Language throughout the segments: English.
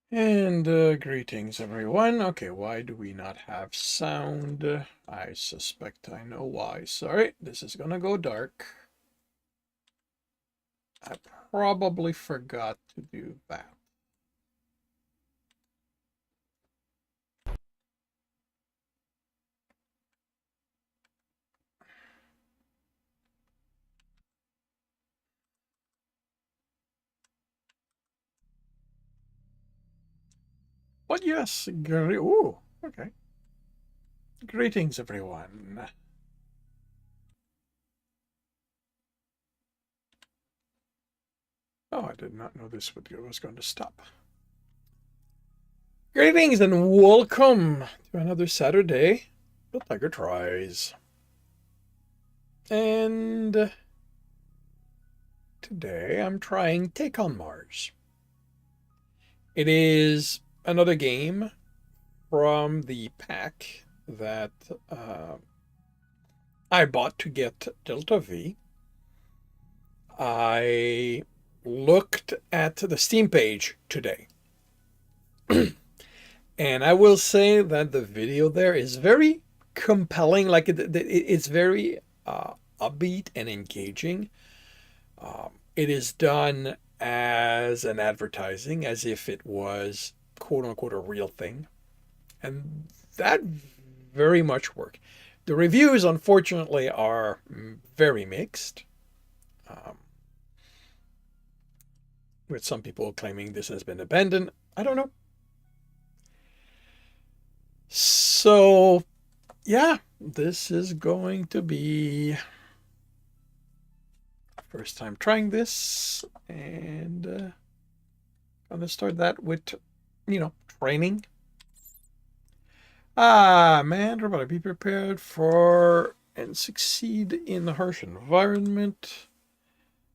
And greetings, everyone. Okay, why do we not have sound? I suspect I know why. Sorry, this is gonna go dark. I probably forgot to do that. But yes, ooh, okay. Greetings, everyone. Oh, I did not know this was going to stop. Greetings and welcome to another Saturday. The Tiger Tries. And today I'm trying Take on Mars. It is another game from the pack that I bought to get Delta V. I looked at the Steam page today. And I will say that the video there is very compelling. Like it's very upbeat and engaging. It is done as an advertising, as if it was quote unquote a real thing. And that very much work. The reviews, unfortunately, are very mixed, um, with some people claiming this has been abandoned. I don't know. So, yeah, this is going to be first time trying this, and gonna start that with, training. Ah, man, everybody be prepared for and succeed in the harsh environment.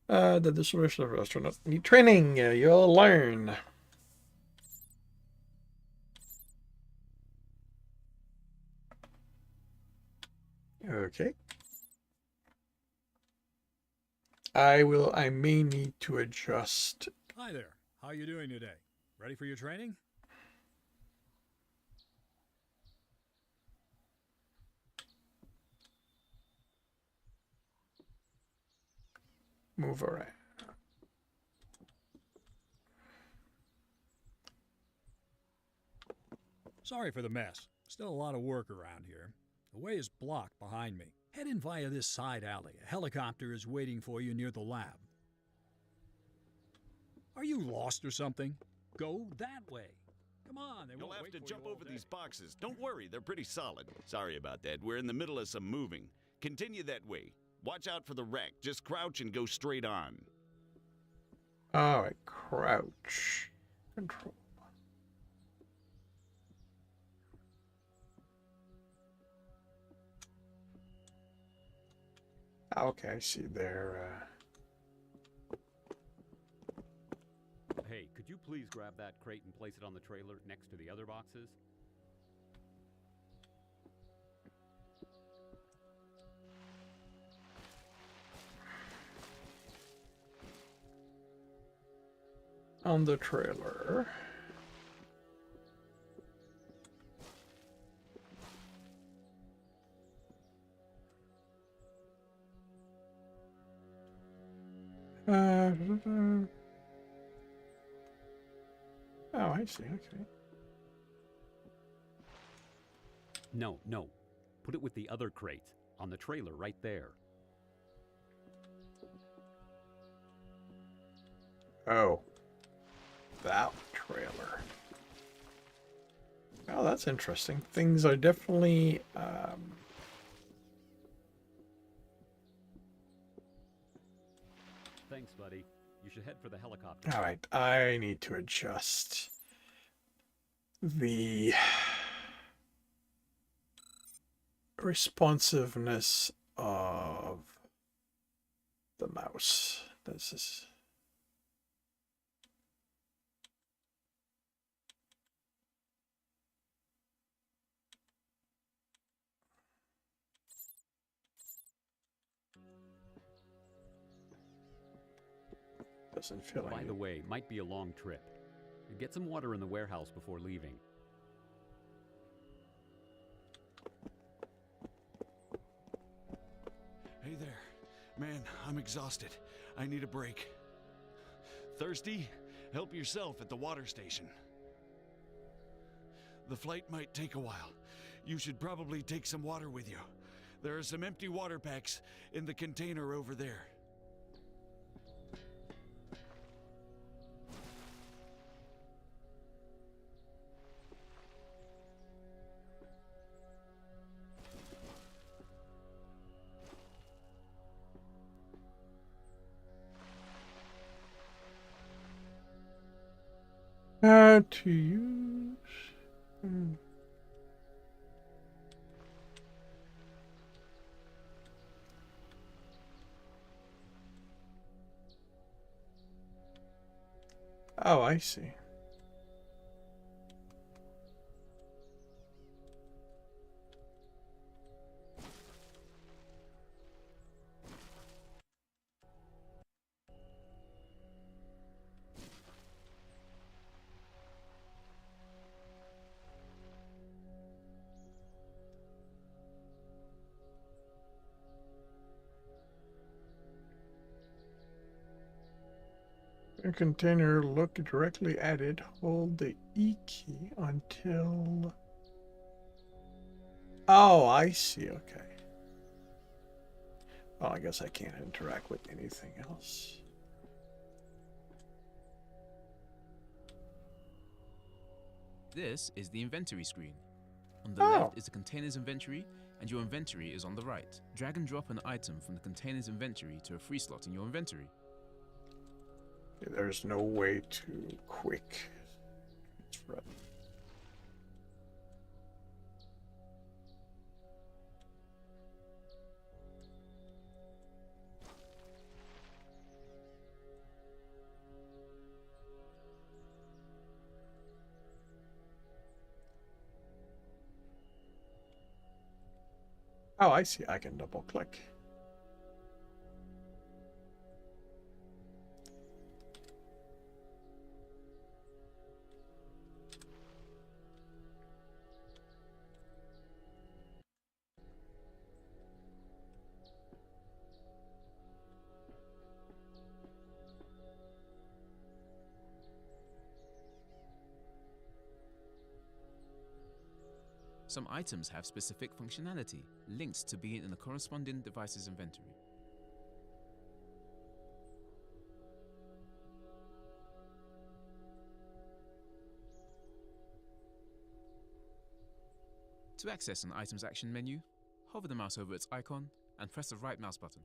That the solution of astronaut need training. You'll learn. Okay. I may need to adjust. Hi there. How you doing today? Ready for your training? Move around. Sorry for the mess. Still a lot of work around here. The way is blocked behind me. Head in via this side alley. A helicopter is waiting for you near the lab. Are you lost or something? Go that way. Come on, they You'll won't have wait to for jump you all over day. these boxes. Don't worry, they're pretty solid. Sorry about that. We're in the middle of some moving. Continue that way. Watch out for the wreck. Just crouch and go straight on. All right, crouch. Control. Okay, I see there. Hey, could you please grab that crate and place it on the trailer next to the other boxes? On the trailer. Oh, I see. Okay. No, no. Put it with the other crate on the trailer right there. Oh, that trailer. Oh, that's interesting. Things are definitely. Thanks, buddy. You should head for the helicopter. All right, I need to adjust the responsiveness of the mouse. This is. Doesn't feel By like the it. way, might be a long trip. Get some water in the warehouse before leaving. Hey there. Man, I'm exhausted. I need a break. Thirsty? Help yourself at the water station. The flight might take a while. You should probably take some water with you. There are some empty water packs in the container over there. To use. Oh, I see. A container, look directly at it, hold the E key until... Oh, I see, okay. Well, I guess I can't interact with anything else. This is the inventory screen. On the left is the container's inventory, and your inventory is on the right. Drag and drop an item from the container's inventory to a free slot in your inventory. There's no way to quick. Oh, I see. I can double click. Some items have specific functionality, linked to being in the corresponding device's inventory. To access an item's action menu, hover the mouse over its icon and press the right mouse button.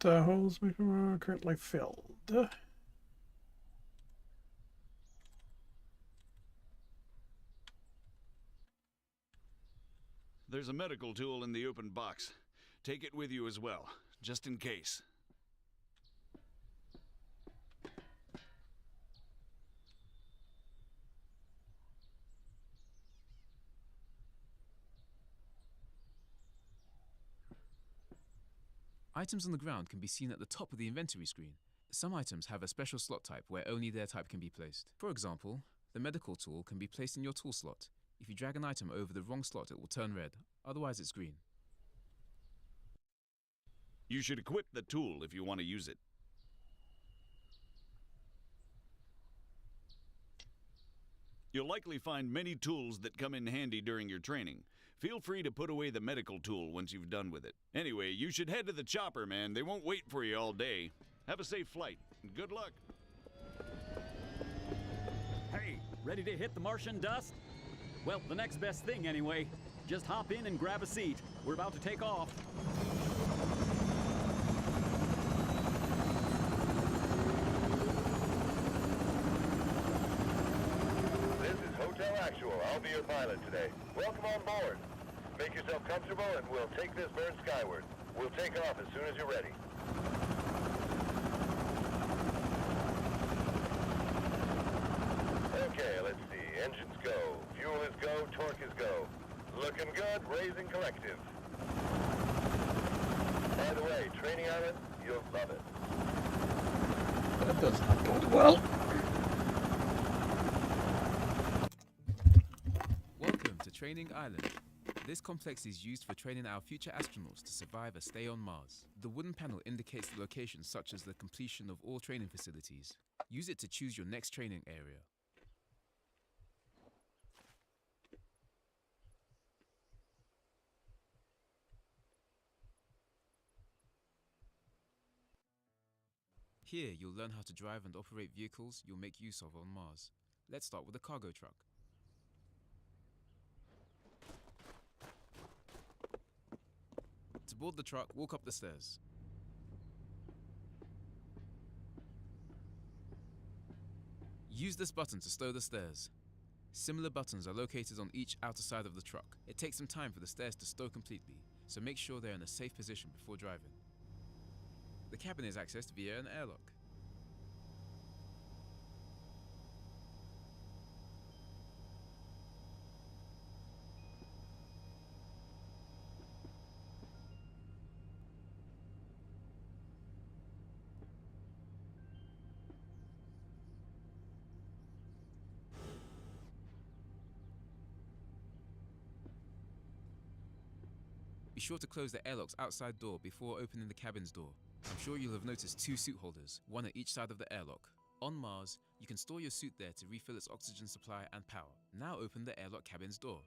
Holes currently filled. There's a medical tool in the open box. Take it with you as well, just in case. Items on the ground can be seen at the top of the inventory screen. Some items have a special slot type where only their type can be placed. For example, the medical tool can be placed in your tool slot. If you drag an item over the wrong slot, it will turn red, otherwise it's green. You should equip the tool if you want to use it. You'll likely find many tools that come in handy during your training. Feel free to put away the medical tool once you've done with it. Anyway, you should head to the chopper, man. They won't wait for you all day. Have a safe flight, and good luck. Hey, ready to hit the Martian dust? Well, the next best thing anyway. Just hop in and grab a seat. We're about to take off. This is Hotel Actual. I'll be your pilot today. Welcome on board. Make yourself comfortable and we'll take this bird skyward. We'll take off as soon as you're ready. Looking good, raising collective. By the way, training island, you'll love it. That does not bode well. Welcome to Training Island. This complex is used for training our future astronauts to survive a stay on Mars. The wooden panel indicates the location such as the completion of all training facilities. Use it to choose your next training area. Here, you'll learn how to drive and operate vehicles you'll make use of on Mars. Let's start with a cargo truck. To board the truck, walk up the stairs. Use this button to stow the stairs. Similar buttons are located on each outer side of the truck. It takes some time for the stairs to stow completely, so make sure they're in a safe position before driving. The cabin is accessed via an airlock. Be sure to close the airlock's outside door before opening the cabin's door. I'm sure you'll have noticed 2 suit holders, one at each side of the airlock. On Mars, you can store your suit there to refill its oxygen supply and power. Now open the airlock cabin's door.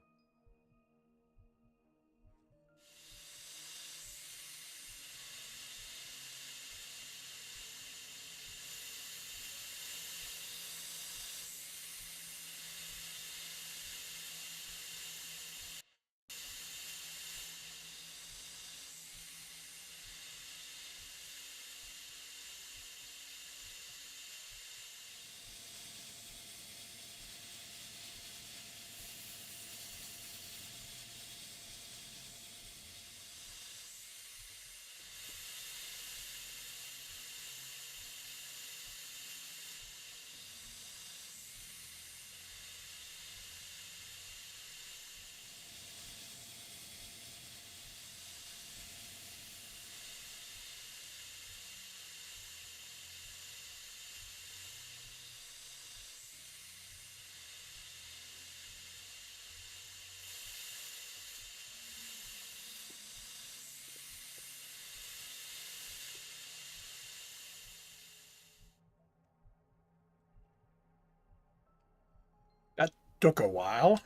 That took a while.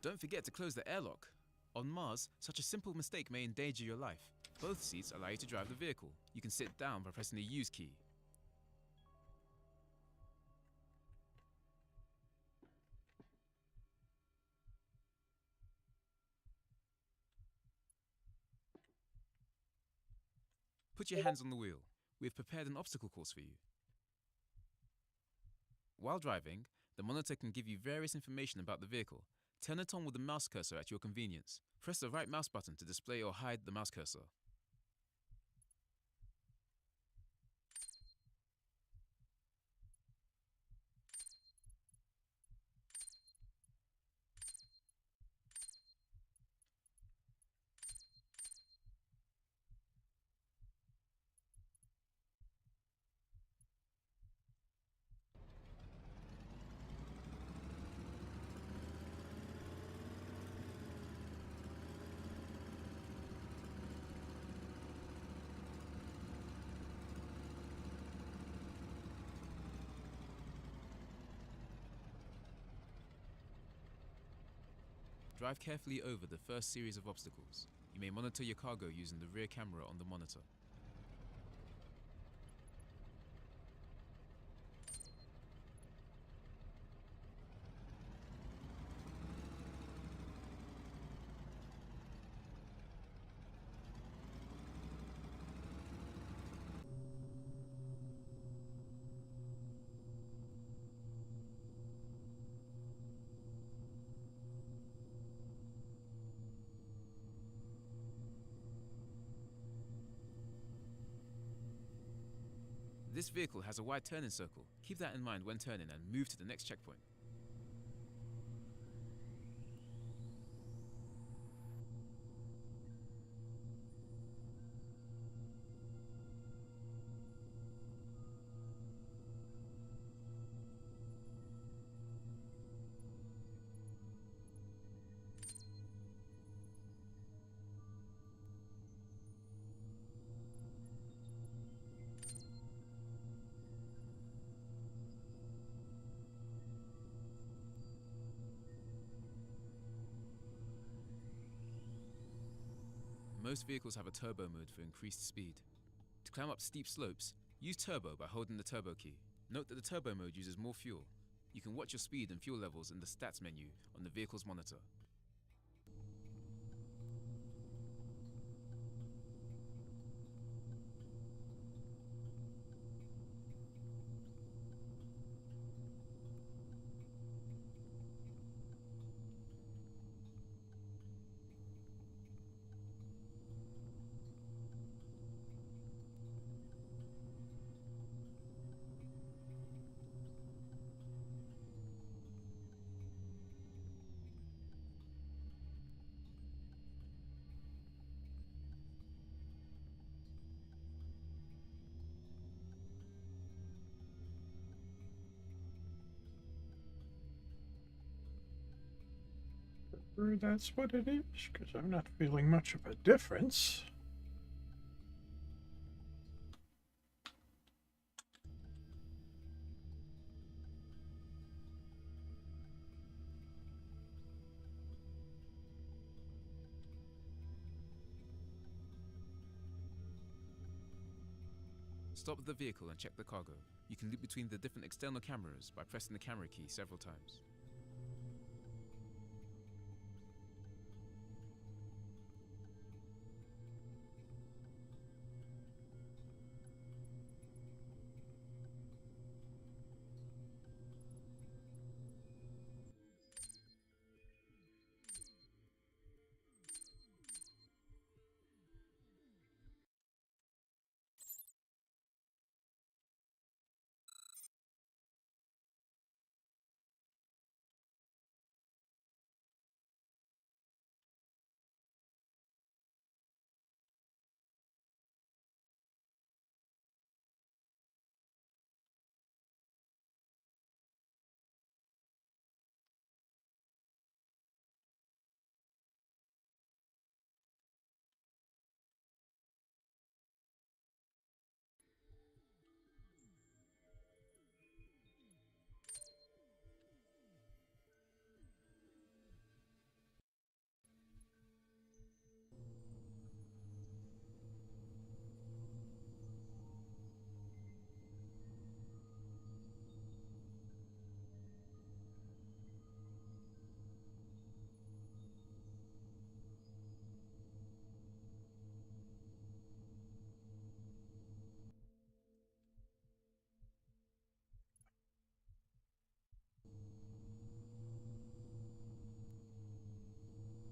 Don't forget to close the airlock. On Mars, such a simple mistake may endanger your life. Both seats allow you to drive the vehicle. You can sit down by pressing the use key. Put your hands on the wheel. We've prepared an obstacle course for you. While driving, the monitor can give you various information about the vehicle. Turn it on with the mouse cursor at your convenience. Press the right mouse button to display or hide the mouse cursor. Drive carefully over the first series of obstacles. You may monitor your cargo using the rear camera on the monitor. This vehicle has a wide turning circle. Keep that in mind when turning and move to the next checkpoint. most vehicles have a turbo mode for increased speed. To climb up steep slopes, use turbo by holding the turbo key. Note that the turbo mode uses more fuel. You can watch your speed and fuel levels in the stats menu on the vehicle's monitor. That's what it is, because I'm not feeling much of a difference. Stop the vehicle and check the cargo. You can loop between the different external cameras by pressing the camera key several times.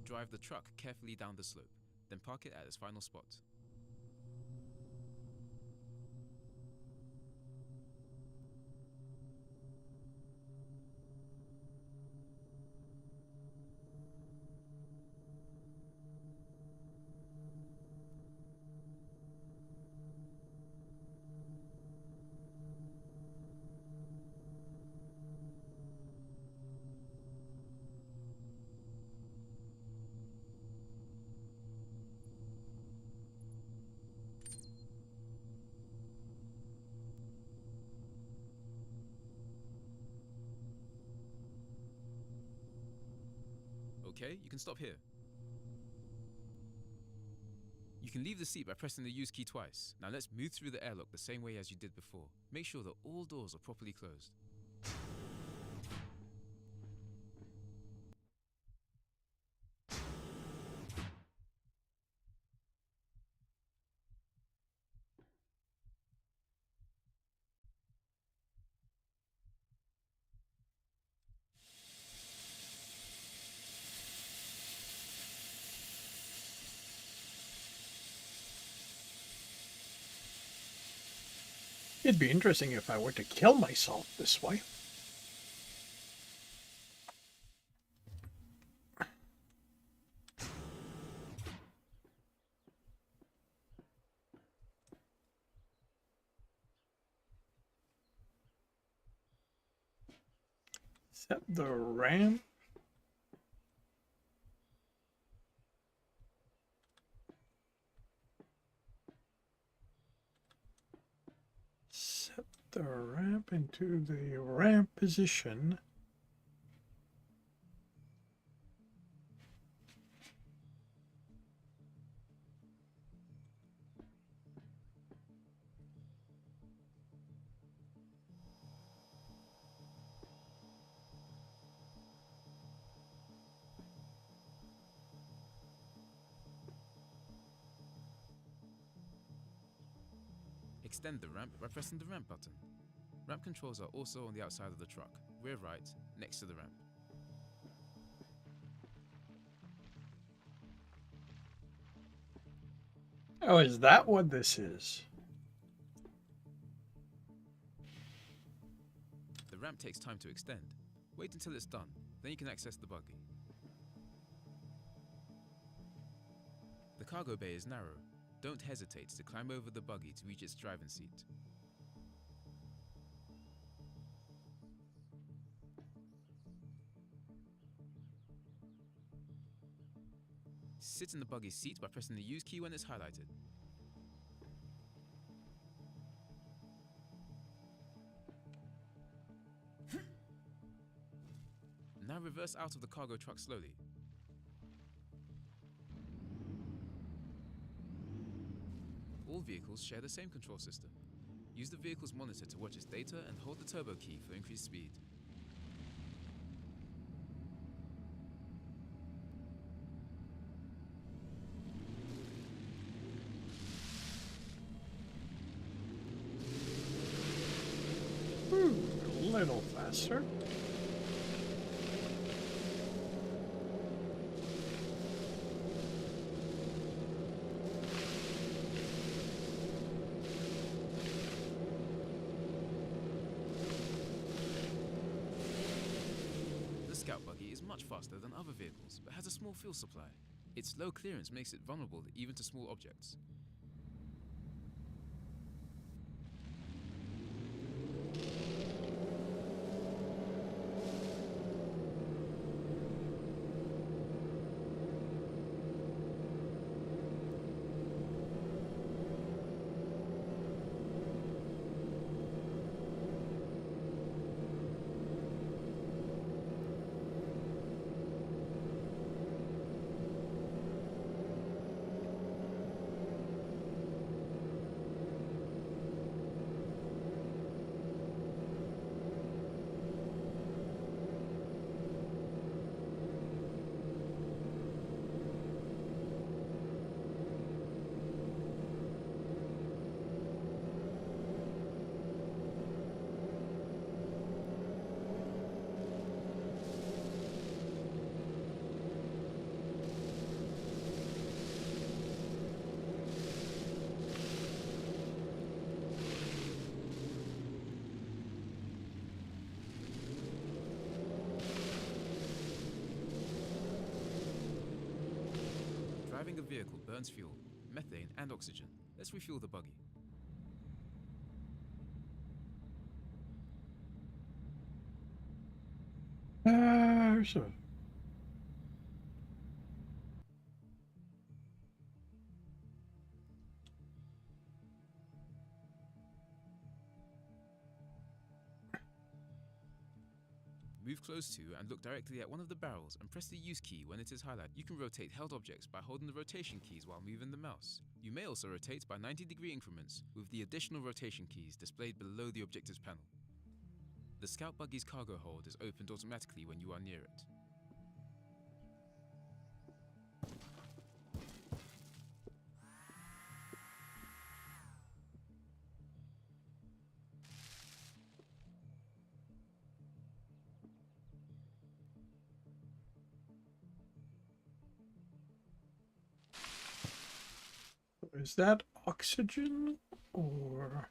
Drive the truck carefully down the slope, then park it at its final spot. Okay, you can stop here. You can leave the seat by pressing the use key twice. Now let's move through the airlock the same way as you did before. Make sure that all doors are properly closed. It'd be interesting if I were to kill myself this way. Set the ramp. Set the ramp into the ramp position. Extend the ramp by pressing the ramp button. Ramp controls are also on the outside of the truck, rear right, next to the ramp. Oh, is that what this is? The ramp takes time to extend. Wait until it's done, then you can access the buggy. The cargo bay is narrow. Don't hesitate to climb over the buggy to reach its driving seat. Sit in the buggy seat by pressing the use key when it's highlighted. Now reverse out of the cargo truck slowly. All vehicles share the same control system. Use the vehicle's monitor to watch its data and hold the turbo key for increased speed. A little faster. The Scout buggy is much faster than other vehicles, but has a small fuel supply. Its low clearance makes it vulnerable even to small objects. Driving a vehicle burns fuel, methane and oxygen. Let's refuel the buggy. So. Move close to and look directly at one of the barrels and press the use key when it is highlighted. You can rotate held objects by holding the rotation keys while moving the mouse. You may also rotate by 90-degree increments with the additional rotation keys displayed below the objectives panel. The Scout buggy's cargo hold is opened automatically when you are near it. Is that oxygen or...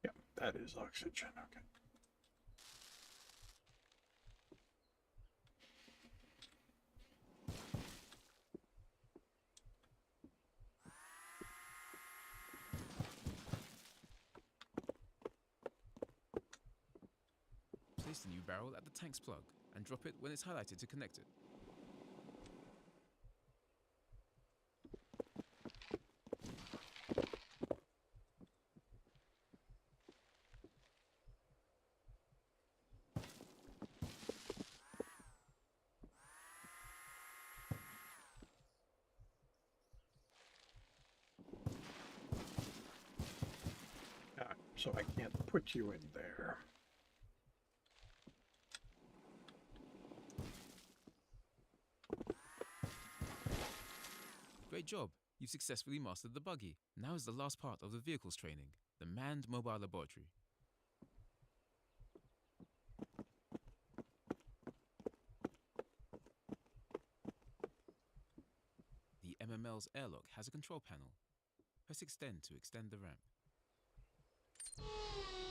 Yeah, that is oxygen, okay. Place the new barrel at the tank's plug and drop it when it's highlighted to connect it. so I can't put you in there. Great job. You've successfully mastered the buggy. Now is the last part of the vehicles training, the manned mobile laboratory. The MML's airlock has a control panel. Press extend to extend the ramp.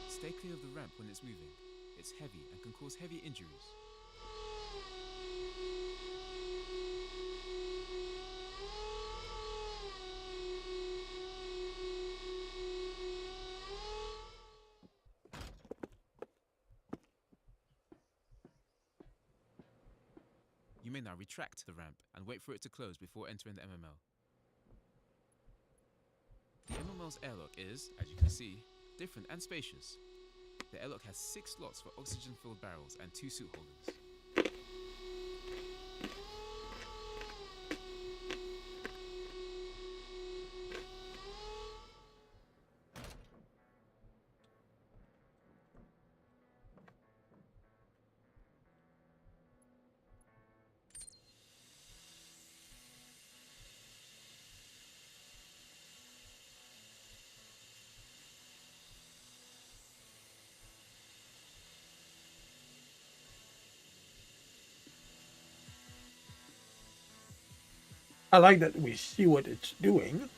Stay clear of the ramp when it's moving. It's heavy and can cause heavy injuries. You may now retract the ramp and wait for it to close before entering the MML. The MML's airlock is, as you can see, different and spacious. The airlock has 6 slots for oxygen-filled barrels and 2 suit holders. I like that we see what it's doing.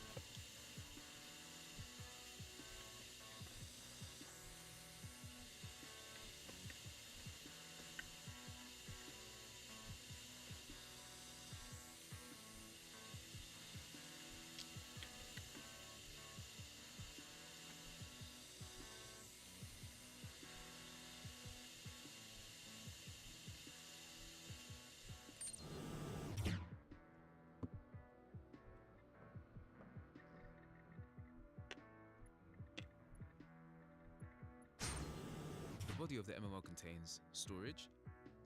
The body of the MML contains storage,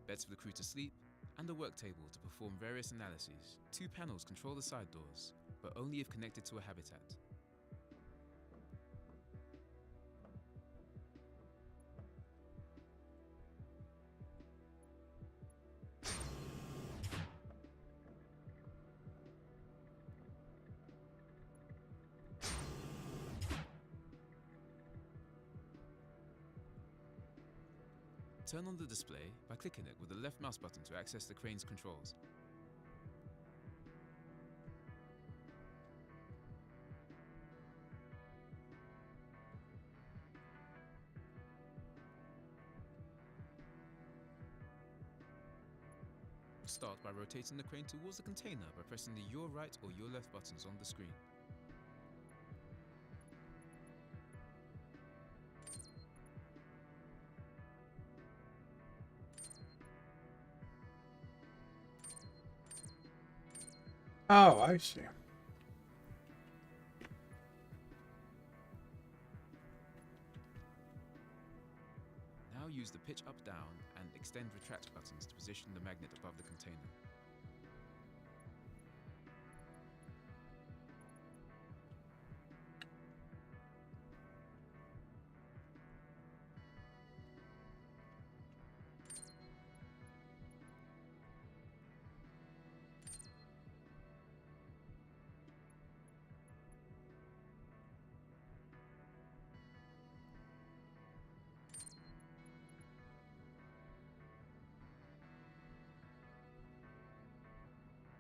beds for the crew to sleep, and a work table to perform various analyses. 2 panels control the side doors, but only if connected to a habitat. Turn on the display by clicking it with the left mouse button to access the crane's controls. Start by rotating the crane towards the container by pressing the your right or your left buttons on the screen. Oh, I see. Now use the pitch up, down, and extend retract buttons to position the magnet above the container.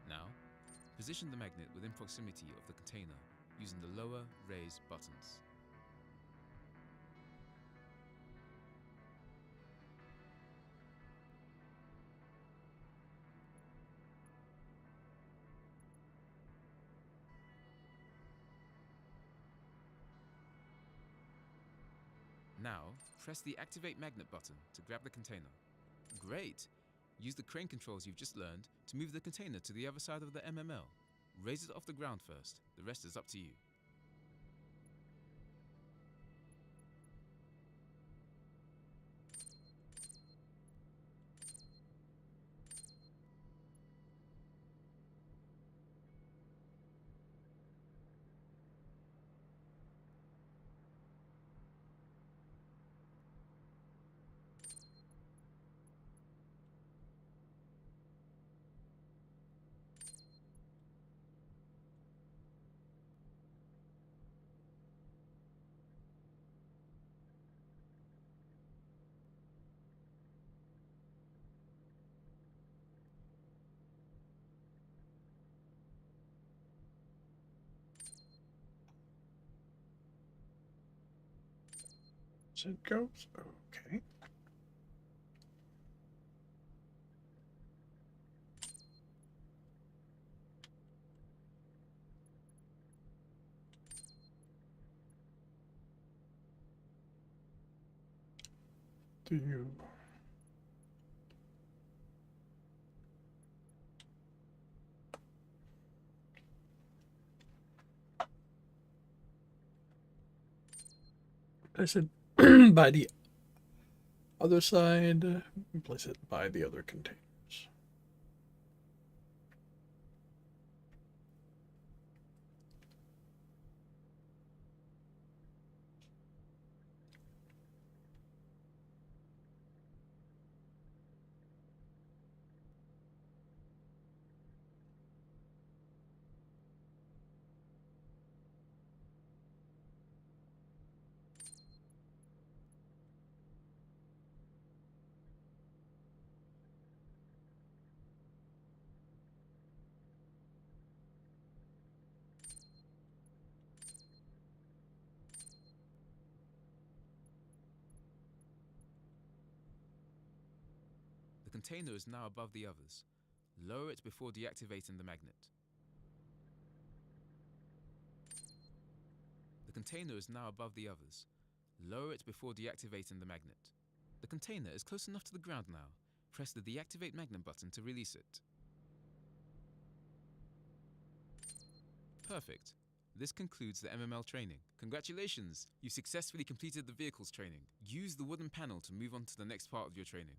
Now, position the magnet within proximity of the container using the lower raise buttons. Now, press the Activate Magnet button to grab the container. Great! Use the crane controls you've just learned to move the container to the other side of the MML. Raise it off the ground first. The rest is up to you. It goes. Okay. Do you? Place it by the other side. Place it by the other containers. The container is now above the others. Lower it before deactivating the magnet. The container is now above the others. Lower it before deactivating the magnet. The container is close enough to the ground now. Press the deactivate magnet button to release it. Perfect. This concludes the MML training. Congratulations! You successfully completed the vehicles training. Use the wooden panel to move on to the next part of your training.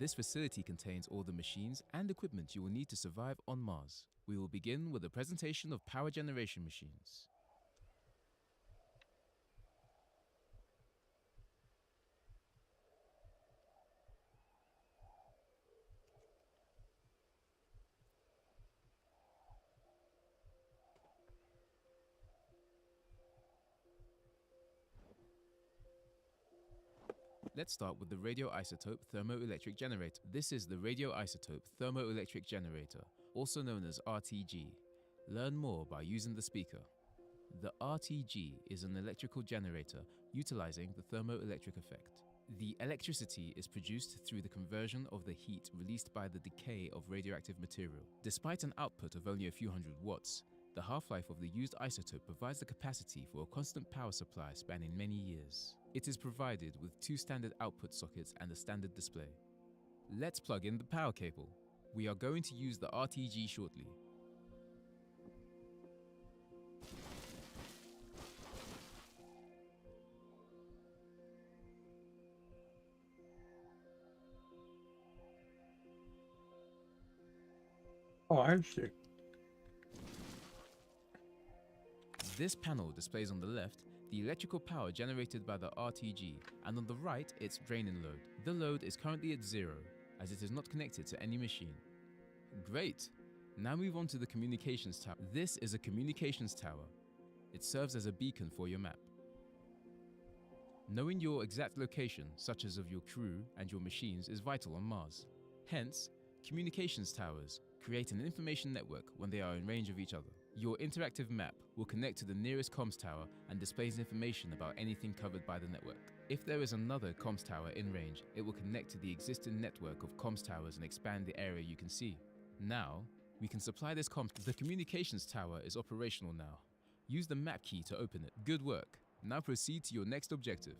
This facility contains all the machines and equipment you will need to survive on Mars. We will begin with a presentation of power generation machines. Let's start with the radioisotope thermoelectric generator. This is the radioisotope thermoelectric generator, also known as RTG. Learn more by using the speaker. The RTG is an electrical generator utilizing the thermoelectric effect. The electricity is produced through the conversion of the heat released by the decay of radioactive material. Despite an output of only a few hundred watts, the half-life of the used isotope provides the capacity for a constant power supply spanning many years. It is provided with 2 standard output sockets and a standard display. Let's plug in the power cable. We are going to use the RTG shortly. Oh, I see. This panel displays on the left the electrical power generated by the RTG, and on the right its draining load. The load is currently at 0, as it is not connected to any machine. Great! Now move on to the communications tower. This is a communications tower. It serves as a beacon for your map. Knowing your exact location, such as of your crew and your machines, is vital on Mars. Hence, communications towers create an information network when they are in range of each other. Your interactive map will connect to the nearest comms tower and displays information about anything covered by the network. If there is another comms tower in range, it will connect to the existing network of comms towers and expand the area you can see. Now, we can supply this comms. The communications tower is operational now. Use the map key to open it. Good work. Now proceed to your next objective.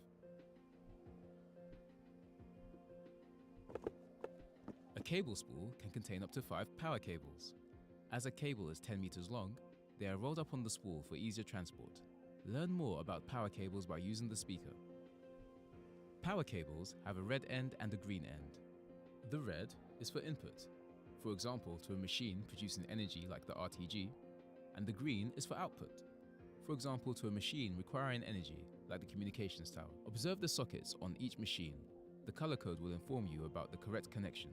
A cable spool can contain up to 5 power cables. As a cable is 10 meters long, they are rolled up on the spool for easier transport. Learn more about power cables by using the speaker. Power cables have a red end and a green end. The red is for input, for example to a machine producing energy like the RTG, and the green is for output, for example to a machine requiring energy like the communications tower. Observe the sockets on each machine. The color code will inform you about the correct connection,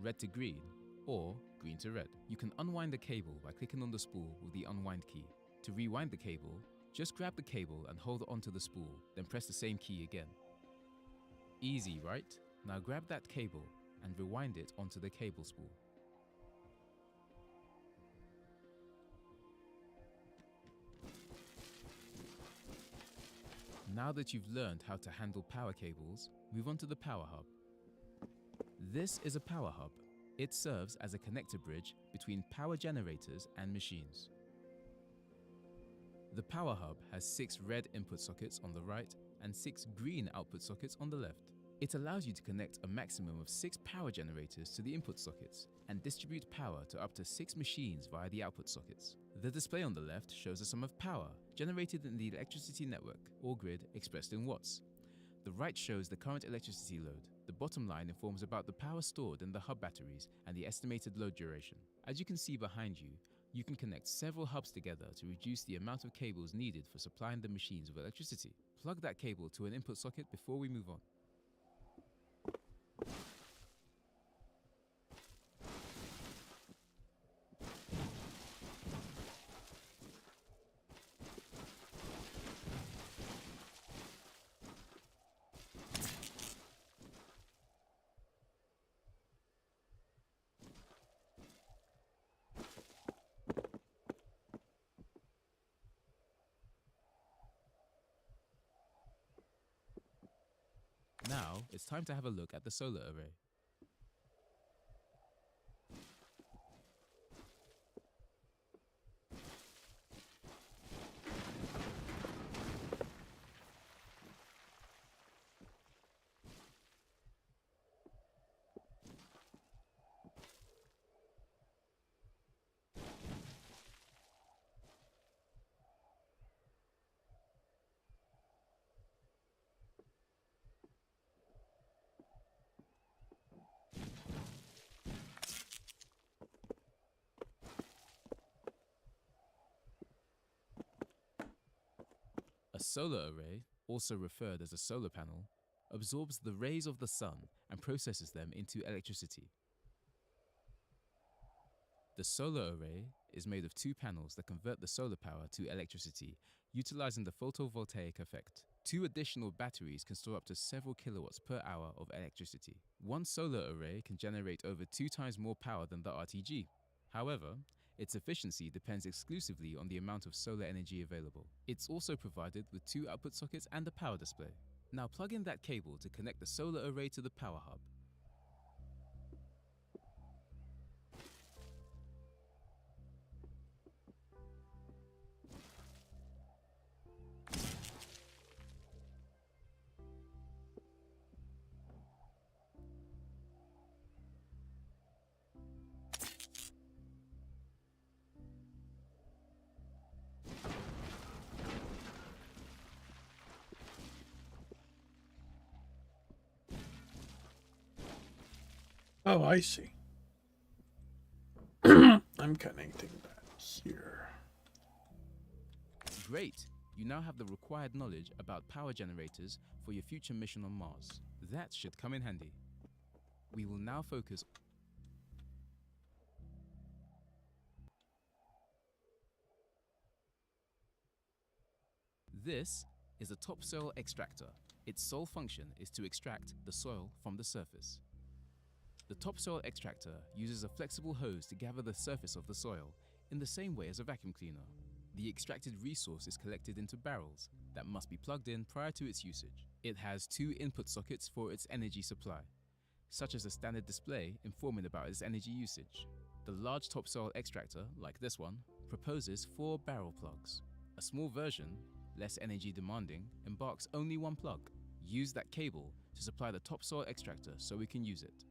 red to green or green to red. You can unwind the cable by clicking on the spool with the unwind key. To rewind the cable, just grab the cable and hold it onto the spool, then press the same key again. Easy, right? Now grab that cable and rewind it onto the cable spool. Now that you've learned how to handle power cables, move on to the power hub. This is a power hub. It serves as a connector bridge between power generators and machines. The power hub has 6 red input sockets on the right and 6 green output sockets on the left. It allows you to connect a maximum of 6 power generators to the input sockets and distribute power to up to 6 machines via the output sockets. The display on the left shows the sum of power generated in the electricity network or grid expressed in watts. The right shows the current electricity load. The bottom line informs about the power stored in the hub batteries and the estimated load duration. As you can see behind you, you can connect several hubs together to reduce the amount of cables needed for supplying the machines with electricity. Plug that cable to an input socket before we move on. Now, it's time to have a look at the solar array. solar array, also referred as a solar panel, absorbs the rays of the sun and processes them into electricity. The solar array is made of two panels that convert the solar power to electricity, utilizing the photovoltaic effect. Two additional batteries can store up to several kilowatts per hour of electricity. One solar array can generate over 2 times more power than the RTG. However, its efficiency depends exclusively on the amount of solar energy available. It's also provided with 2 output sockets and a power display. Now plug in that cable to connect the solar array to the power hub. Oh, I see. I'm connecting that here. Great! You now have the required knowledge about power generators for your future mission on Mars. That should come in handy. We will now focus. This is a topsoil extractor. Its sole function is to extract the soil from the surface. The topsoil extractor uses a flexible hose to gather the surface of the soil in the same way as a vacuum cleaner. The extracted resource is collected into barrels that must be plugged in prior to its usage. It has 2 input sockets for its energy supply, such as a standard display informing about its energy usage. The large topsoil extractor, like this one, proposes 4 barrel plugs. A small version, less energy demanding, embarks only 1 plug. Use that cable to supply the topsoil extractor so we can use it.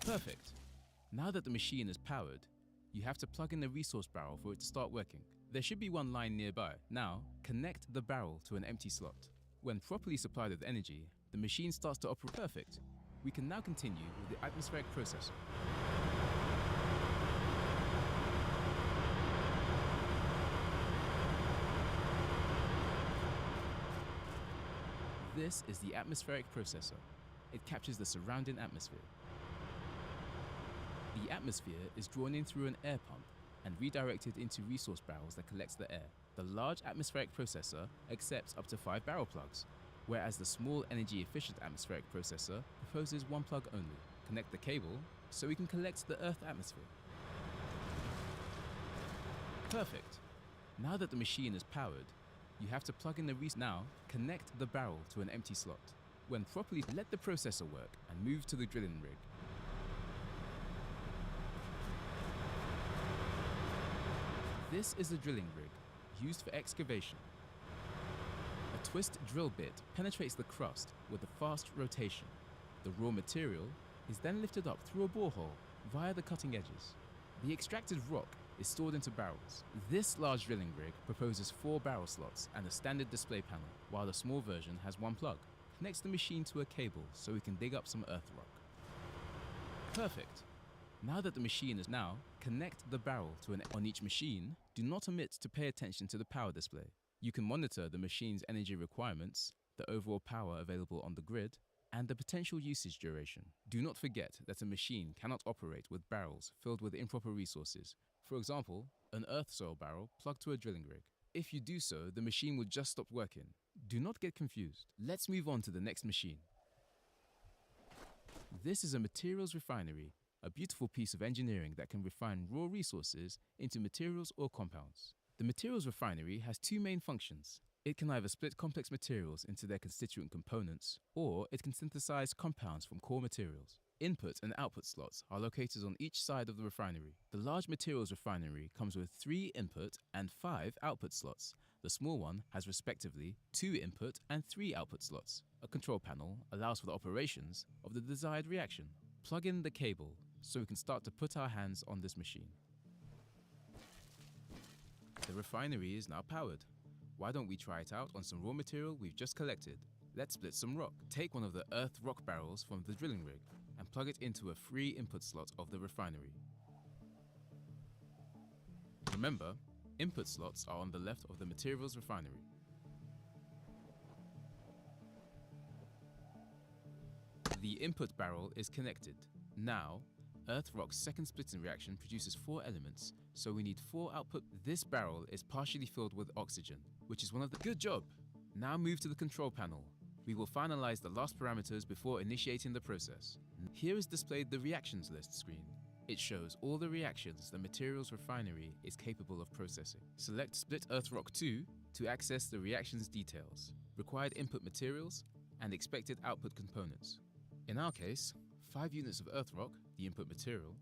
Perfect. Now that the machine is powered, you have to plug in the resource barrel for it to start working. There should be one lying nearby. Now, connect the barrel to an empty slot. When properly supplied with energy, the machine starts to operate. Perfect. We can now continue with the atmospheric processor. This is the atmospheric processor. It captures the surrounding atmosphere. The atmosphere is drawn in through an air pump and redirected into resource barrels that collects the air. The large atmospheric processor accepts up to 5 barrel plugs, whereas the small energy-efficient atmospheric processor proposes 1 plug only. Connect the cable so we can collect the Earth atmosphere. Perfect. Now that the machine is powered, you have to plug in the Now, connect the barrel to an empty slot. When properly, let the processor work and move to the drilling rig. This is a drilling rig, used for excavation. A twist drill bit penetrates the crust with a fast rotation. The raw material is then lifted up through a borehole via the cutting edges. The extracted rock is stored into barrels. This large drilling rig proposes 4 barrel slots and a standard display panel, while the small version has 1 plug. Connects the machine to a cable so we can dig up some earth rock. Perfect. Now that the machine is connect the barrel to on each machine. Do not omit to pay attention to the power display. You can monitor the machine's energy requirements, the overall power available on the grid, and the potential usage duration. Do not forget that a machine cannot operate with barrels filled with improper resources. For example, an earth soil barrel plugged to a drilling rig. If you do so, the machine will just stop working. Do not get confused. Let's move on to the next machine. This is a materials refinery, a beautiful piece of engineering that can refine raw resources into materials or compounds. The materials refinery has 2 main functions. It can either split complex materials into their constituent components, or it can synthesize compounds from core materials. Input and output slots are located on each side of the refinery. The large materials refinery comes with 3 input and 5 output slots. The small one has respectively 2 input and 3 output slots. A control panel allows for the operations of the desired reaction. Plug in the cable so we can start to put our hands on this machine. The refinery is now powered. Why don't we try it out on some raw material we've just collected? Let's split some rock. Take one of the earth rock barrels from the drilling rig and plug it into a free input slot of the refinery. Remember, input slots are on the left of the materials refinery. The input barrel is connected. Now, earth-rock's second splitting reaction produces 4 elements, so we need 4 output. This barrel is partially filled with oxygen, which is one of the— Good job! Now move to the control panel. We will finalize the last parameters before initiating the process. Here is displayed the reactions list screen. It shows all the reactions the materials refinery is capable of processing. Select Split Earth Rock 2 to access the reactions details, required input materials, and expected output components. In our case, 5 units of earth rock, the input material,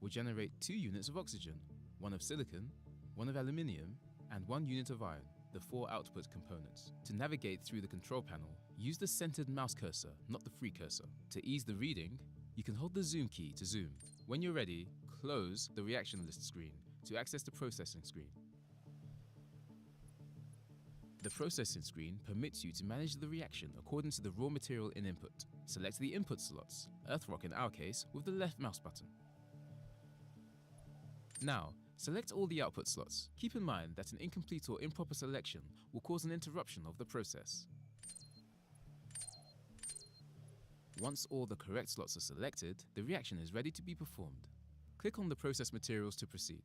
will generate 2 units of oxygen, 1 of silicon, 1 of aluminium, and 1 unit of iron, the 4 output components. To navigate through the control panel, use the centered mouse cursor, not the free cursor. To ease the reading, you can hold the zoom key to zoom. When you're ready, close the reaction list screen to access the processing screen. The processing screen permits you to manage the reaction according to the raw material in input. Select the input slots, earth rock in our case, with the left mouse button. Now, select all the output slots. Keep in mind that an incomplete or improper selection will cause an interruption of the process. Once all the correct slots are selected, the reaction is ready to be performed. Click on the process materials to proceed.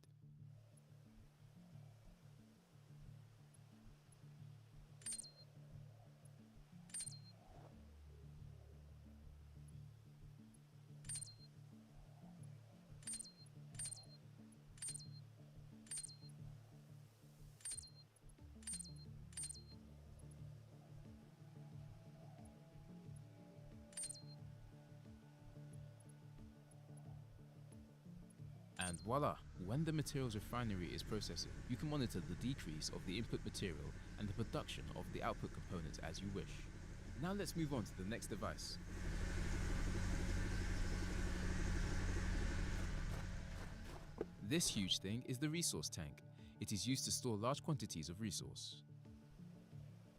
And voila! When the materials refinery is processing, you can monitor the decrease of the input material and the production of the output components as you wish. Now let's move on to the next device. This huge thing is the resource tank. It is used to store large quantities of resource.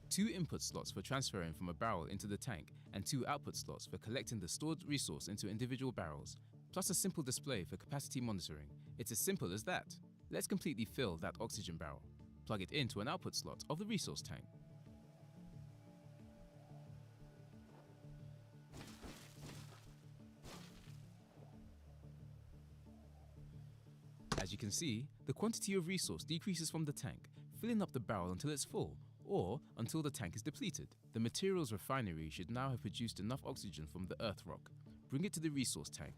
2 input slots for transferring from a barrel into the tank, and 2 output slots for collecting the stored resource into individual barrels, plus a simple display for capacity monitoring. It's as simple as that. Let's completely fill that oxygen barrel. Plug it into an output slot of the resource tank. As you can see, the quantity of resource decreases from the tank, filling up the barrel until it's full, or until the tank is depleted. The materials refinery should now have produced enough oxygen from the earth rock. Bring it to the resource tank.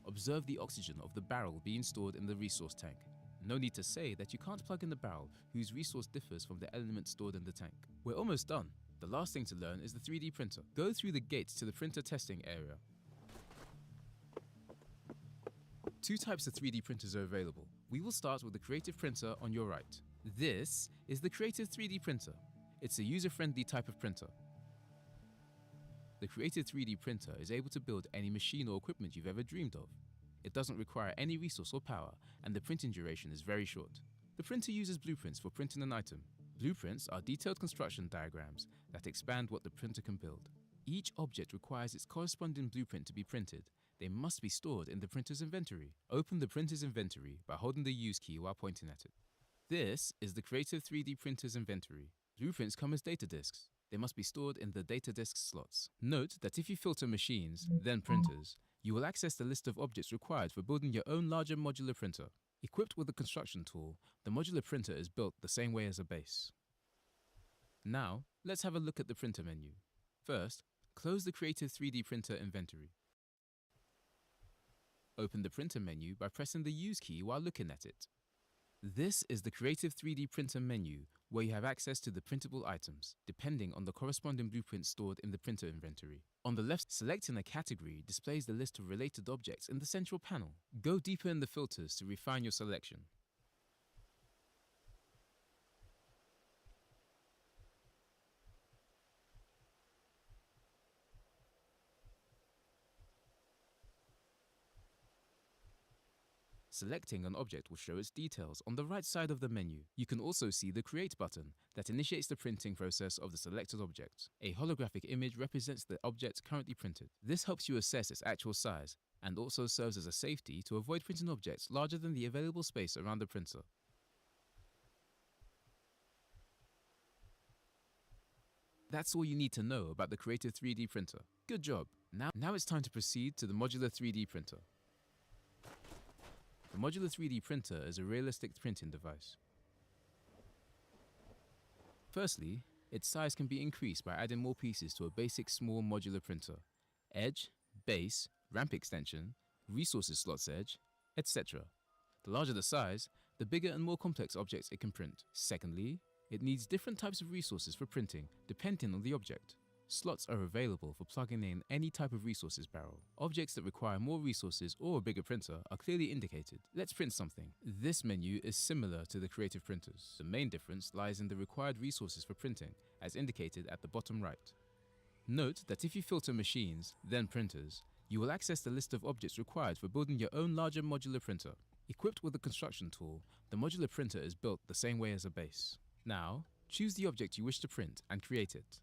Observe the oxygen of the barrel being stored in the resource tank. No need to say that you can't plug in the barrel whose resource differs from the element stored in the tank. We're almost done. The last thing to learn is the 3D printer. Go through the gates to the printer testing area. 2 types of 3D printers are available. We will start with the Creative Printer on your right. This is the Creative 3D printer. It's a user-friendly type of printer. The Creative 3D printer is able to build any machine or equipment you've ever dreamed of. It doesn't require any resource or power, and the printing duration is very short. The printer uses blueprints for printing an item. Blueprints are detailed construction diagrams that expand what the printer can build. Each object requires its corresponding blueprint to be printed. They must be stored in the printer's inventory. Open the printer's inventory by holding the Use key while pointing at it. This is the Creative 3D printer's inventory. Blueprints come as data disks. They must be stored in the data disk slots. Note that if you filter machines, then printers, you will access the list of objects required for building your own larger modular printer. Equipped with the construction tool, the modular printer is built the same way as a base. Now, let's have a look at the printer menu. First, close the Creative 3D printer inventory. Open the printer menu by pressing the Use key while looking at it. This is the Creative 3D printer menu, where you have access to the printable items, depending on the corresponding blueprint stored in the printer inventory. On the left, selecting a category displays the list of related objects in the central panel. Go deeper in the filters to refine your selection. Selecting an object will show its details on the right side of the menu. You can also see the Create button that initiates the printing process of the selected object. A holographic image represents the object currently printed. This helps you assess its actual size and also serves as a safety to avoid printing objects larger than the available space around the printer. That's all you need to know about the Creative 3D printer. Good job! Now it's time to proceed to the Modular 3D printer. The Modular 3D printer is a realistic printing device. Firstly, its size can be increased by adding more pieces to a basic small modular printer. Edge, base, ramp extension, resources slots edge, etc. The larger the size, the bigger and more complex objects it can print. Secondly, it needs different types of resources for printing, depending on the object. Slots are available for plugging in any type of resources barrel. Objects that require more resources or a bigger printer are clearly indicated. Let's print something. This menu is similar to the creative printers. The main difference lies in the required resources for printing, as indicated at the bottom right. Note that if you filter machines, then printers, you will access the list of objects required for building your own larger modular printer. Equipped with the construction tool, the modular printer is built the same way as a base. Now, choose the object you wish to print and create it.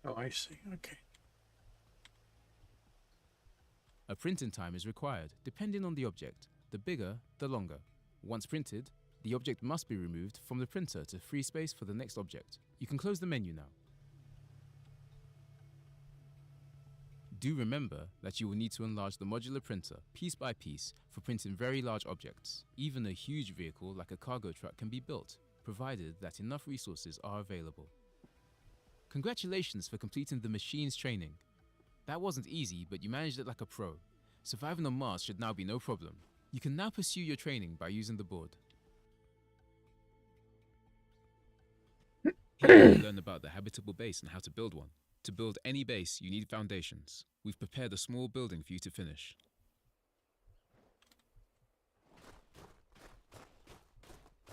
Oh, I see. Okay. A printing time is required, depending on the object. The bigger, the longer. Once printed, the object must be removed from the printer to free space for the next object. You can close the menu now. Do remember that you will need to enlarge the modular printer piece by piece for printing very large objects. Even a huge vehicle like a cargo truck can be built, provided that enough resources are available. Congratulations for completing the machine's training. That wasn't easy, but you managed it like a pro. Surviving on Mars should now be no problem. You can now pursue your training by using the board. Here you learn about the habitable base and how to build one. To build any base, you need foundations. We've prepared a small building for you to finish.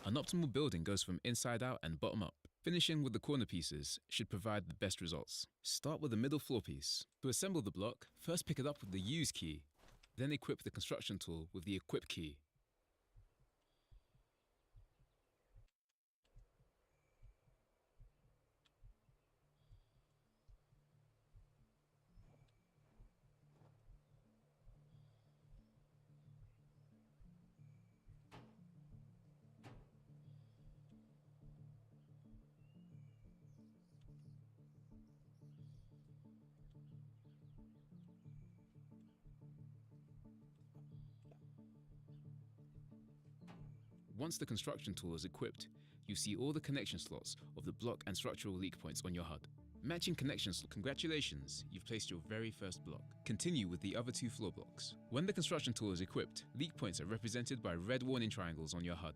An optimal building goes from inside out and bottom up. Finishing with the corner pieces should provide the best results. Start with the middle floor piece. To assemble the block, first pick it up with the Use key, then equip the construction tool with the Equip key. Once the construction tool is equipped, you see all the connection slots of the block and structural leak points on your HUD. Matching connection slots. Congratulations, you've placed your very first block. Continue with the other two floor blocks. When the construction tool is equipped, leak points are represented by red warning triangles on your HUD.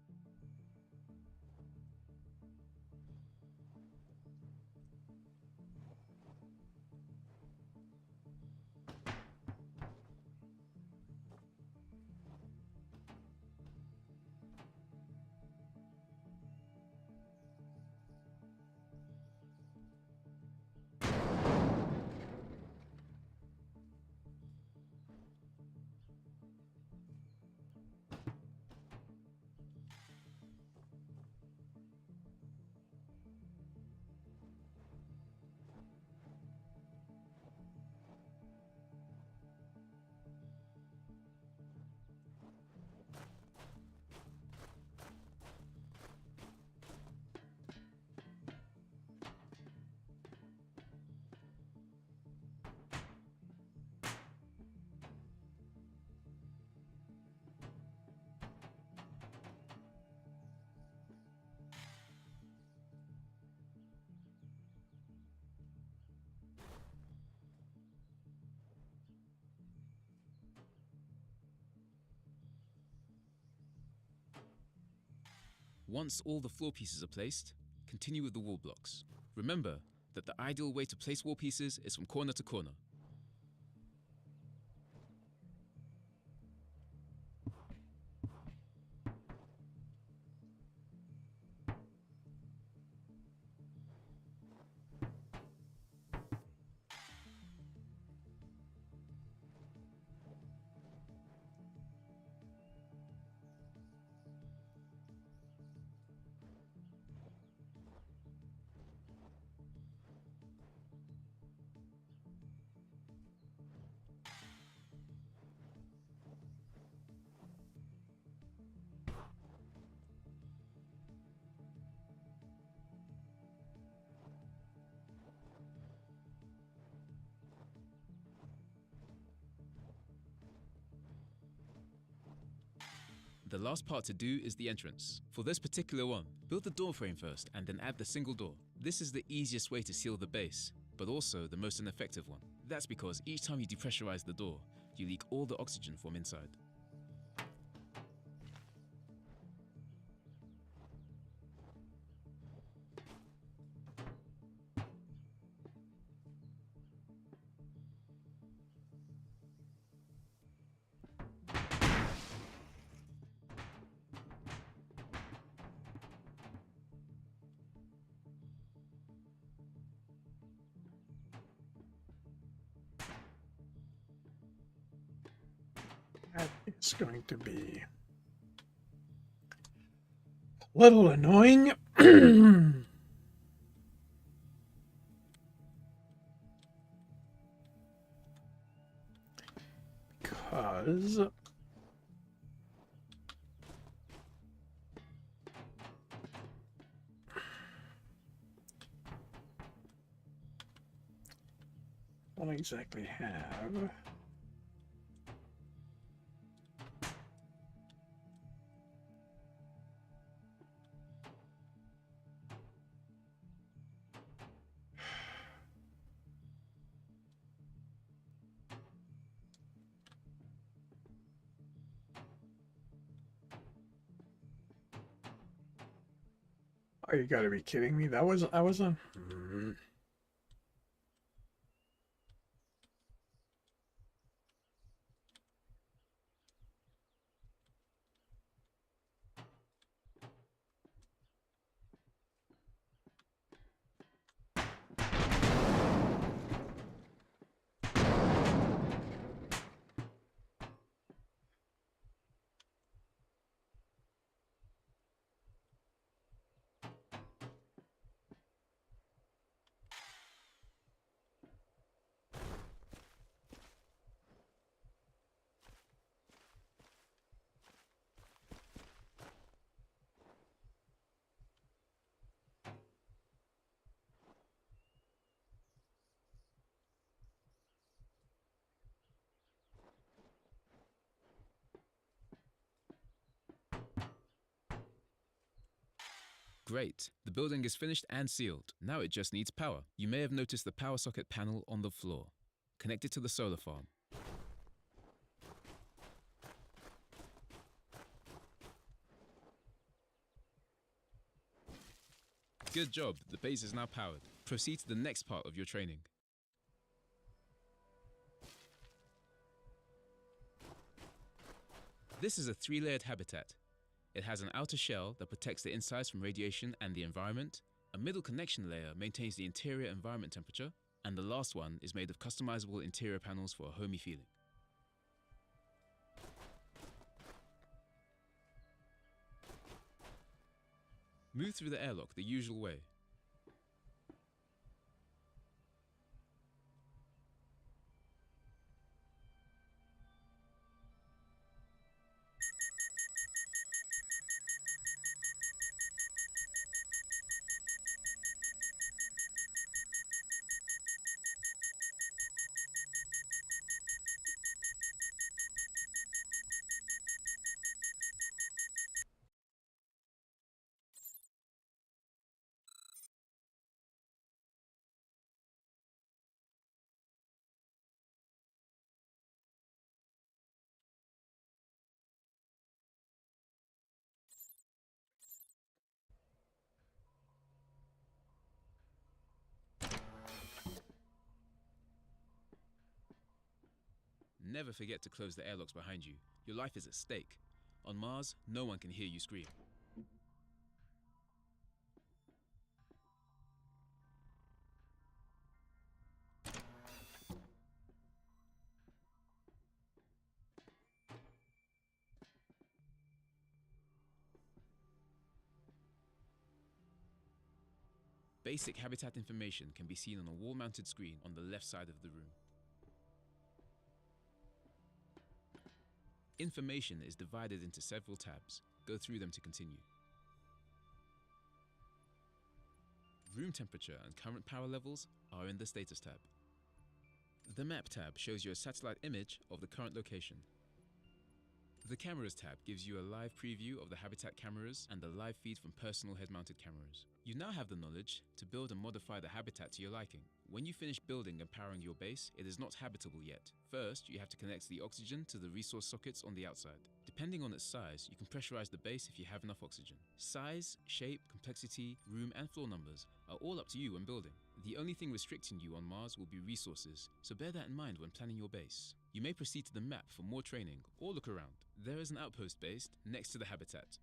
Once all the floor pieces are placed, continue with the wall blocks. Remember that the ideal way to place wall pieces is from corner to corner. The last part to do is the entrance. For this particular one, build the door frame first and then add the single door. This is the easiest way to seal the base, but also the most ineffective one. That's because each time you depressurize the door, you leak all the oxygen from inside. That is going to be a little annoying. Because I don't exactly have Oh, you gotta be kidding me. That was a Great, the building is finished and sealed. Now it just needs power. You may have noticed the power socket panel on the floor. Connect it to the solar farm. Good job, the base is now powered. Proceed to the next part of your training. This is a 3-layered habitat. It has an outer shell that protects the insides from radiation and the environment. A middle connection layer maintains the interior environment temperature. And the last one is made of customizable interior panels for a homey feeling. Move through the airlock the usual way. never forget to close the airlocks behind you. Your life is at stake. On Mars, no one can hear you scream. Basic habitat information can be seen on a wall-mounted screen on the left side of the room. Information is divided into several tabs. Go through them to continue. Room temperature and current power levels are in the Status tab. The Map tab shows you a satellite image of the current location. The Cameras tab gives you a live preview of the habitat cameras and the live feed from personal head-mounted cameras. You now have the knowledge to build and modify the habitat to your liking. When you finish building and powering your base, it is not habitable yet. First, you have to connect the oxygen to the resource sockets on the outside. Depending on its size, you can pressurize the base if you have enough oxygen. Size, shape, complexity, room and floor numbers are all up to you when building. The only thing restricting you on Mars will be resources, so bear that in mind when planning your base. You may proceed to the map for more training or look around. There is an outpost based next to the habitat.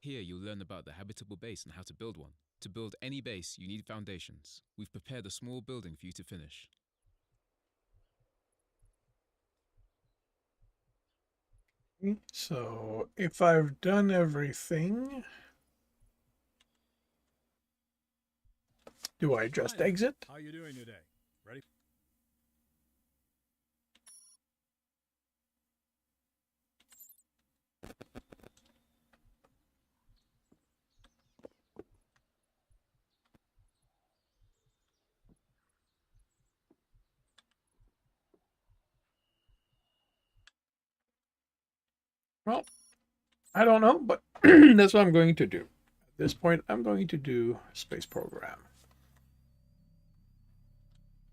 Here you'll learn about the habitable base and how to build one. To build any base, you need foundations. We've prepared a small building for you to finish. So if I've done everything, do I just Hi there. exit? How you doing today? Ready? Well, I don't know, but that's what I'm going to do. At this point, I'm going to do space program.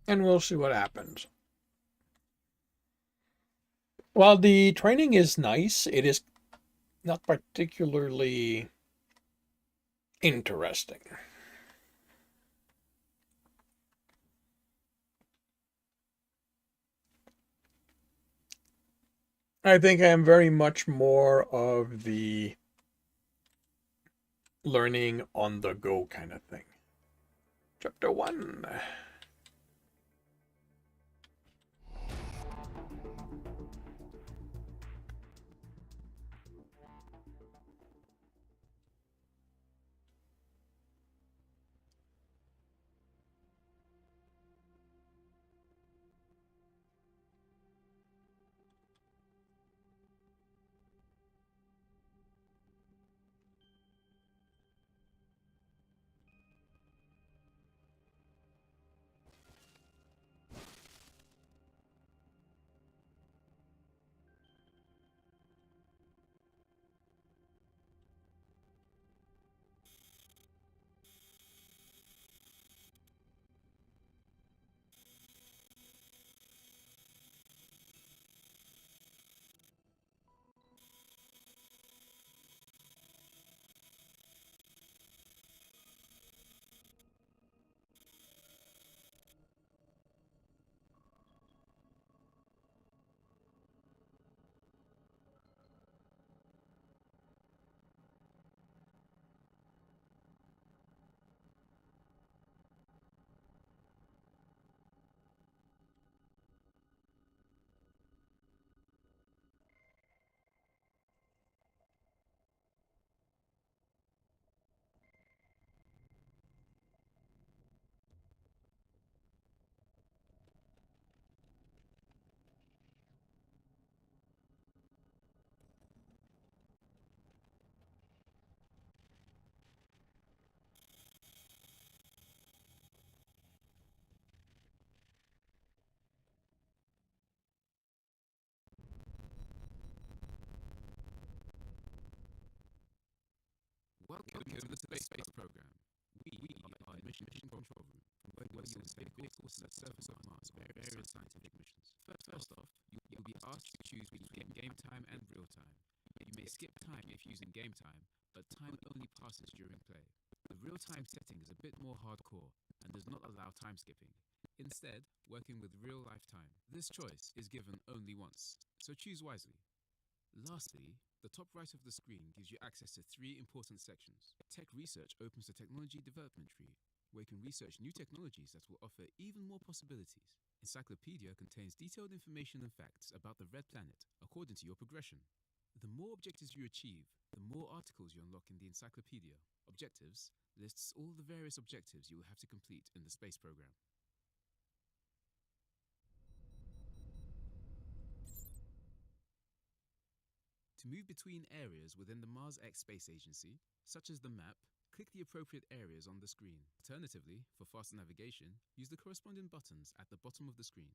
And we'll see what happens. While the training is nice, it is not particularly interesting. I think I am very much more of the learning on the go kind of thing. Chapter 1. Welcome to the Space Program. We are in Mission Control Room, where you will take vehicles to the surface of Mars for various scientific missions. First off, you'll be asked to choose between game time and real time. You may skip time if using game time, but time only passes during play. The real time setting is a bit more hardcore and does not allow time skipping, instead working with real life time. This choice is given only once, so choose wisely. Lastly, the top right of the screen gives you access to 3 important sections. Tech Research opens the technology development tree, where you can research new technologies that will offer even more possibilities. Encyclopedia contains detailed information and facts about the Red Planet, according to your progression. The more objectives you achieve, the more articles you unlock in the encyclopedia. Objectives lists all the various objectives you will have to complete in the space program. To move between areas within the Mars X Space Agency, such as the map, click the appropriate areas on the screen. Alternatively, for faster navigation, use the corresponding buttons at the bottom of the screen.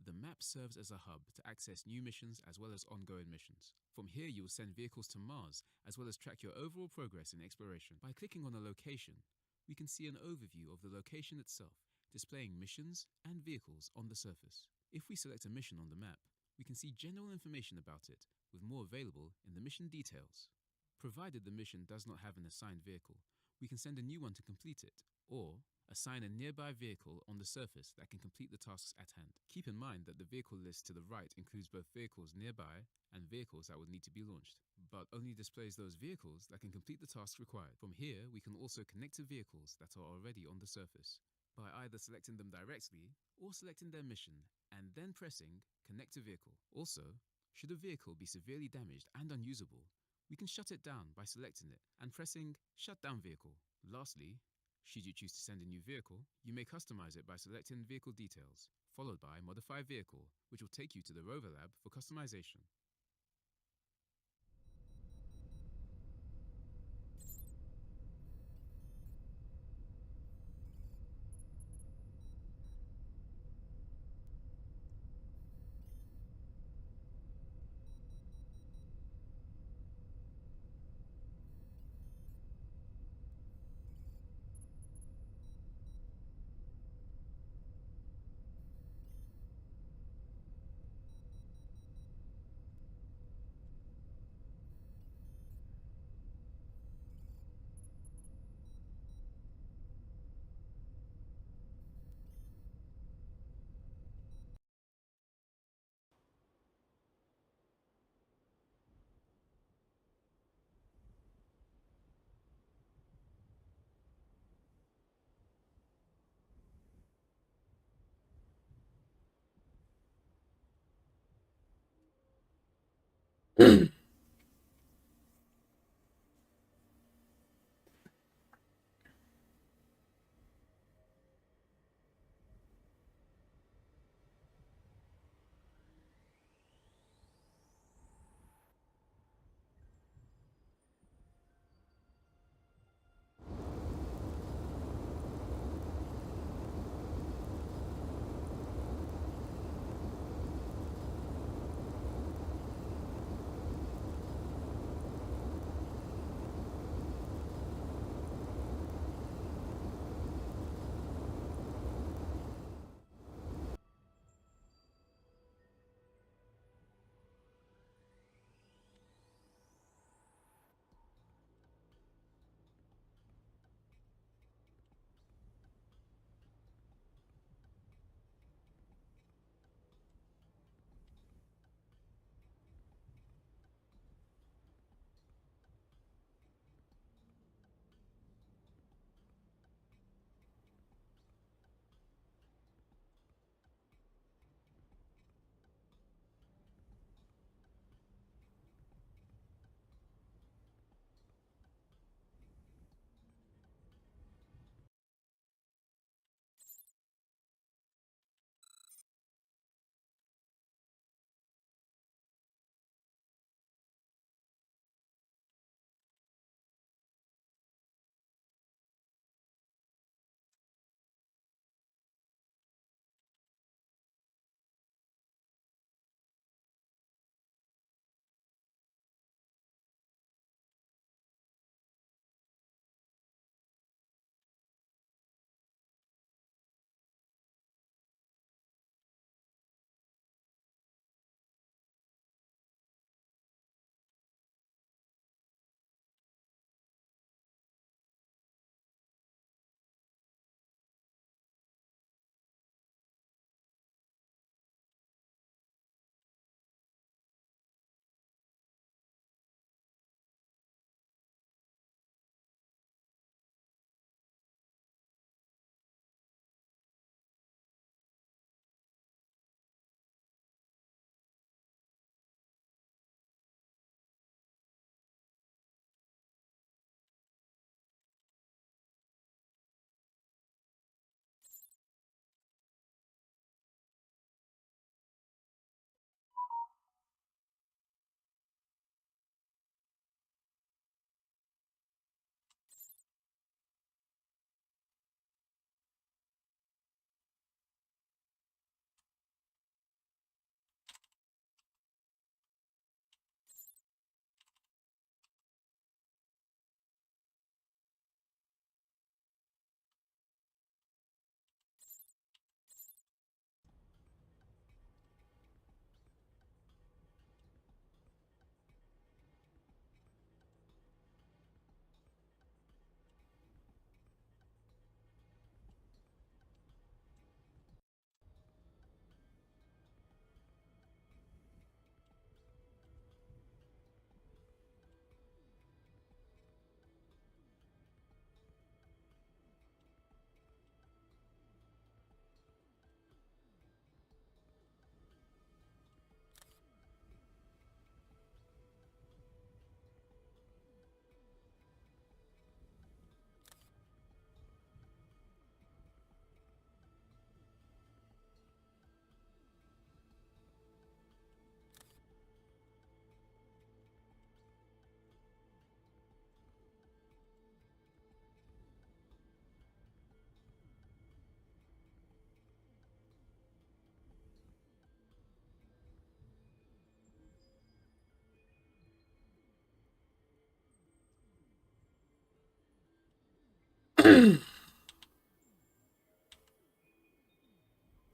The map serves as a hub to access new missions as well as ongoing missions. From here, you will send vehicles to Mars as well as track your overall progress in exploration. By clicking on a location, we can see an overview of the location itself, displaying missions and vehicles on the surface. If we select a mission on the map, we can see general information about it, with more available in the mission details. Provided the mission does not have an assigned vehicle, we can send a new one to complete it, or assign a nearby vehicle on the surface that can complete the tasks at hand. Keep in mind that the vehicle list to the right includes both vehicles nearby and vehicles that would need to be launched, but only displays those vehicles that can complete the tasks required. From here, we can also connect to vehicles that are already on the surface by either selecting them directly or selecting their mission and then pressing Connect to Vehicle. Also, should a vehicle be severely damaged and unusable, we can shut it down by selecting it and pressing Shut Down Vehicle. Lastly, should you choose to send a new vehicle, you may customize it by selecting Vehicle Details, followed by Modify Vehicle, which will take you to the Rover Lab for customization.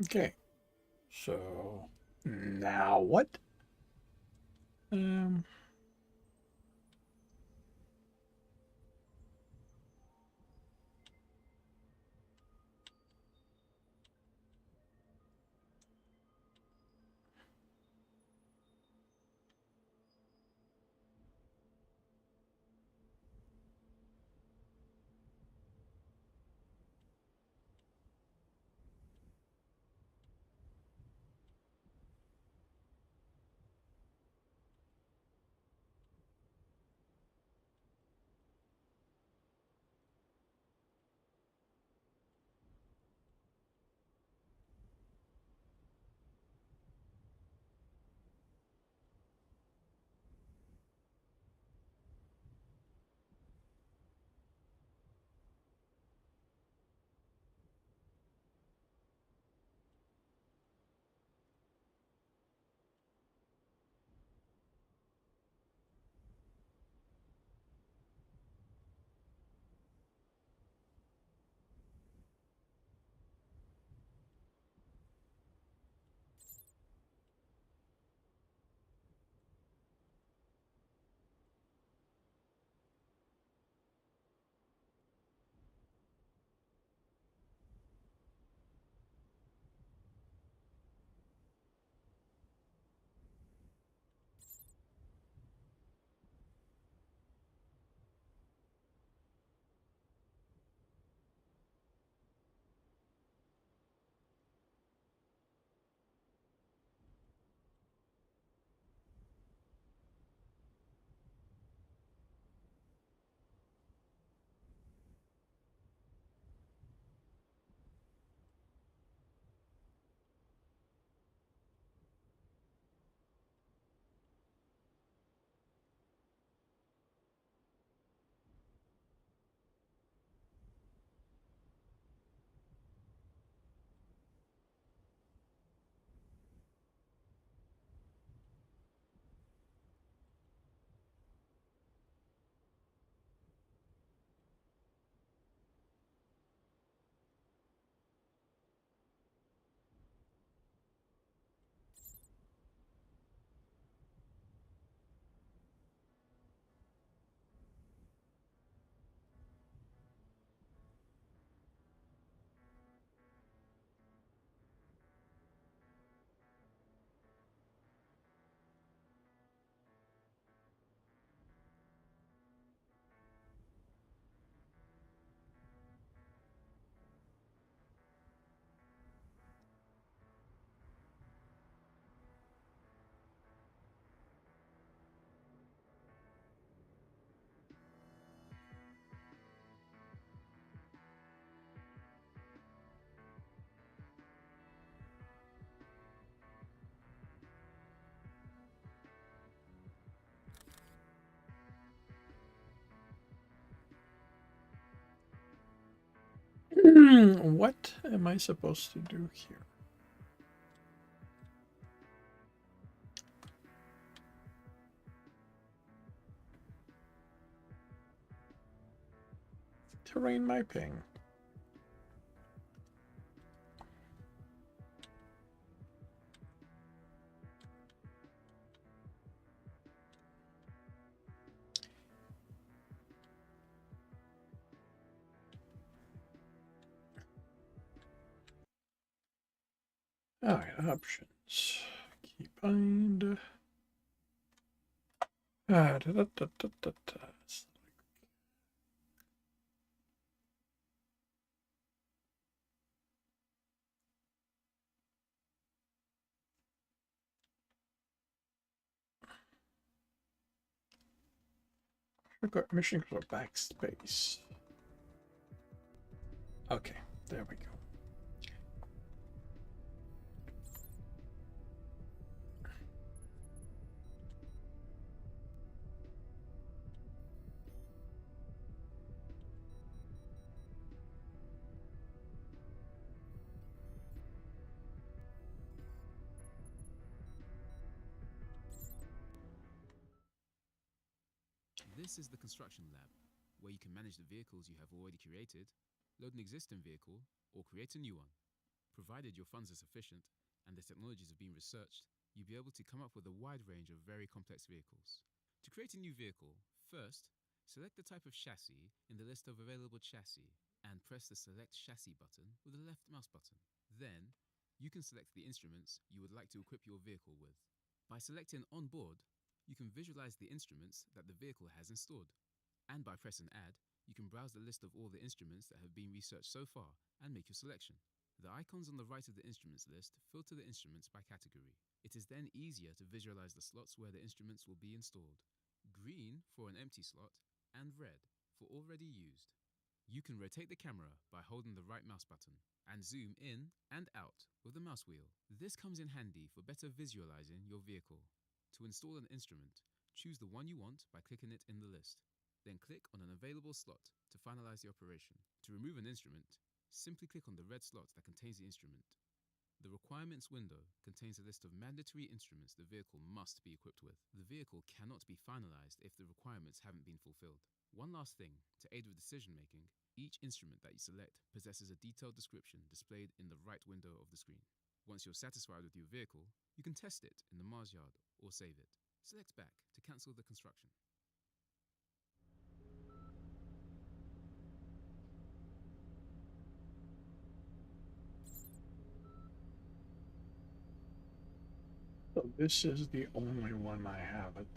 Okay. So now what? Um. What am I supposed to do here? Terrain mapping. All right, options. Keybind. Ah, da, da, da, da, da, da. Mission for backspace. Okay, there we go. This is the construction lab, where you can manage the vehicles you have already created, load an existing vehicle, or create a new one. Provided your funds are sufficient and the technologies have been researched, you'll be able to come up with a wide range of very complex vehicles. To create a new vehicle, first, select the type of chassis in the list of available chassis and press the Select Chassis button with the left mouse button. Then, you can select the instruments you would like to equip your vehicle with. By selecting On Board, you can visualize the instruments that the vehicle has installed. And by pressing Add, you can browse the list of all the instruments that have been researched so far and make your selection. The icons on the right of the instruments list filter the instruments by category. It is then easier to visualize the slots where the instruments will be installed. Green for an empty slot and red for already used. You can rotate the camera by holding the right mouse button and zoom in and out with the mouse wheel. This comes in handy for better visualizing your vehicle. To install an instrument, choose the one you want by clicking it in the list. Then click on an available slot to finalize the operation. To remove an instrument, simply click on the red slot that contains the instrument. The requirements window contains a list of mandatory instruments the vehicle must be equipped with. The vehicle cannot be finalized if the requirements haven't been fulfilled. One last thing, to aid with decision making, each instrument that you select possesses a detailed description displayed in the right window of the screen. Once you're satisfied with your vehicle, you can test it in the Mars yard or save it. Select Back to cancel the construction. So this is the only one I haven't.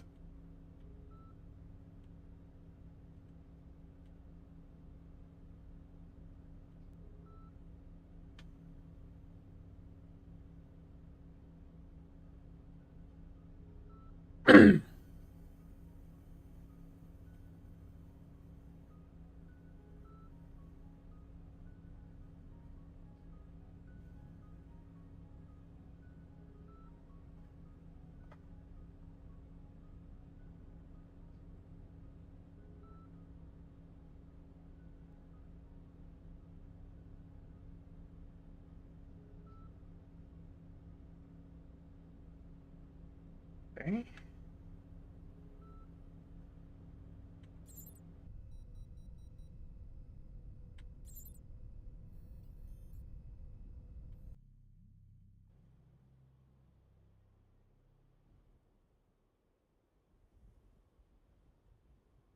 Okay.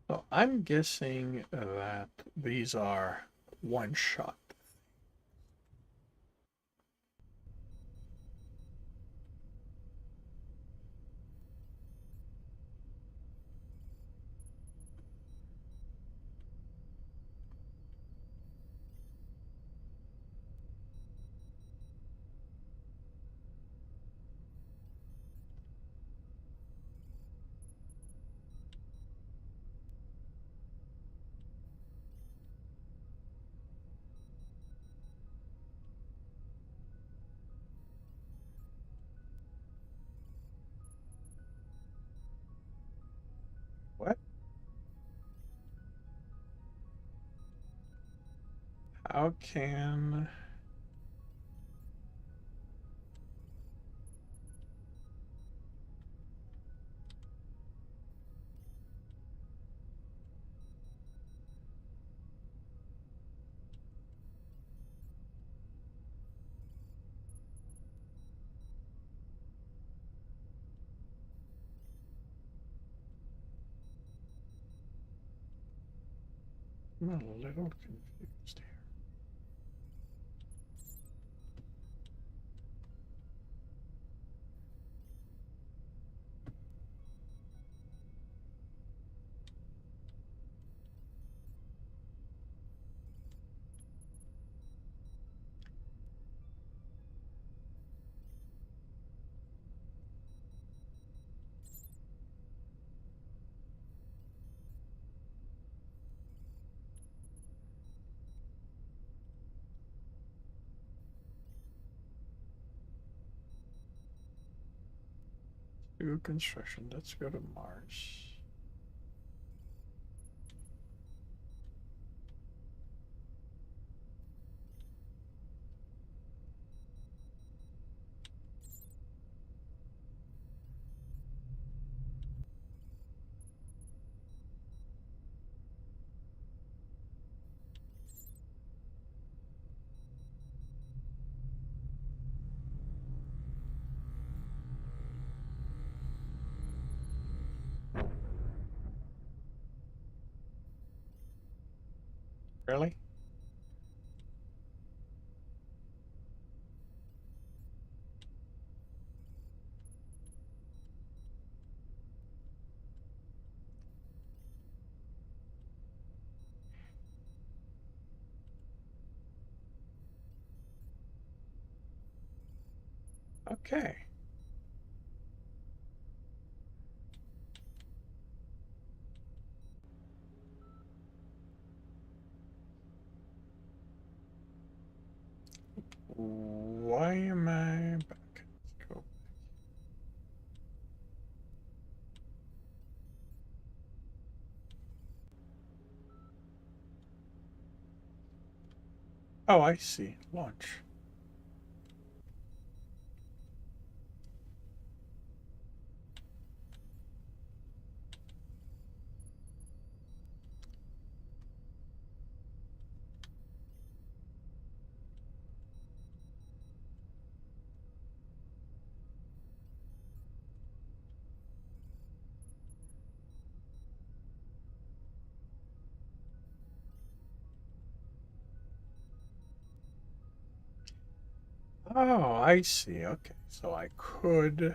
So I'm guessing that these are one shot. What? How can... I'm a little confused here. Do construction. Let's go to Mars. Really? Okay. Why am I back? Let's go. Oh, I see. Launch. Oh, I see. Okay. So I could.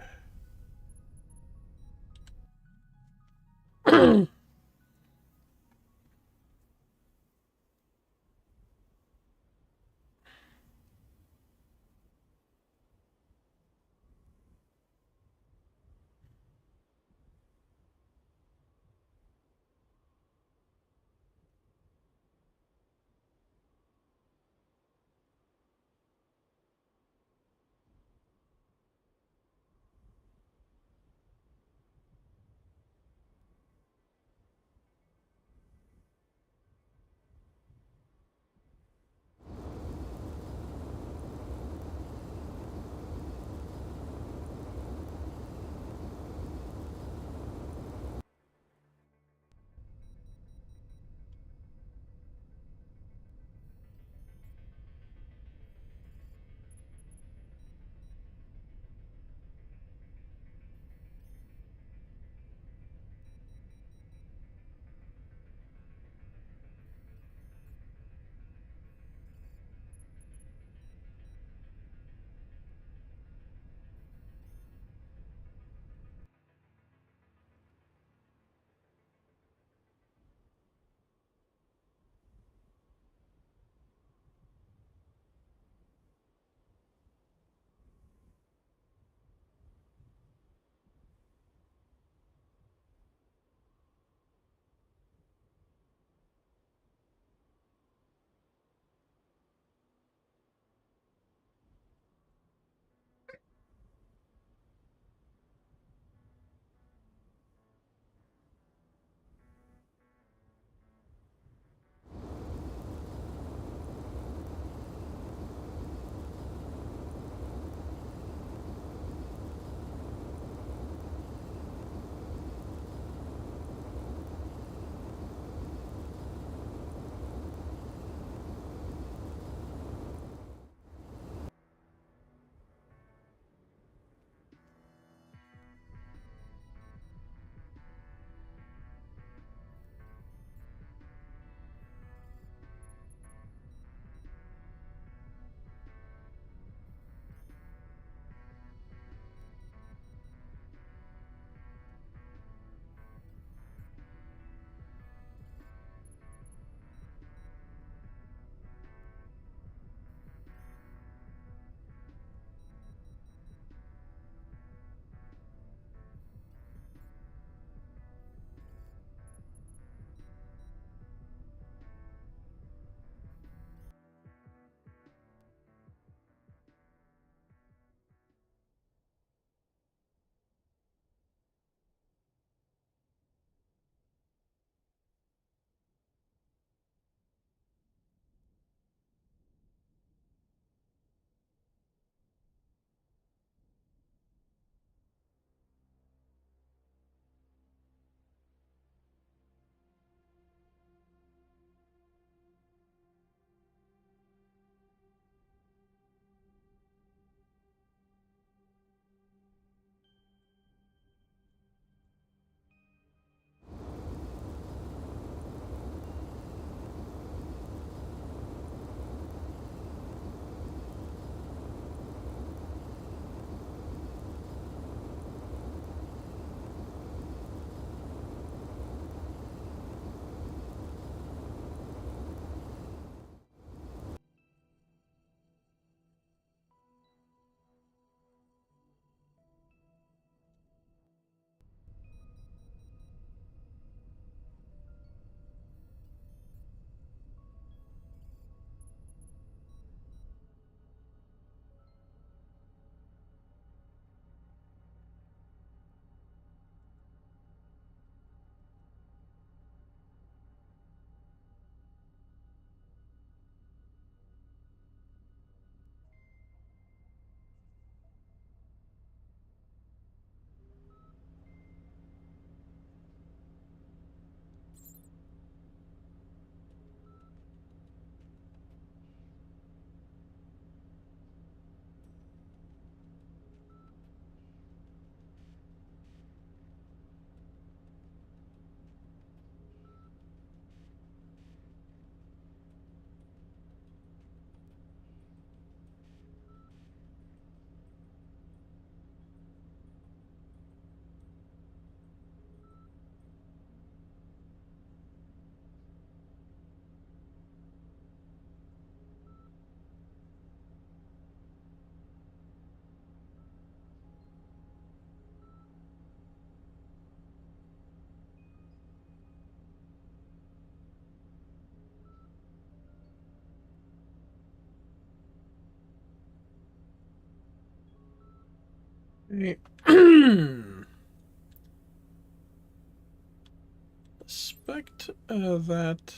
Suspect that.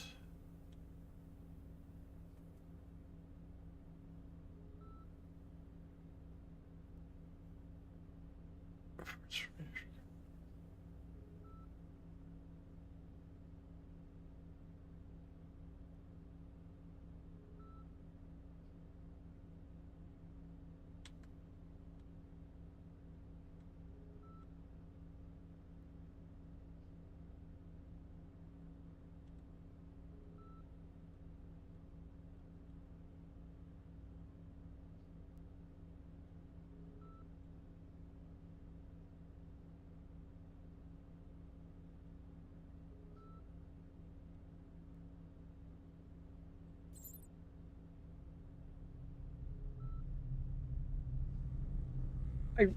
I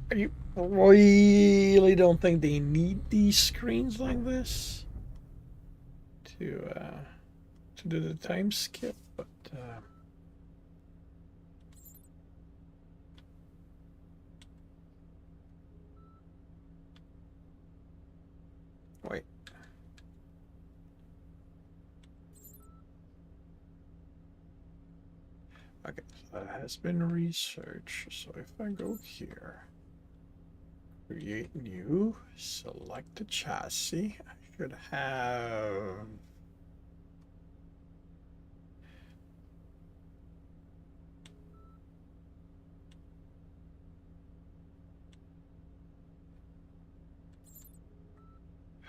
really don't think they need these screens like this to do the time skip, but wait. Okay, so that has been researched. So if I go here, create new, select the chassis, I should have.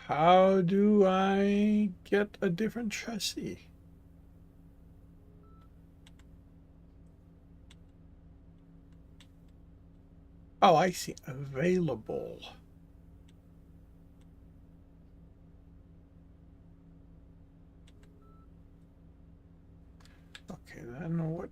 How do I get a different chassis? Oh, I see. Available. Okay, then what?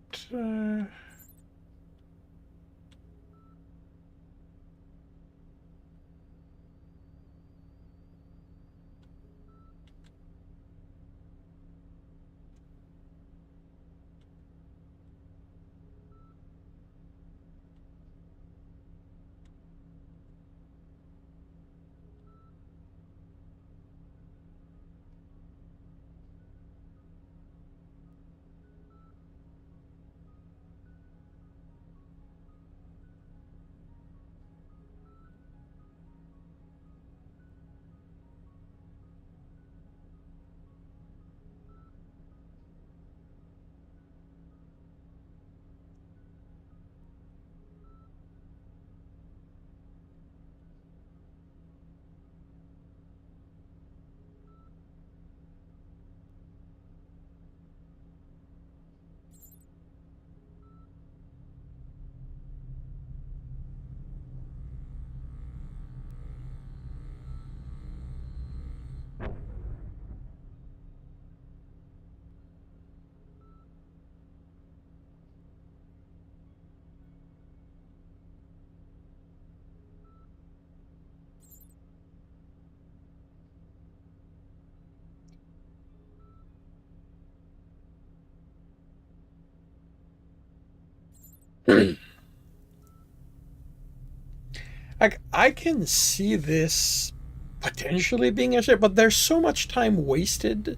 Like, I can see this potentially being a shit, but there's so much time wasted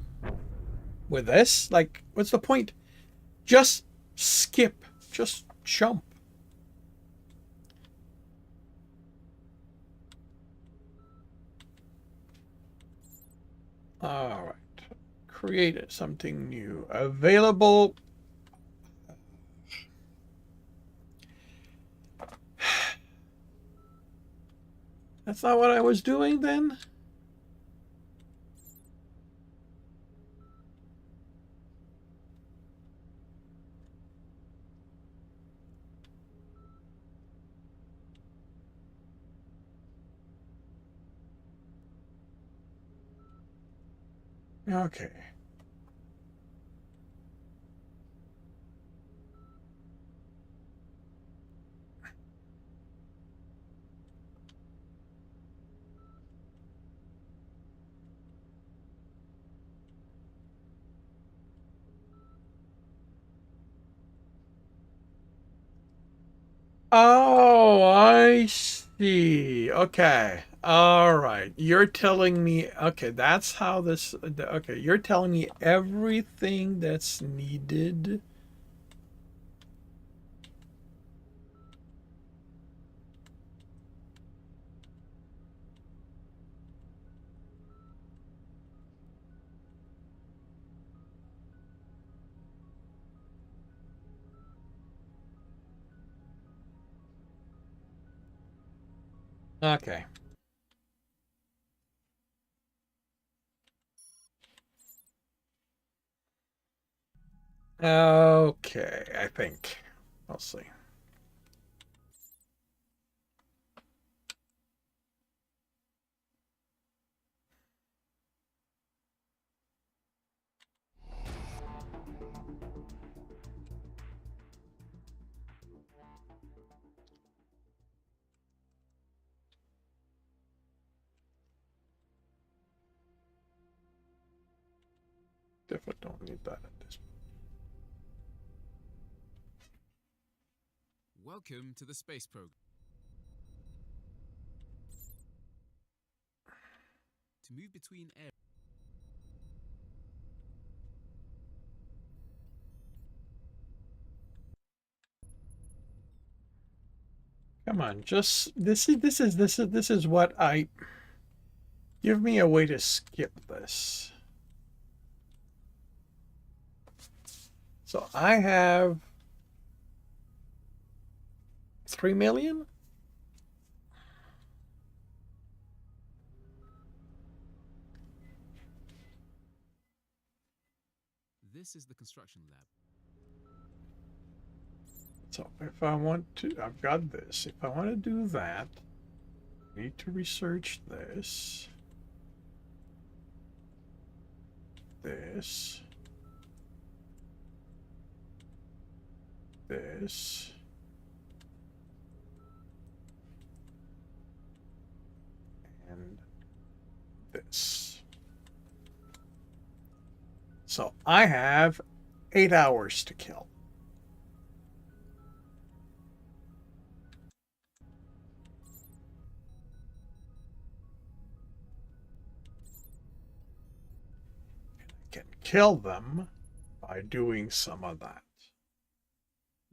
with this. Like, what's the point? Just skip. Just jump. All right. Create something new. Available. That's not what I was doing then? Okay. Oh, I see. see. Okay. All right. You're telling me, okay, that's how this, okay, you're telling me everything that's needed. Okay. Okay, I think. I'll see. Definitely don't need that at this point. Welcome to the space program. To move between air. Come on, just this is what I give me a way to skip this. So I have 3 million? This is the construction lab. So if I want to, I've got this. If I want to do that, I need to research this. This. This. And this. So I have 8 hours to kill. Can kill them by doing some of that.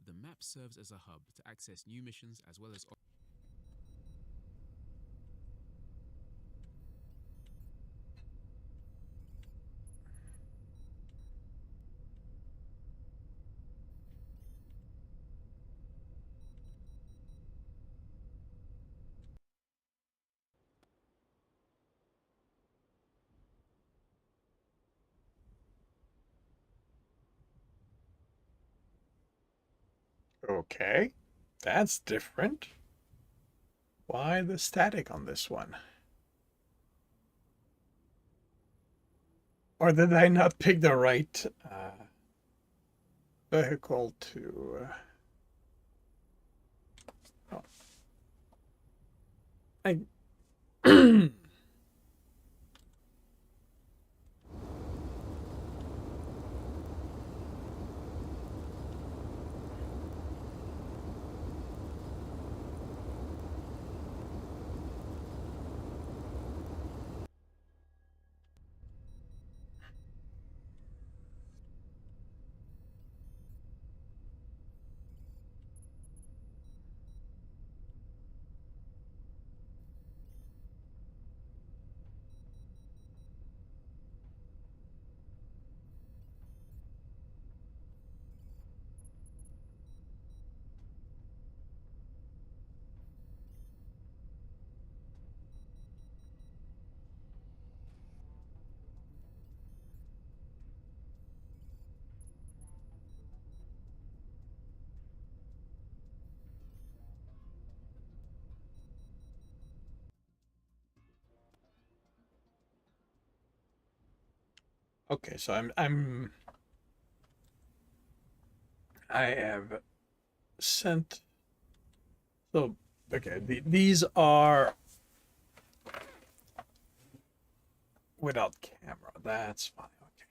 The map serves as a hub to access new missions as well as. Okay, that's different. Why the static on this one? Or did I not pick the right vehicle to... oh. I... Okay, so I have sent... So, okay, these are without camera. That's fine. Okay.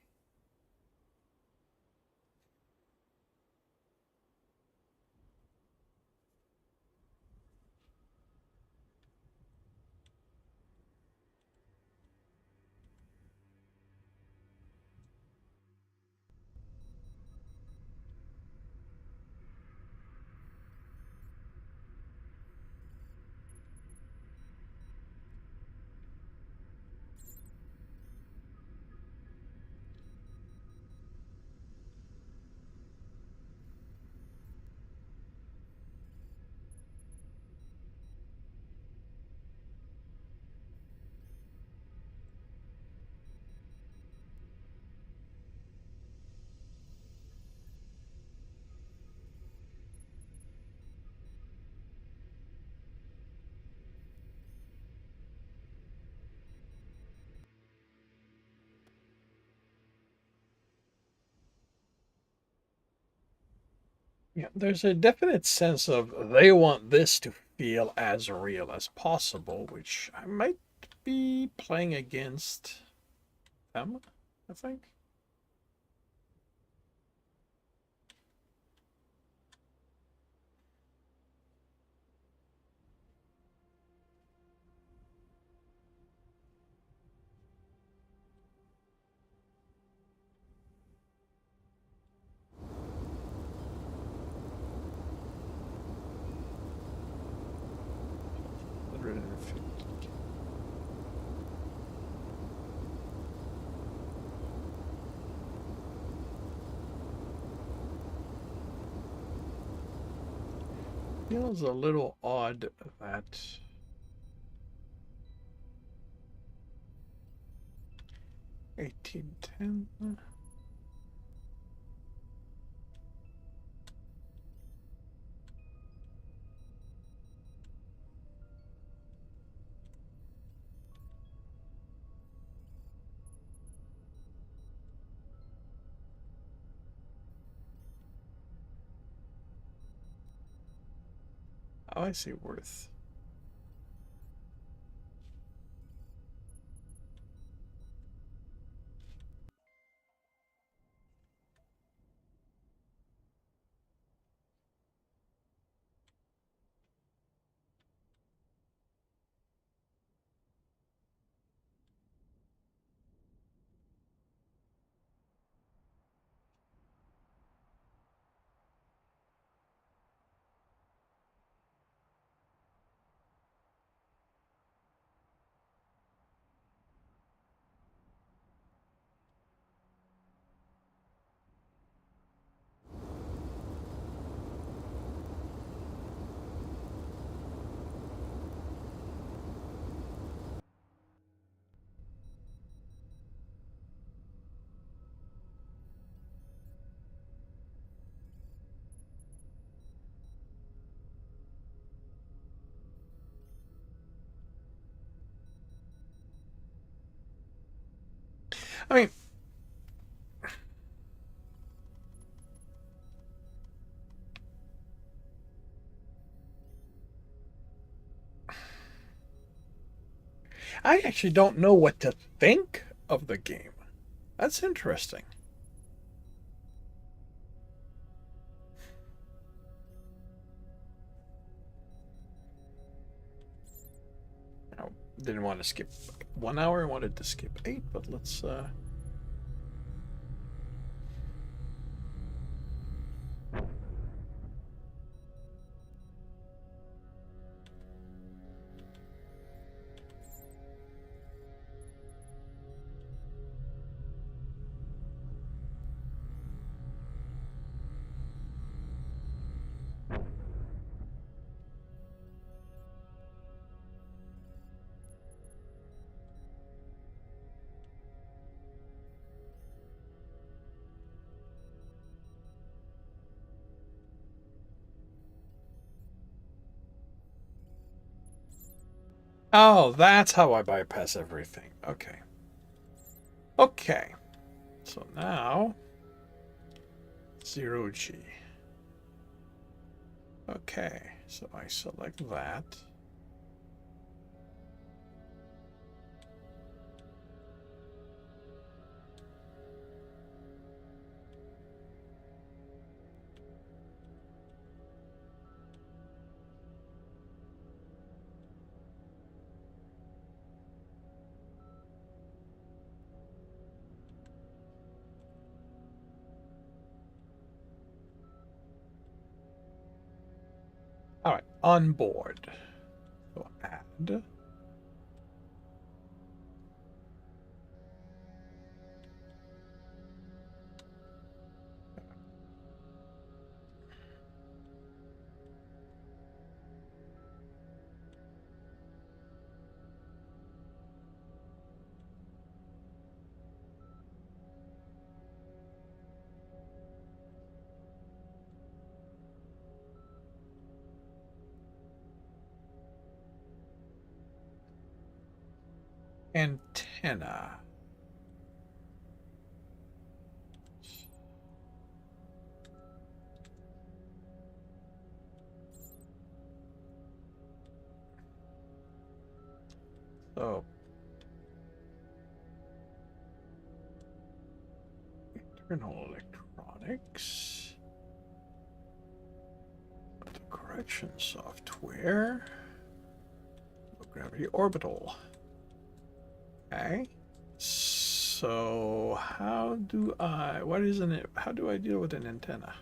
Yeah, there's a definite sense of they want this to feel as real as possible, which I might be playing against them, I think. Feels a little odd that 1810. Oh, I see worth. I mean, I actually don't know what to think of the game. That's interesting. I didn't want to skip 1 hour. I wanted to skip 8, but let's. Oh, that's how I bypass everything. Okay. Okay. So now 0G. Okay, so I select that. All right, on board. So add. Antenna. Internal electronics. The correction software. Low gravity orbital. Okay. So how do I? What is an? How do I deal with an antenna?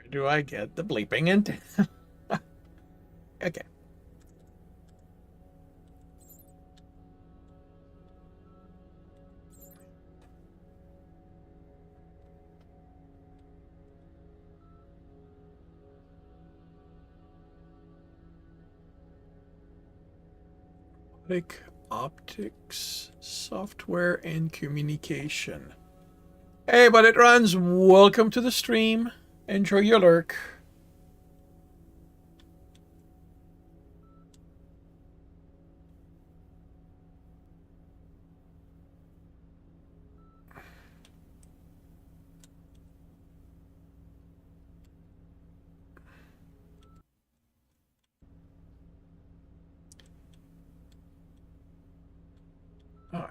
Do I get the bleeping antenna? Okay. Like optics, software, and communication. Hey, but it runs. Welcome to the stream. Enjoy your lurk.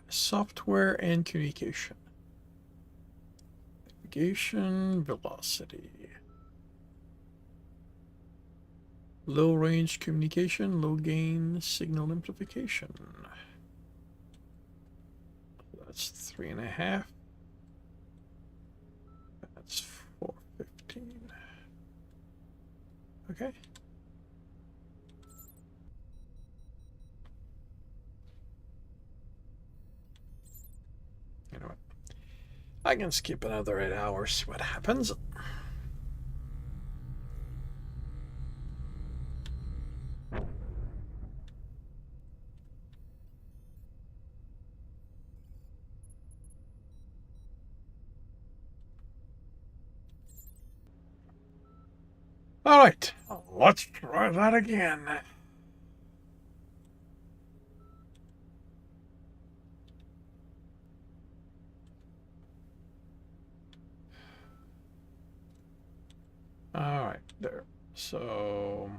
Software and communication. Navigation, velocity. Low range communication, low gain signal amplification. That's 3.5. That's 415. Okay. You know what? I can skip another 8 hours, see what happens. All right, let's try that again. All right, there. So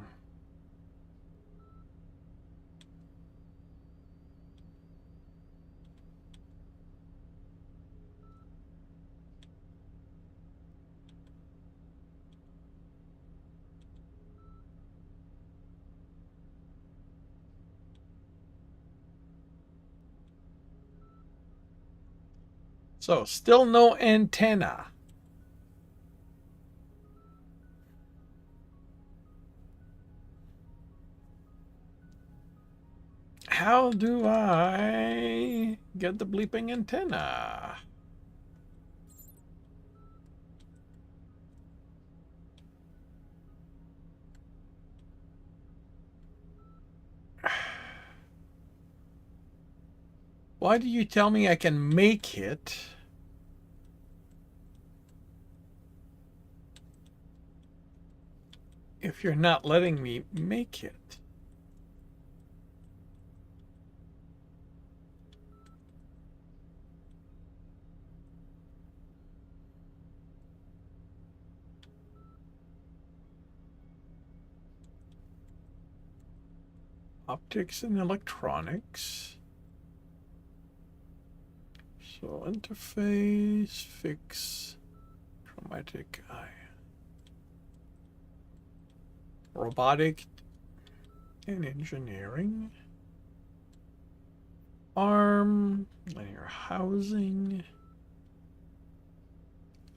still no antenna. How do I get the bleeping antenna? Why do you tell me I can make it? If you're not letting me make it. Optics and electronics. So interface, fix, chromatic eye. Robotic and engineering. Arm, linear housing.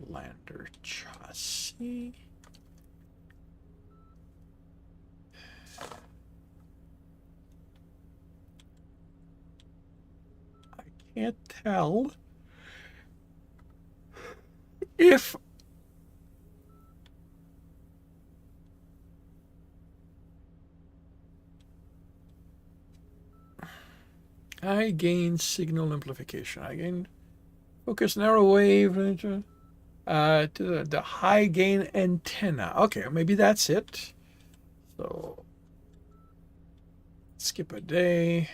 Lander chassis. I can't tell if I gain signal amplification. I gain focus narrow wave to the high gain antenna. Okay, maybe that's it. So skip a day.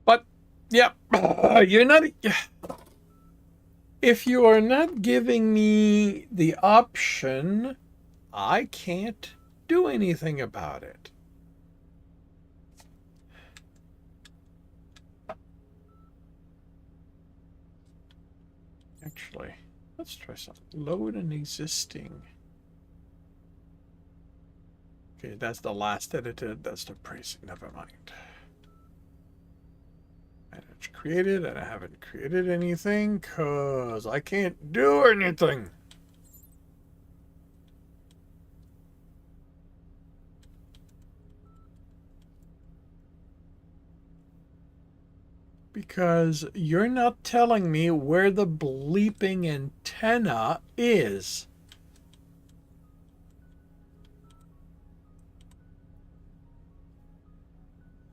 But yeah, you're not. If you are not giving me the option, I can't do anything about it. Actually, let's try something. Load an existing. Okay, that's the last edited. That's the pricing. Never mind. Manage created, and I haven't created anything because I can't do anything. Because you're not telling me where the bleeping antenna is.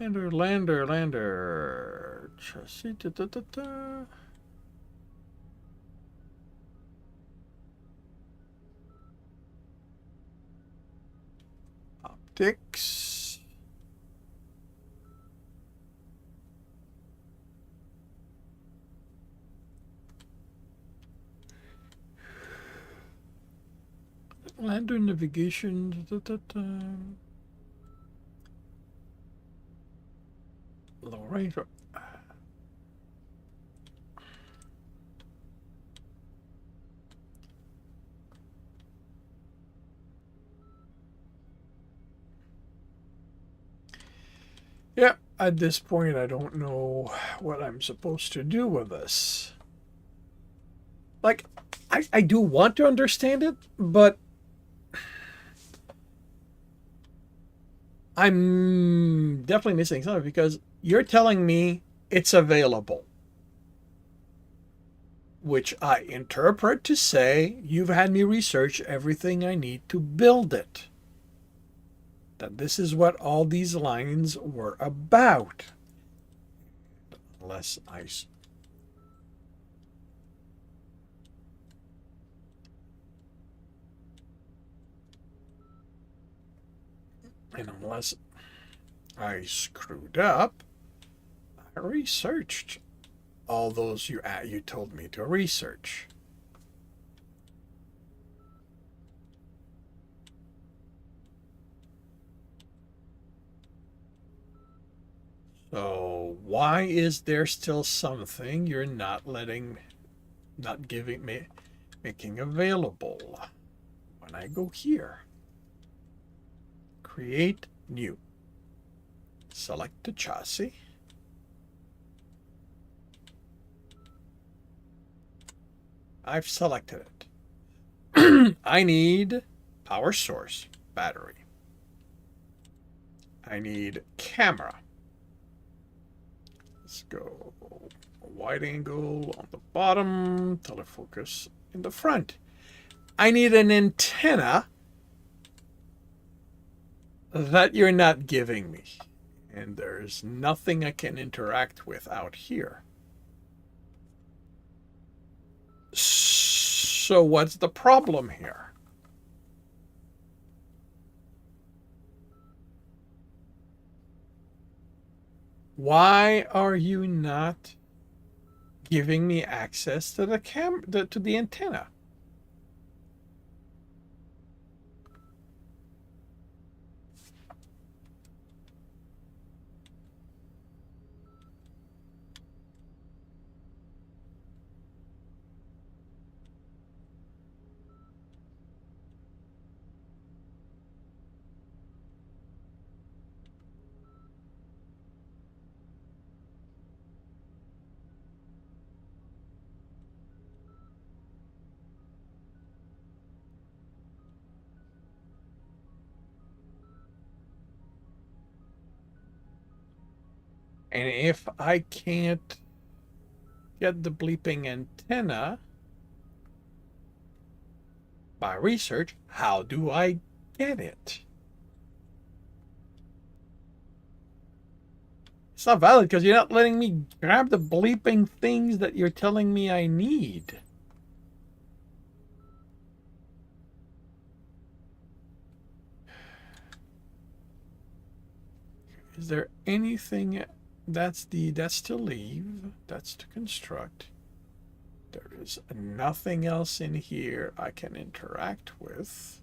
Lander. Chassis. Optics. Lander navigation. Low range. Yeah, at this point, I don't know what I'm supposed to do with this. Like, I do want to understand it, but I'm definitely missing something because you're telling me it's available, which I interpret to say you've had me research everything I need to build it. That this is what all these lines were about. Unless I... And unless I screwed up, I researched all those you told me to research. So why is there still something you're not giving me, making available? When I go here, create new, select the chassis. I've selected it. I need power source, battery. I need camera. Let's go wide angle on the bottom, telefocus in the front. I need an antenna that you're not giving me. And there's nothing I can interact with out here. So what's the problem here? Why are you not giving me access to the antenna? And if I can't get the bleeping antenna by research, how do I get it? It's not valid because you're not letting me grab the bleeping things that you're telling me I need. Is there anything that's to leave, that's to construct? There is nothing else in here I can interact with.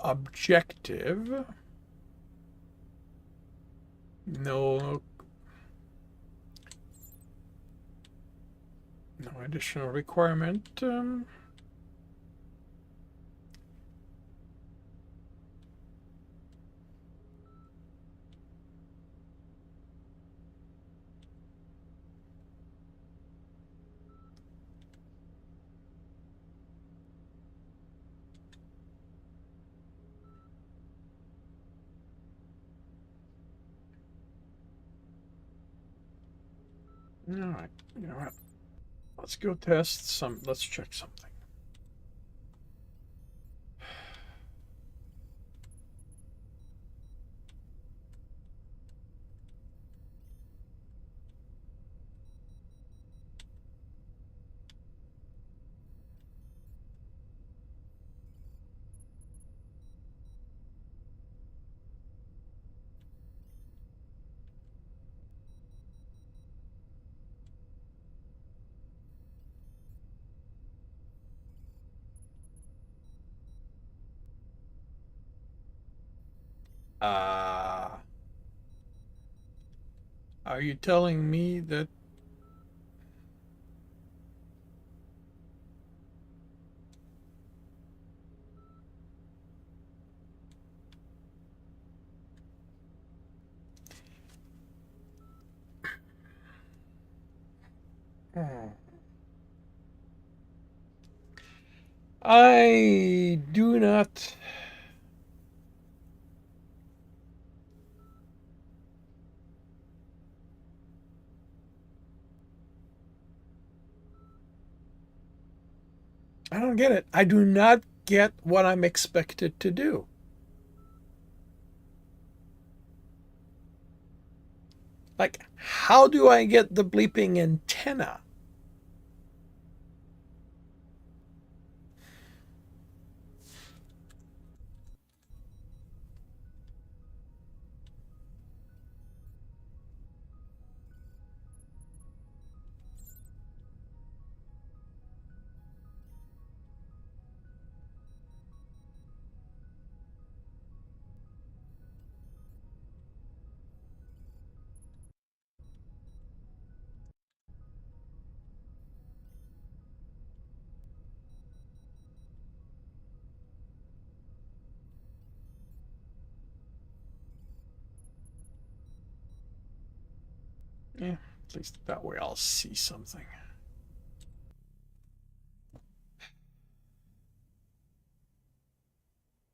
Objective. No additional requirement. All right, you know what? Let's go test some. Let's check something. Uh, are you telling me that I do not? I don't get it. I do not get what I'm expected to do. Like, how do I get the bleeping antenna? Yeah, at least that way I'll see something.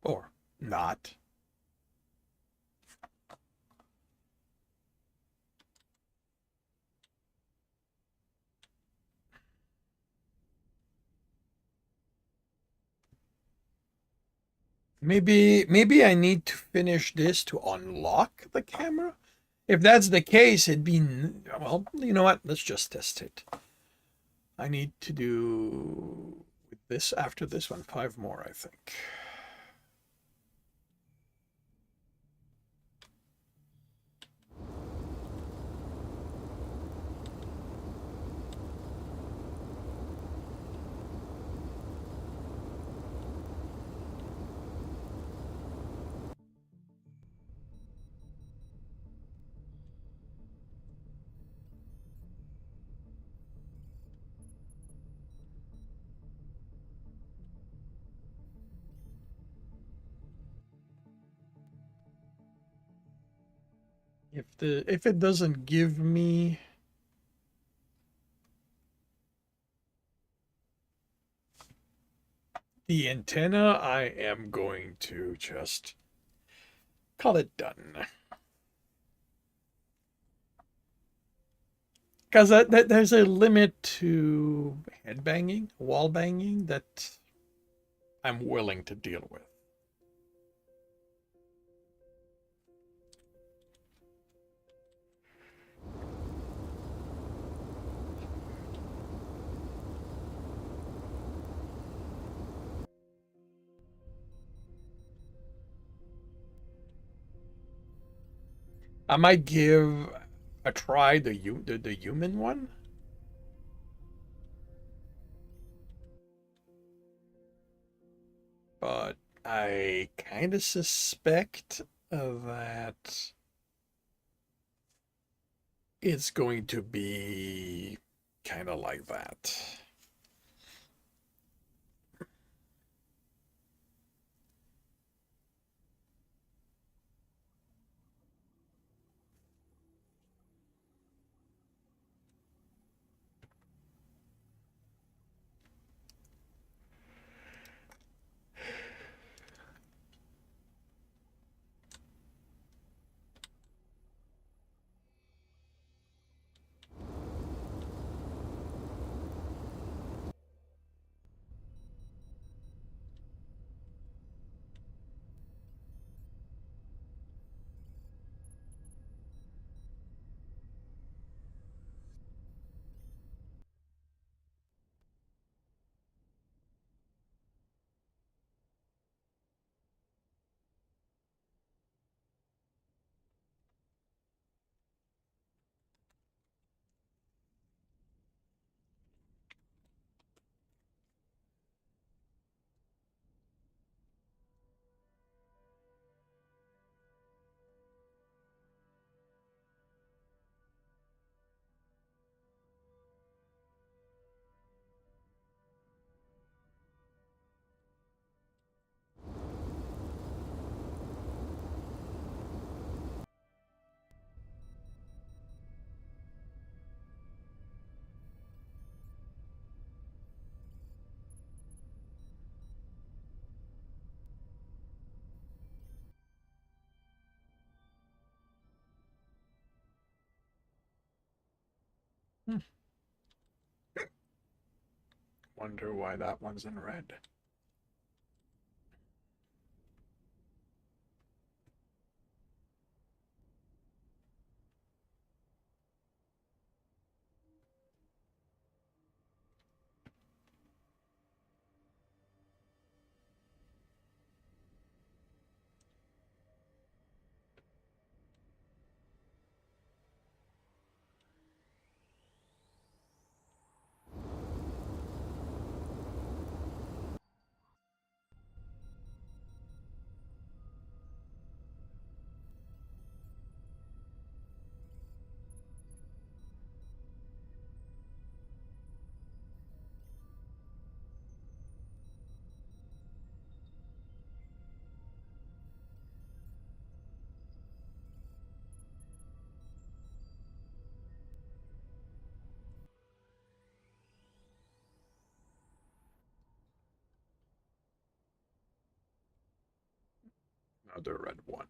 Or not. Maybe I need to finish this to unlock the camera. If that's the case, it'd be well, you know what? Let's just test it. I need to do with this after this one 5 more, I think. If it doesn't give me the antenna, I am going to just call it done. Because there's a limit to head banging, wall banging that I'm willing to deal with. I might give a try the human one. But I kind of suspect that it's going to be kind of like that. Hmm. Wonder why that one's in red. Another red one.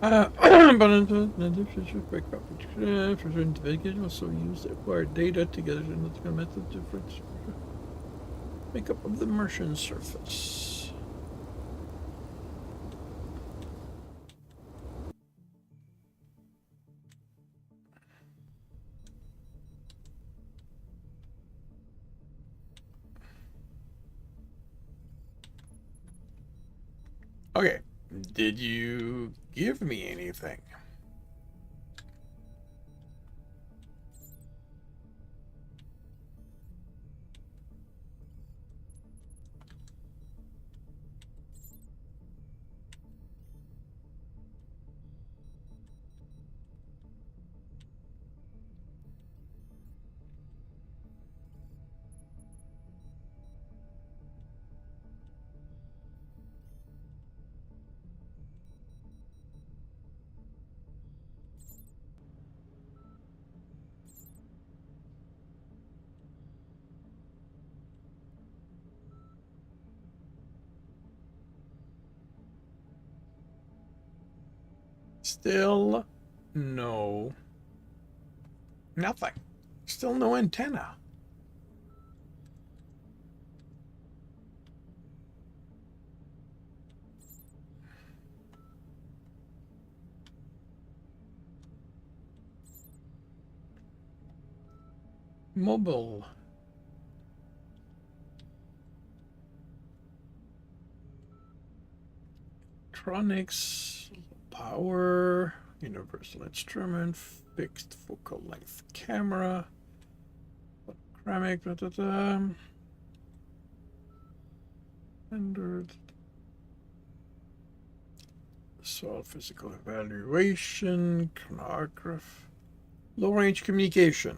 But another feature break up for certain individuals also use the acquired data together to analytical method difference makeup of the Martian surface. Okay, did you give me anything? Still no. Nothing. Still no antenna. Mobile. Electronics. Power. Universal instrument. Fixed focal length camera. Ceramic. Da, da, da. Standard. Soil physical evaluation. Chronograph. Low range communication.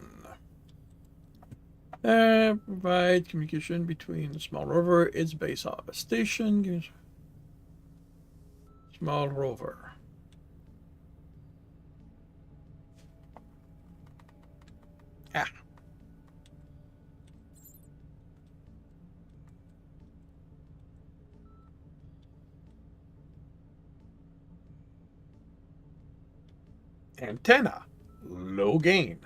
Provide communication between the small rover, its base of a station. Small rover. Ah. Antenna. Low gain.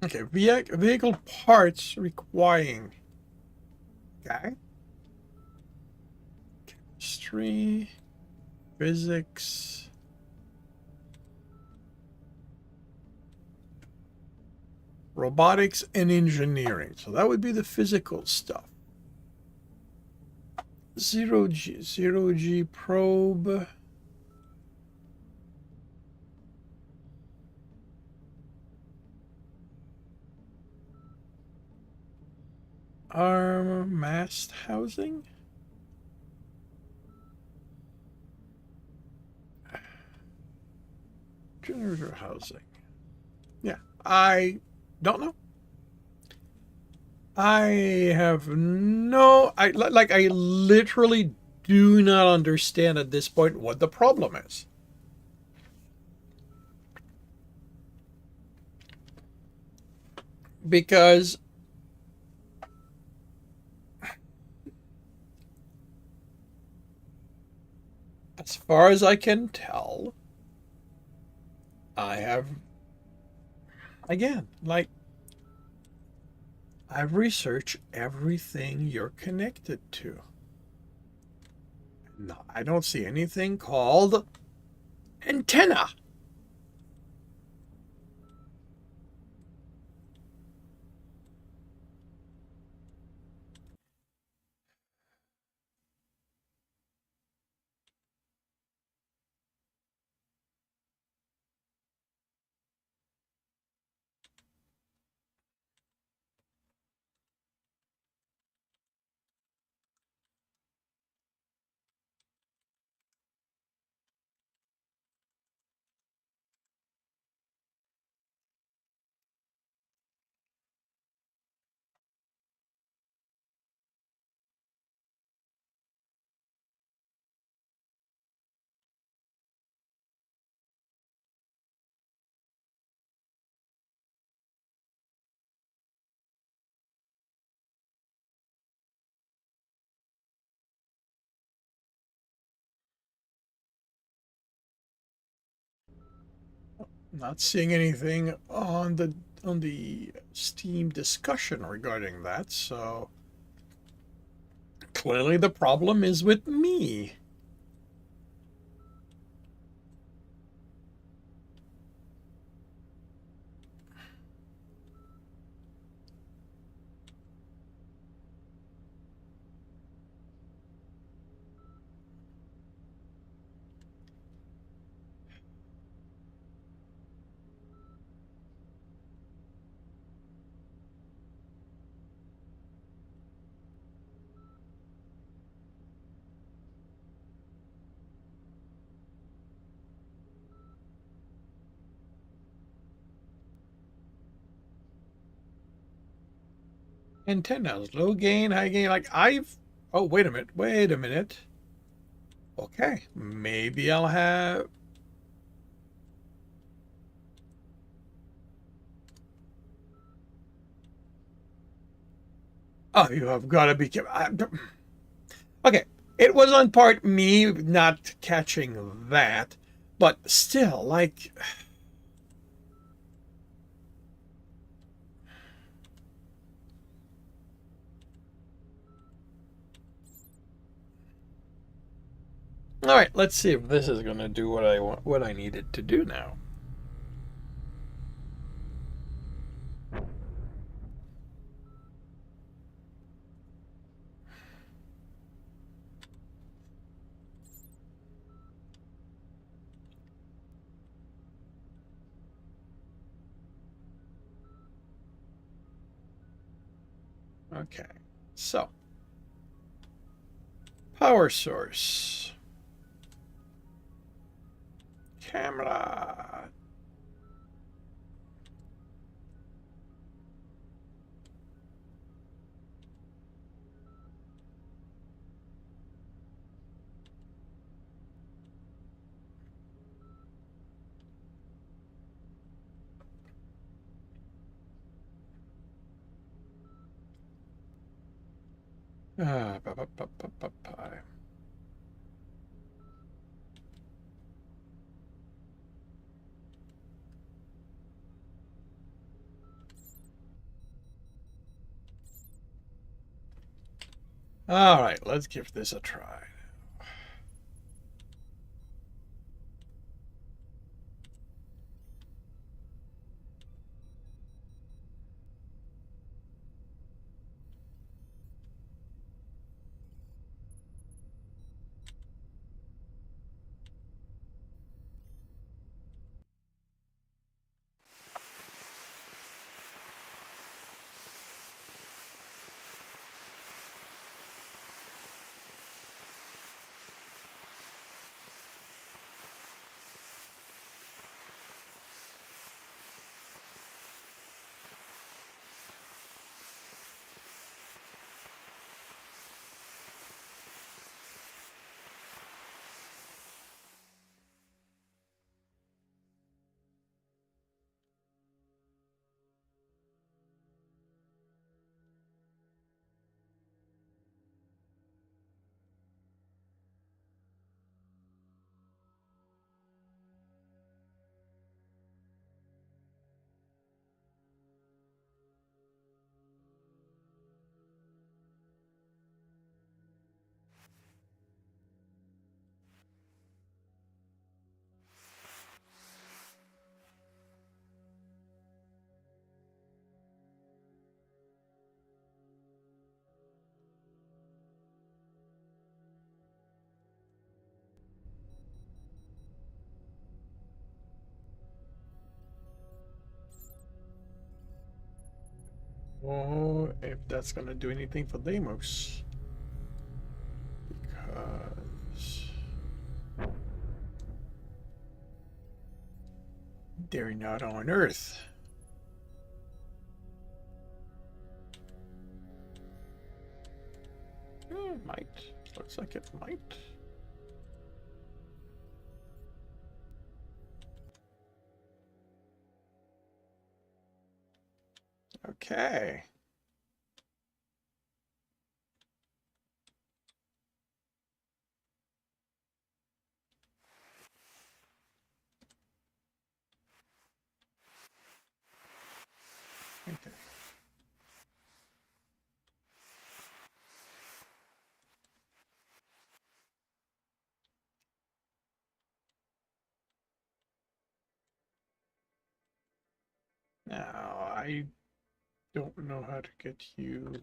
Okay, vehicle parts requiring. Okay. Chemistry, physics. Robotics and engineering. So that would be the physical stuff. Zero G probe. Arm mast housing. Generator housing. Yeah, I don't know. I have no. I literally do not understand at this point what the problem is. Because as far as I can tell, I have, again, like, I've researched everything you're connected to. No, I don't see anything called antenna. Not seeing anything on the Steam discussion regarding that, so clearly the problem is with me. Antennas, low gain, high gain. Like I've. Oh, wait a minute. Wait a minute. Okay, maybe I'll have... Oh, you have got to be careful. Okay, it was on part me not catching that, but still, like... All right, let's see if this is going to do what I want, what I need it to do now. Okay, so power source, camera. Ah, ba, ba, ba, ba, ba, ba. All right, let's give this a try. Oh, if that's gonna do anything for Deimos. Because they're not on Earth. It might. Looks like it might. Okay. Okay. Now, I don't know how to get you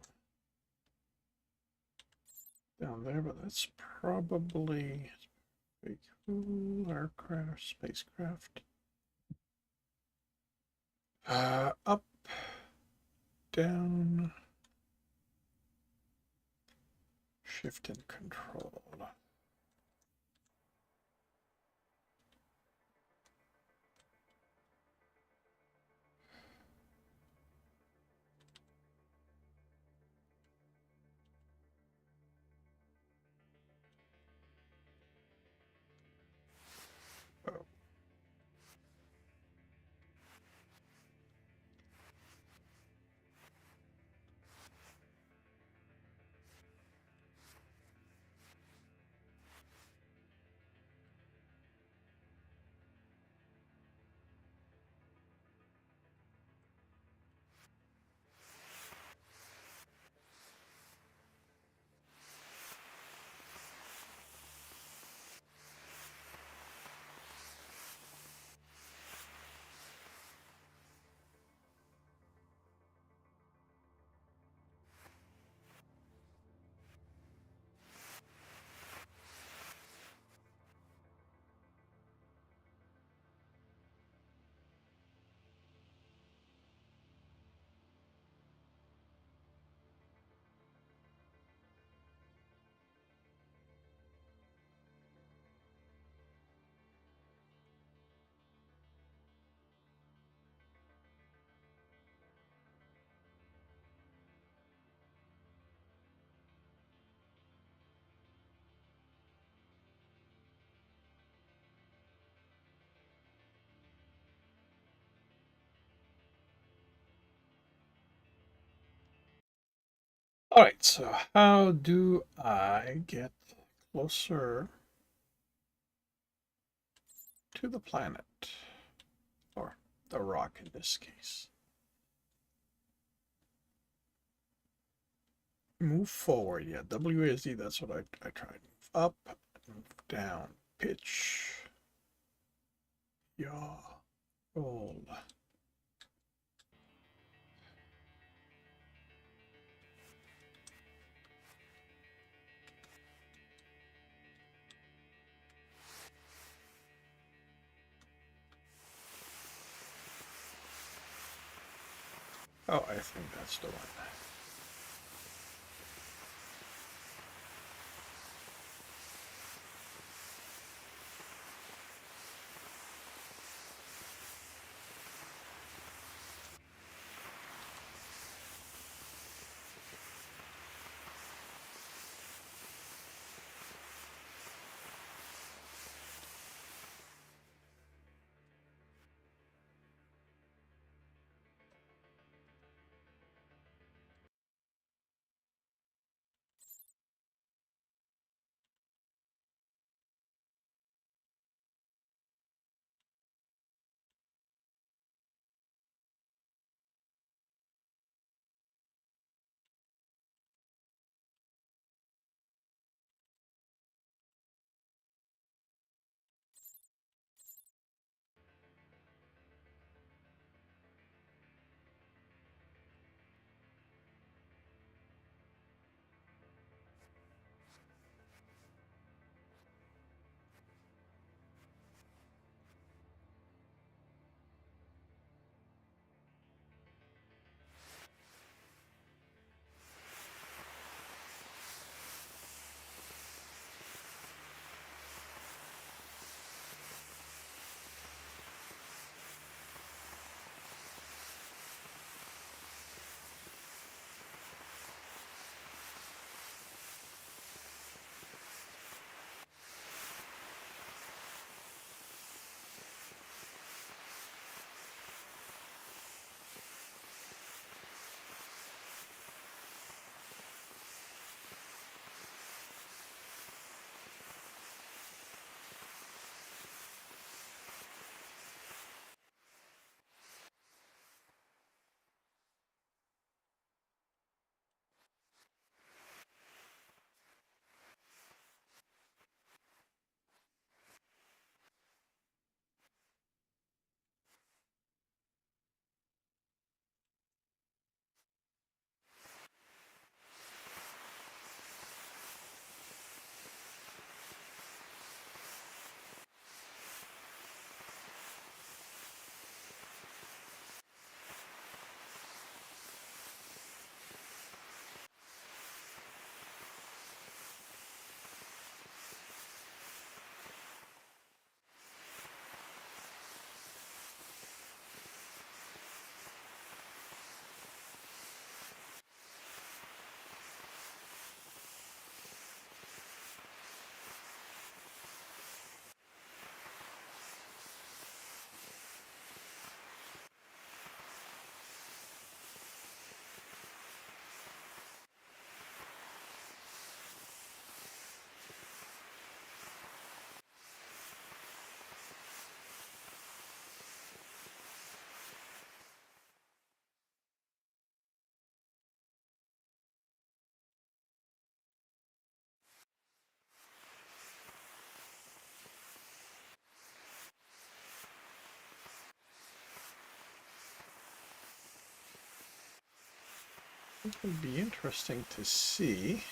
down there, but that's probably very cool. Aircraft, spacecraft. Up, down, shift and control. All right, so how do I get closer to the planet? Or the rock in this case. Move forward, yeah, WASD, that's what I tried. Move up, move down, pitch, yaw, roll. Oh, I think that's the one. It would be interesting to see.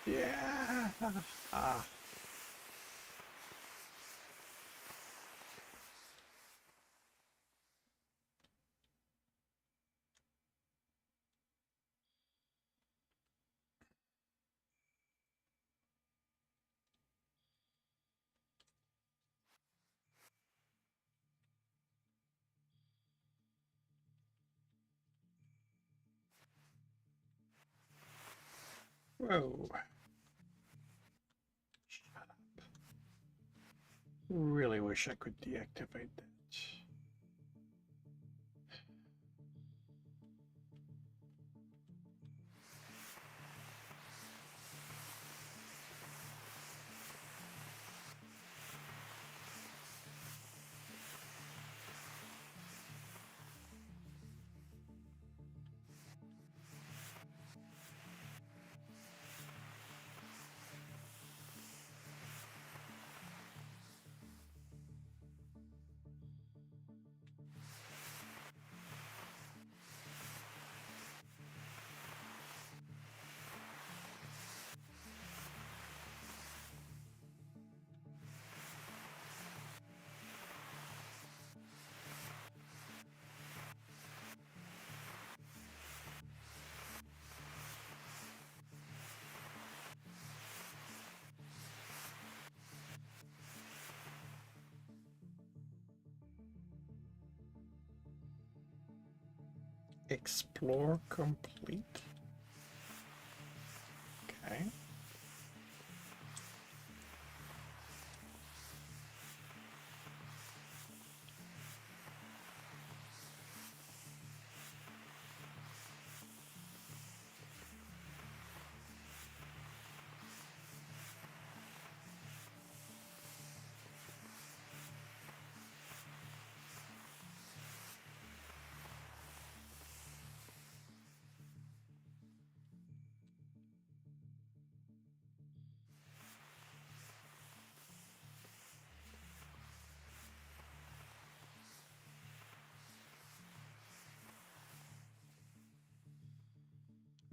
Yeah. Ah. Whoa. Really wish I could deactivate that. Explore complete. Okay.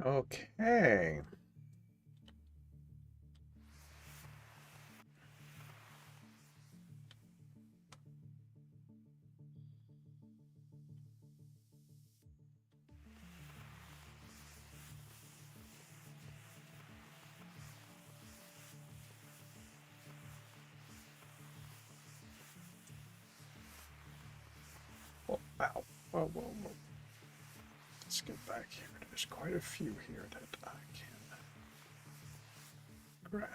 Okay. Oh, wow. Whoa, whoa, whoa. Let's get back here. There's quite a few here that I can grab.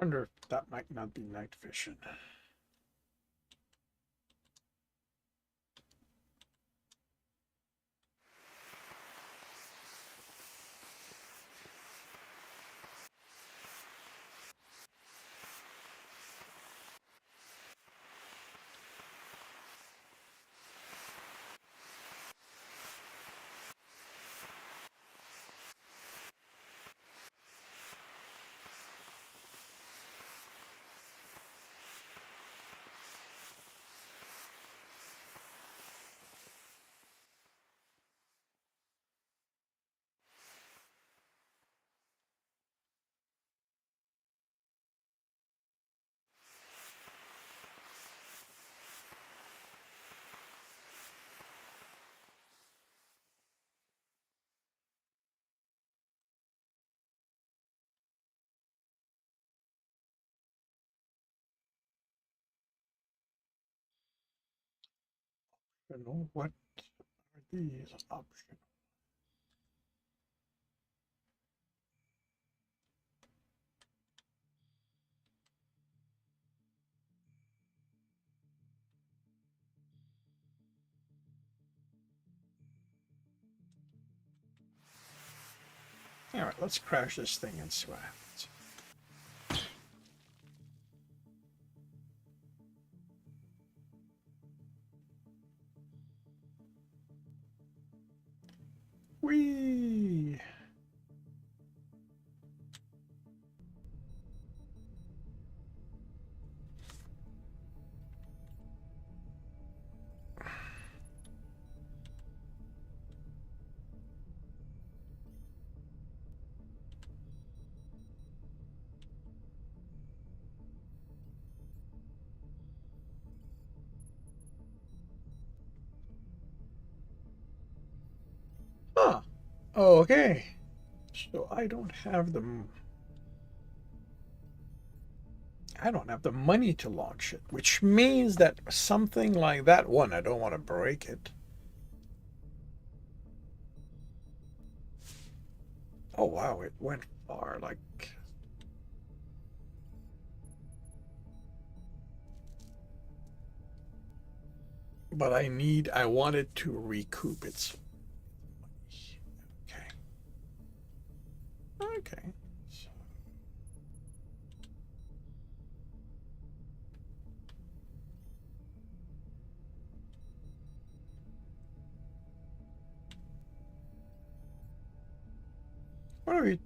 Wonder if that might not be night vision. Optional. What are these options? All right, let's crash this thing and see what happens. Whee! Huh. Okay. So I don't have the money to launch it, which means that something like that one, I don't want to break it. Oh wow, it went far, like. But I wanted to recoup its money. Okay. Okay. So, what are we?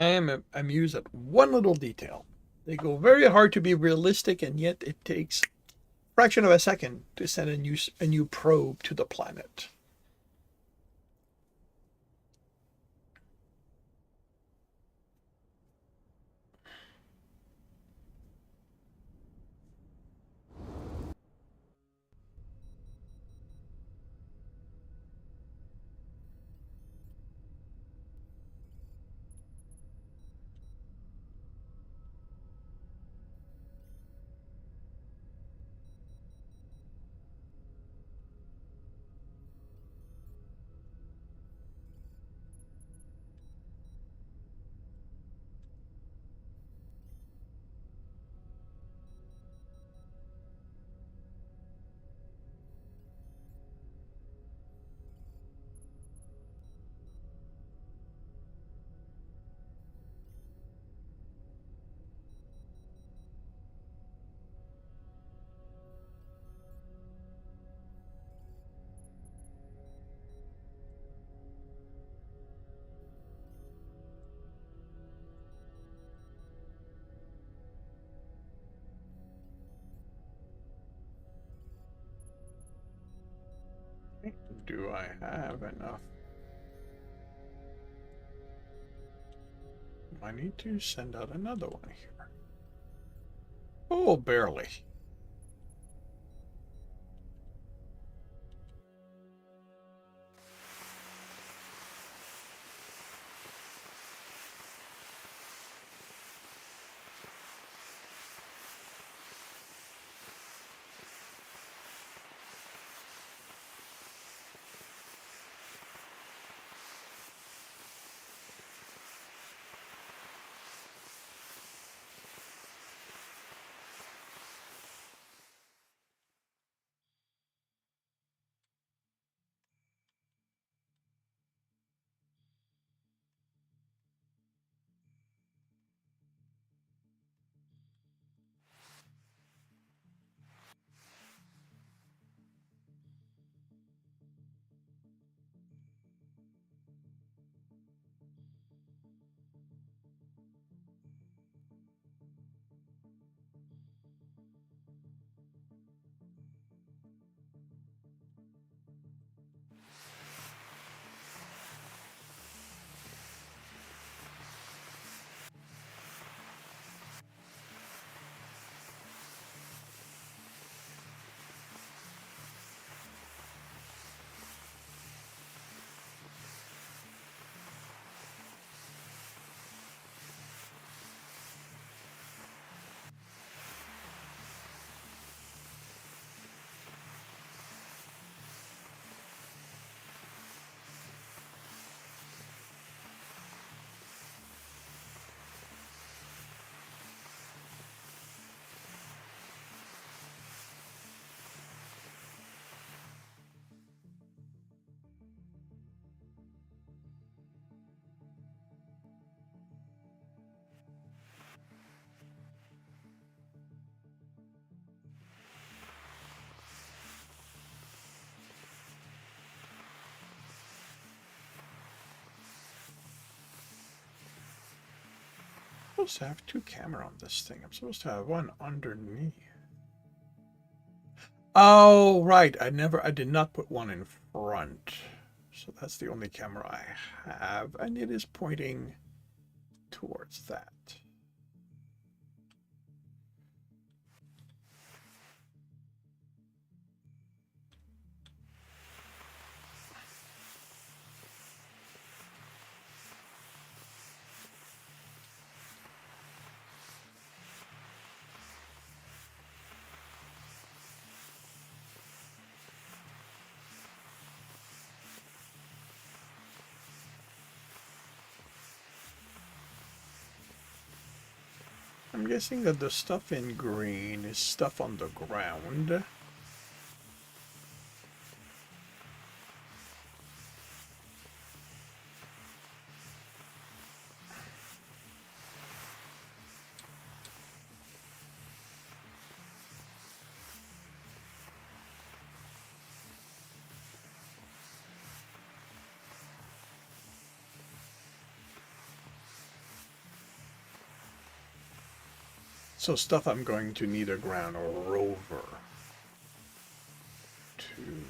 I am amused at one little detail. They go very hard to be realistic, and yet it takes a fraction of a second to send a new probe to the planet. Do I have enough? I need to send out another one here. Oh, barely. I'm supposed to have two cameras on this thing. I'm supposed to have one underneath. Oh, right. I did not put one in front. So that's the only camera I have, and it is pointing towards that. I'm guessing that the stuff in green is stuff on the ground. So stuff I'm going to need a ground rover to.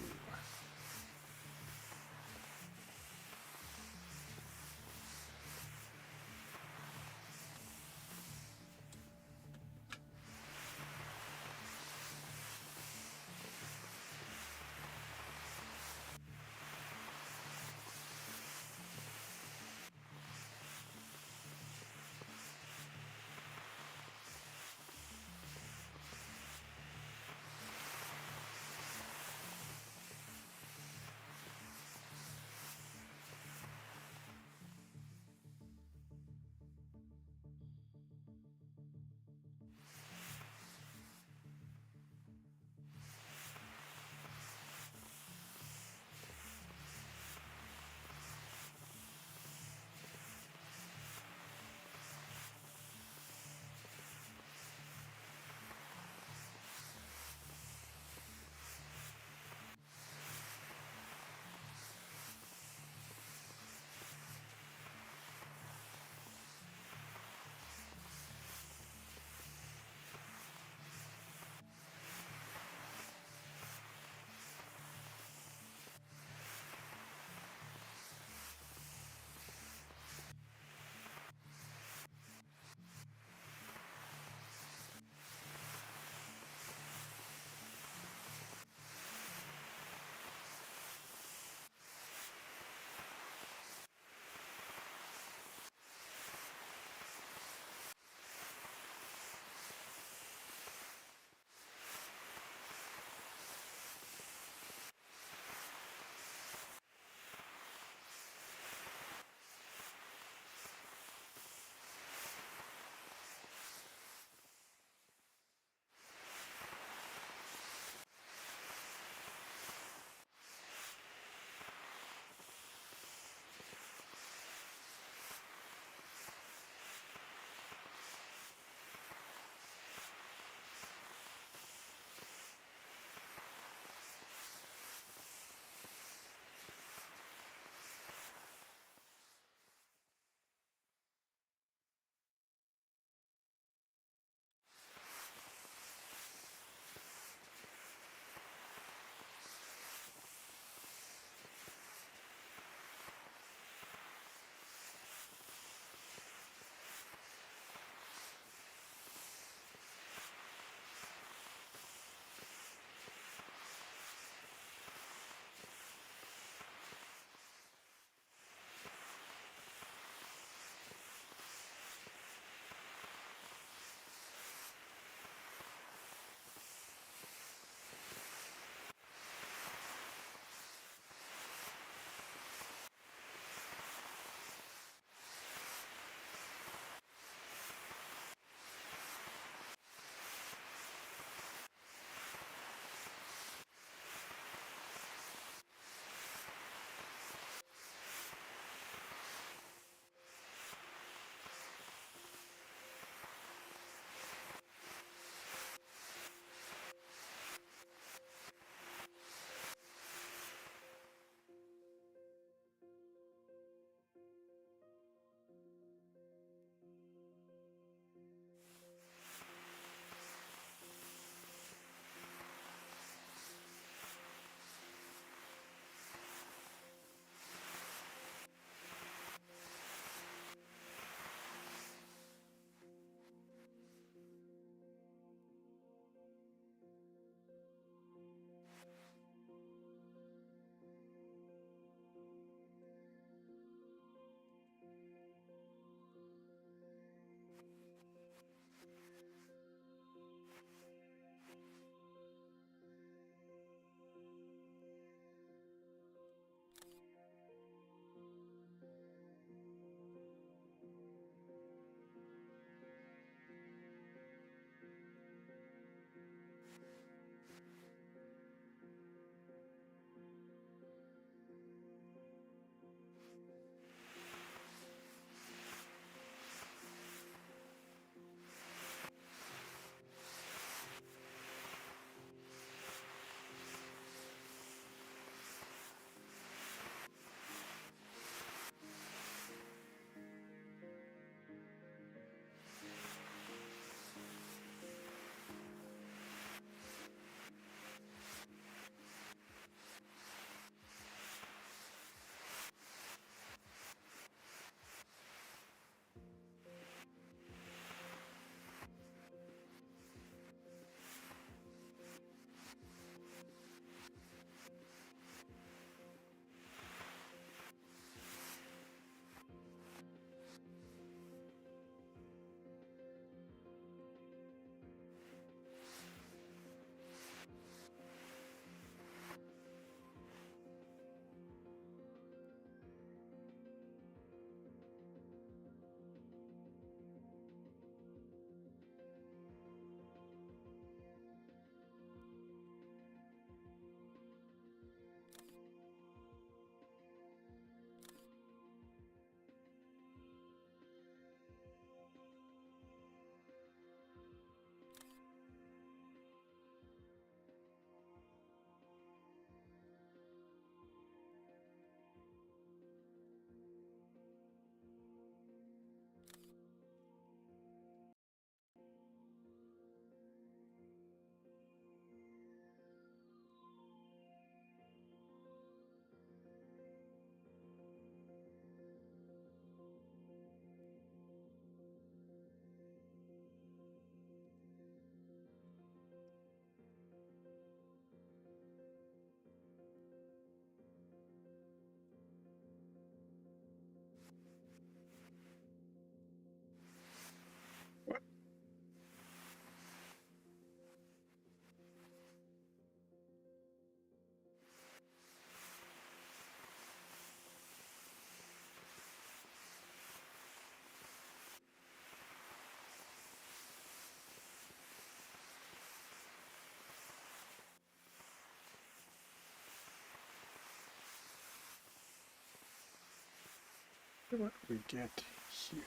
What we get here?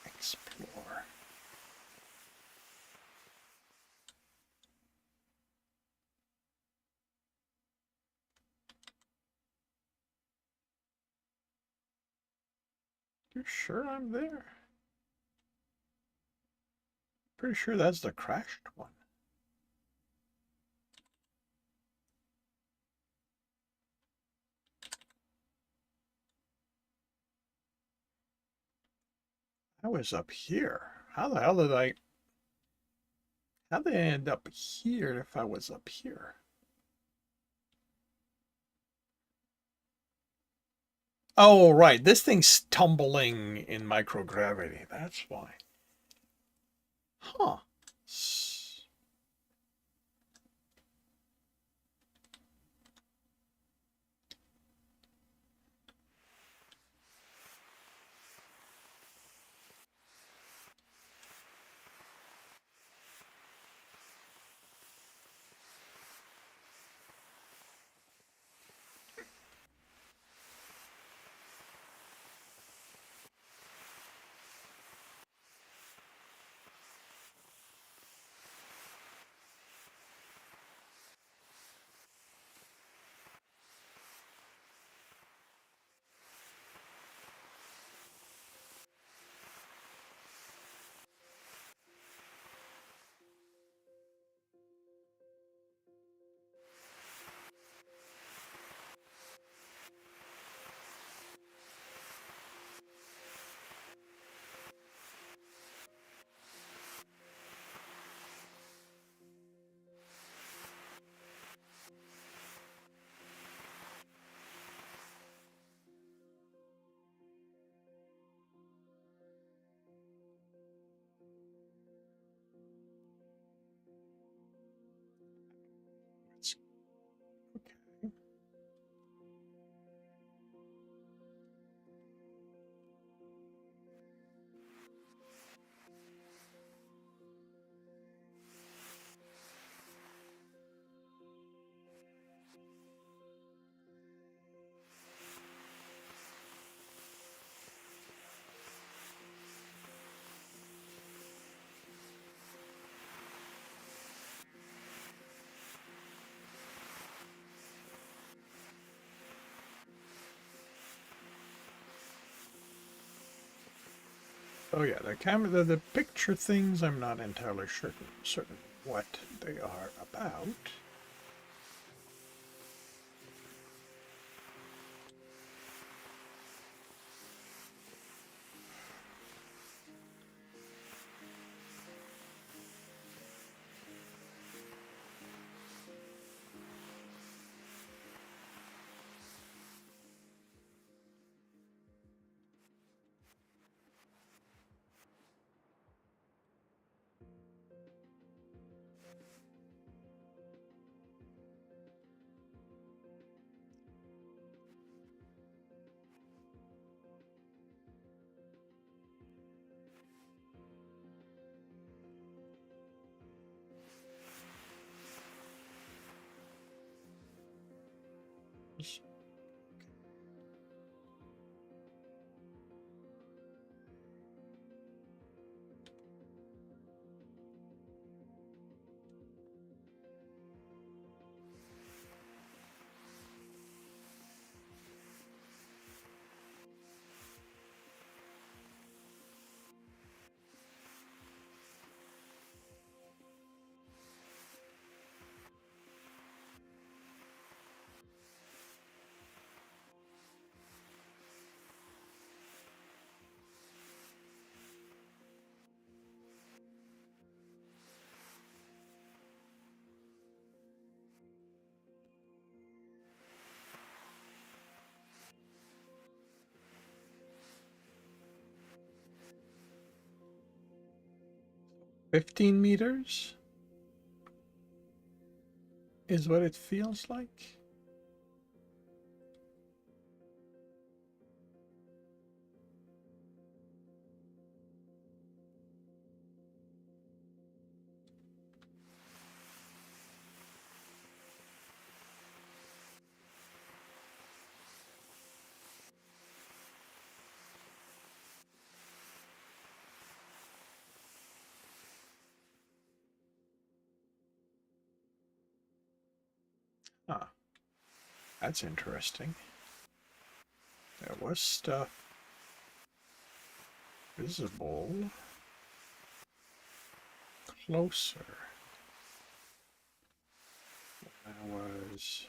Explore. You sure I'm there? Pretty sure that's the crashed one. I was up here. How the hell did I... How'd they end up here if I was up here? Oh, right. This thing's tumbling in microgravity. That's why. Huh. Okay. 'Oh yeah, the camera, the picture things. I'm not entirely certain what they are about. Yes. 15 meters is what it feels like. Huh. That's interesting. There was stuff visible closer. That was...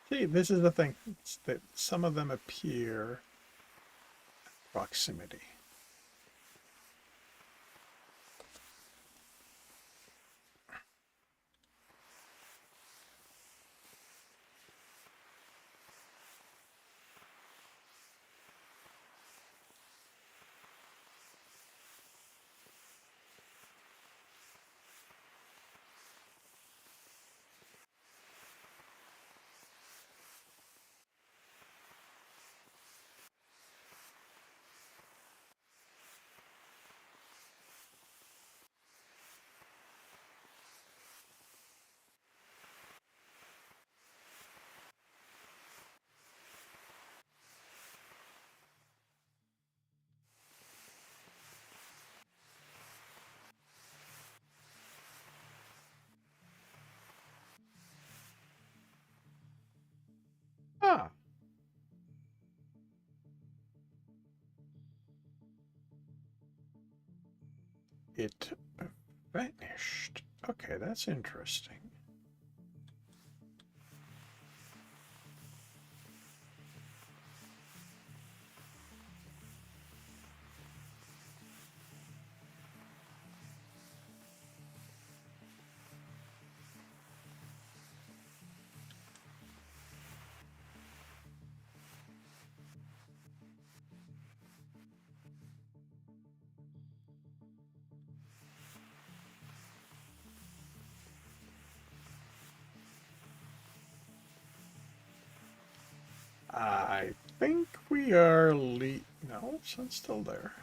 See, this is the thing. It's that some of them appear proximity. Ah, it vanished. Okay, that's interesting. I think we are no, it's still there.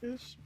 is.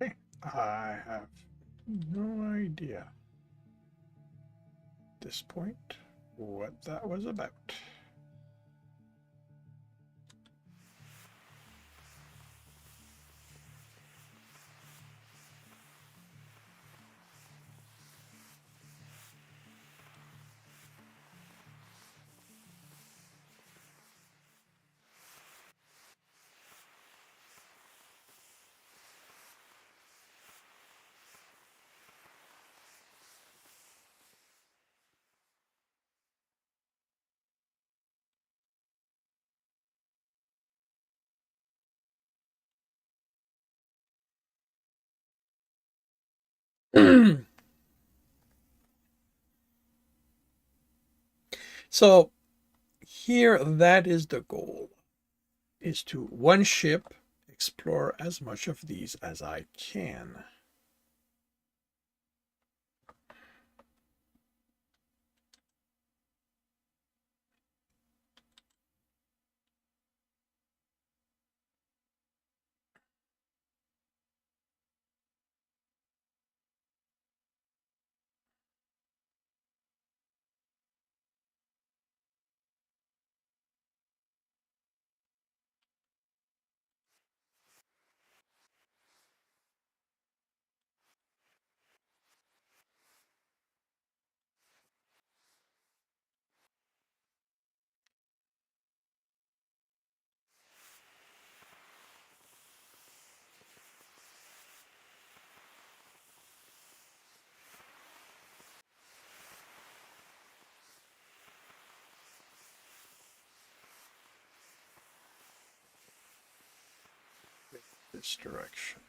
Okay, I have no idea at this point what that was about. So here, that is the goal, is to one ship explore as much of these as I can. This direction.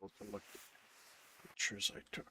able to look at the pictures I took.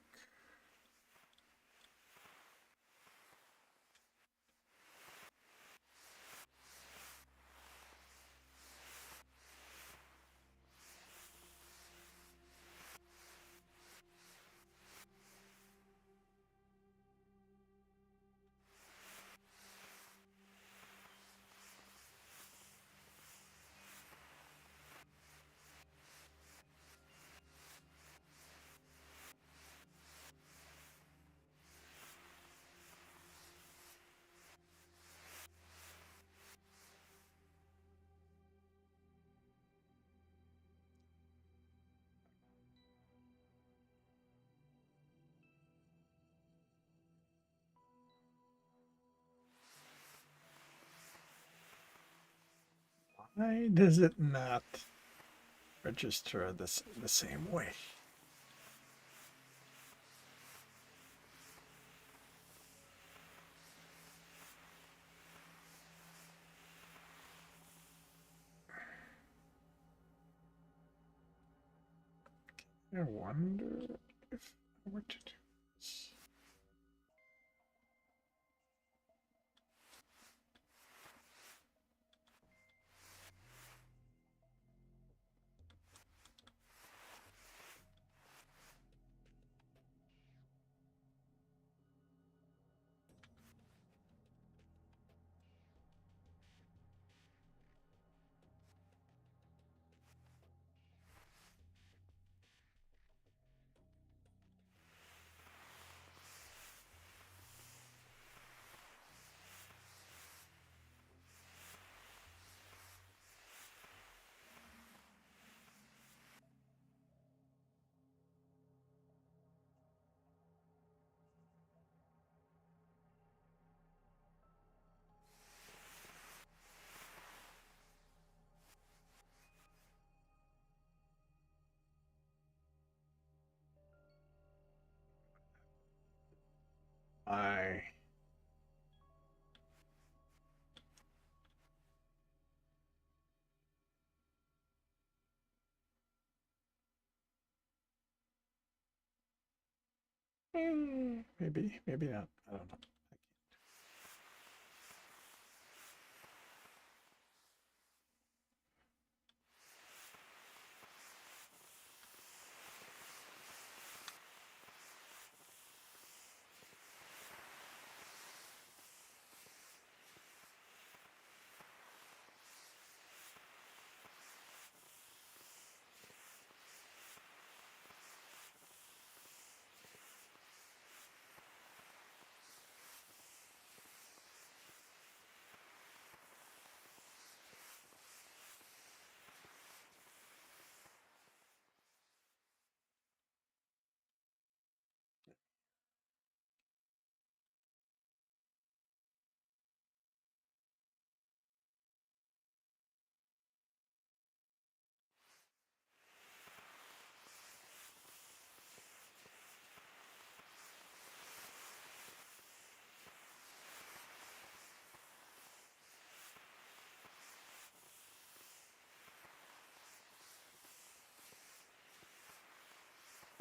Why does it not register this the same way? I wonder if I were to do this. I maybe not. I don't know.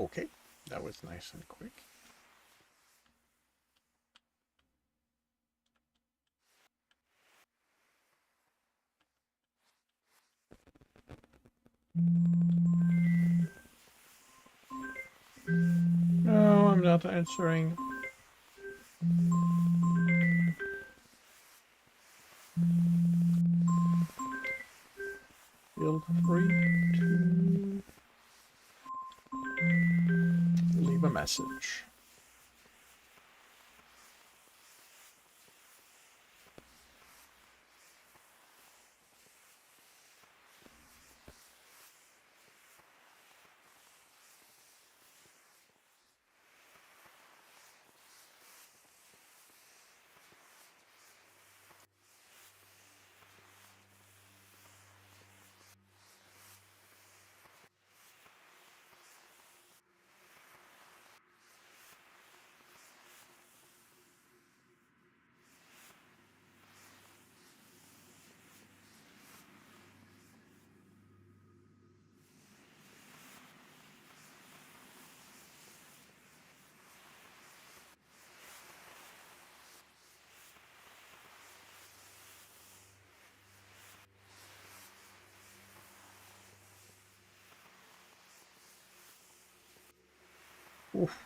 Okay, that was nice and quick. No, I'm not answering. Feel free to leave a message. Oof.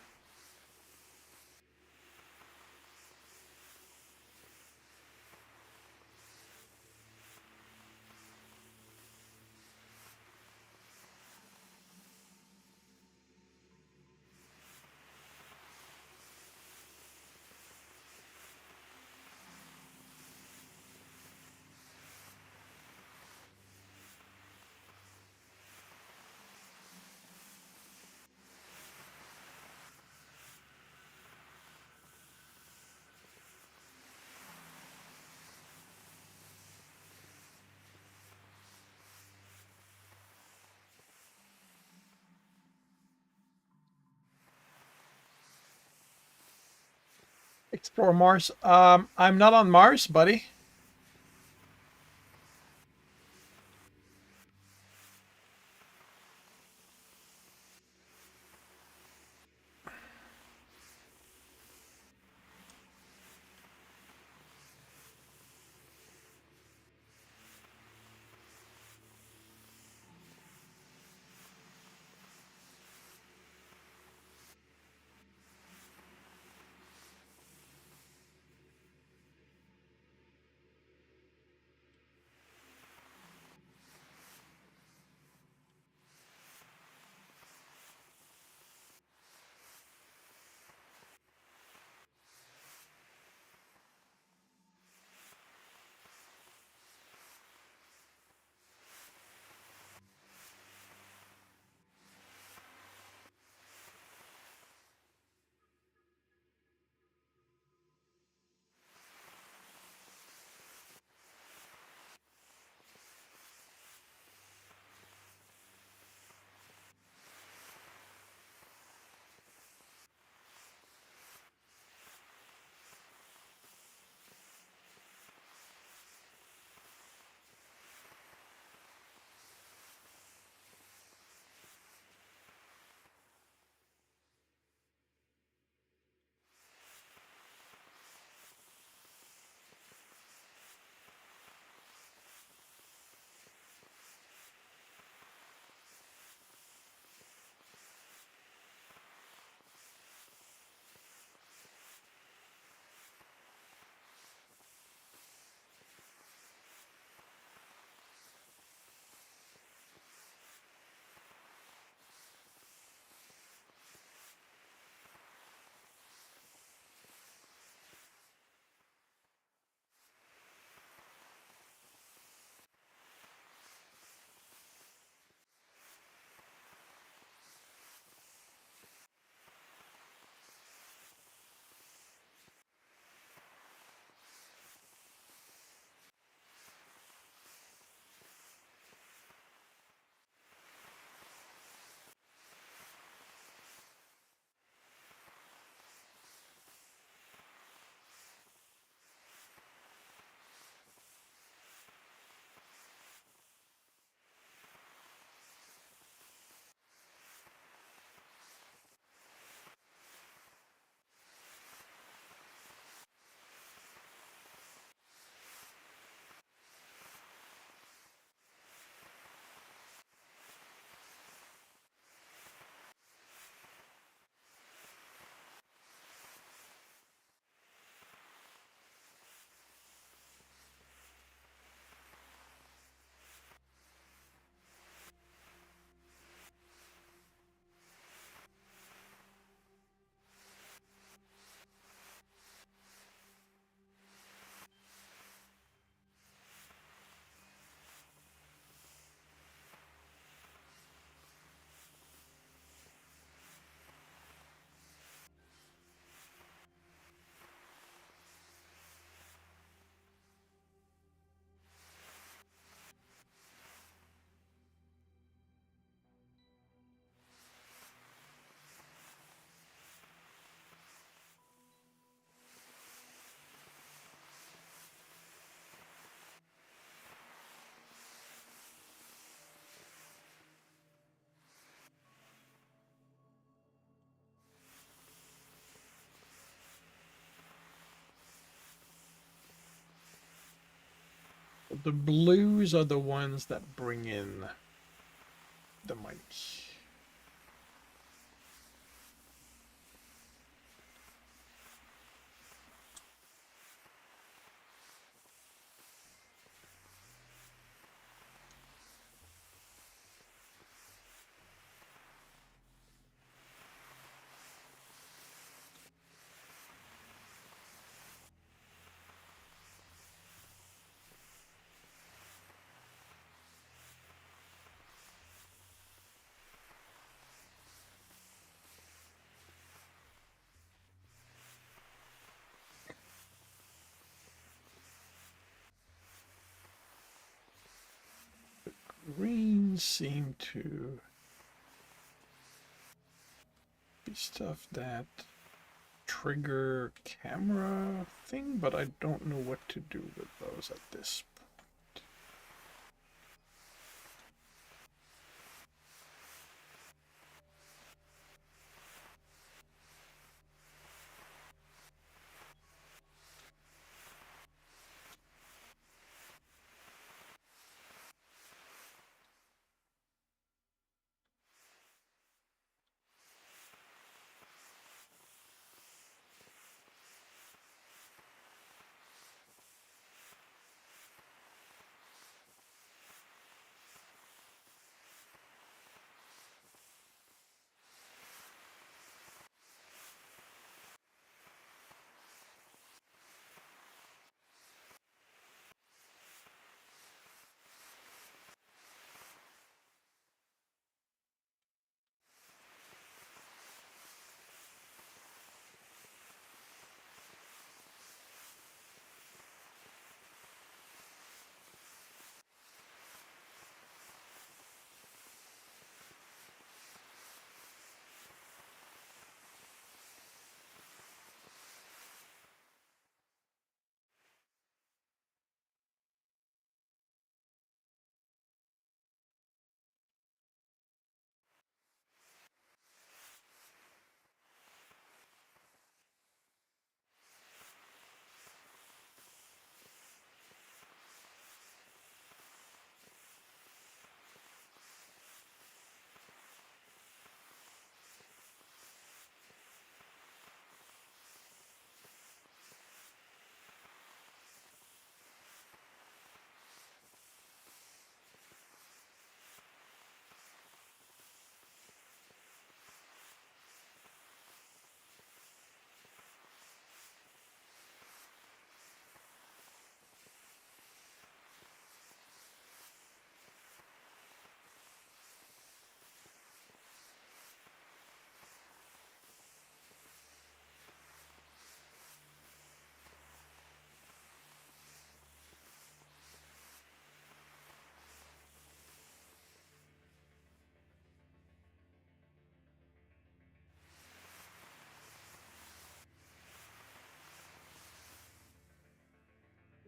Explore Mars. I'm not on Mars, buddy. The blues are the ones that bring in the money. doesn't seem to be stuff that trigger camera thing, but I don't know what to do with those at this point.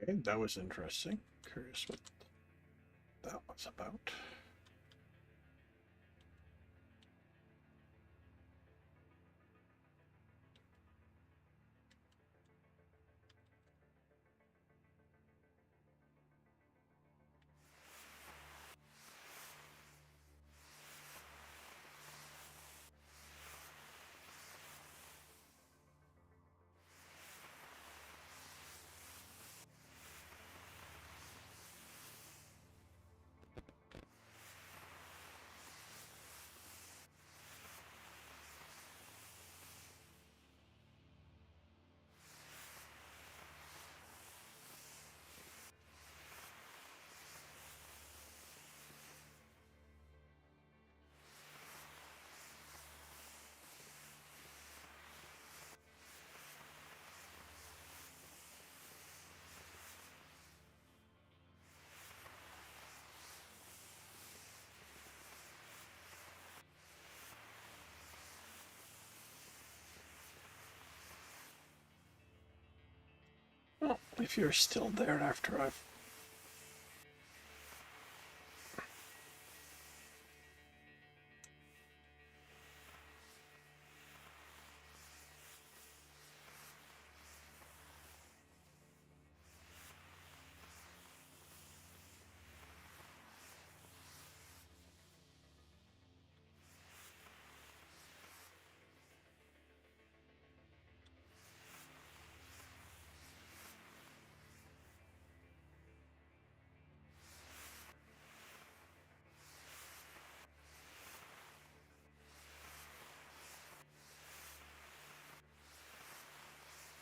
Okay, that was interesting. Curious what that was about. Well, if you're still there after I've...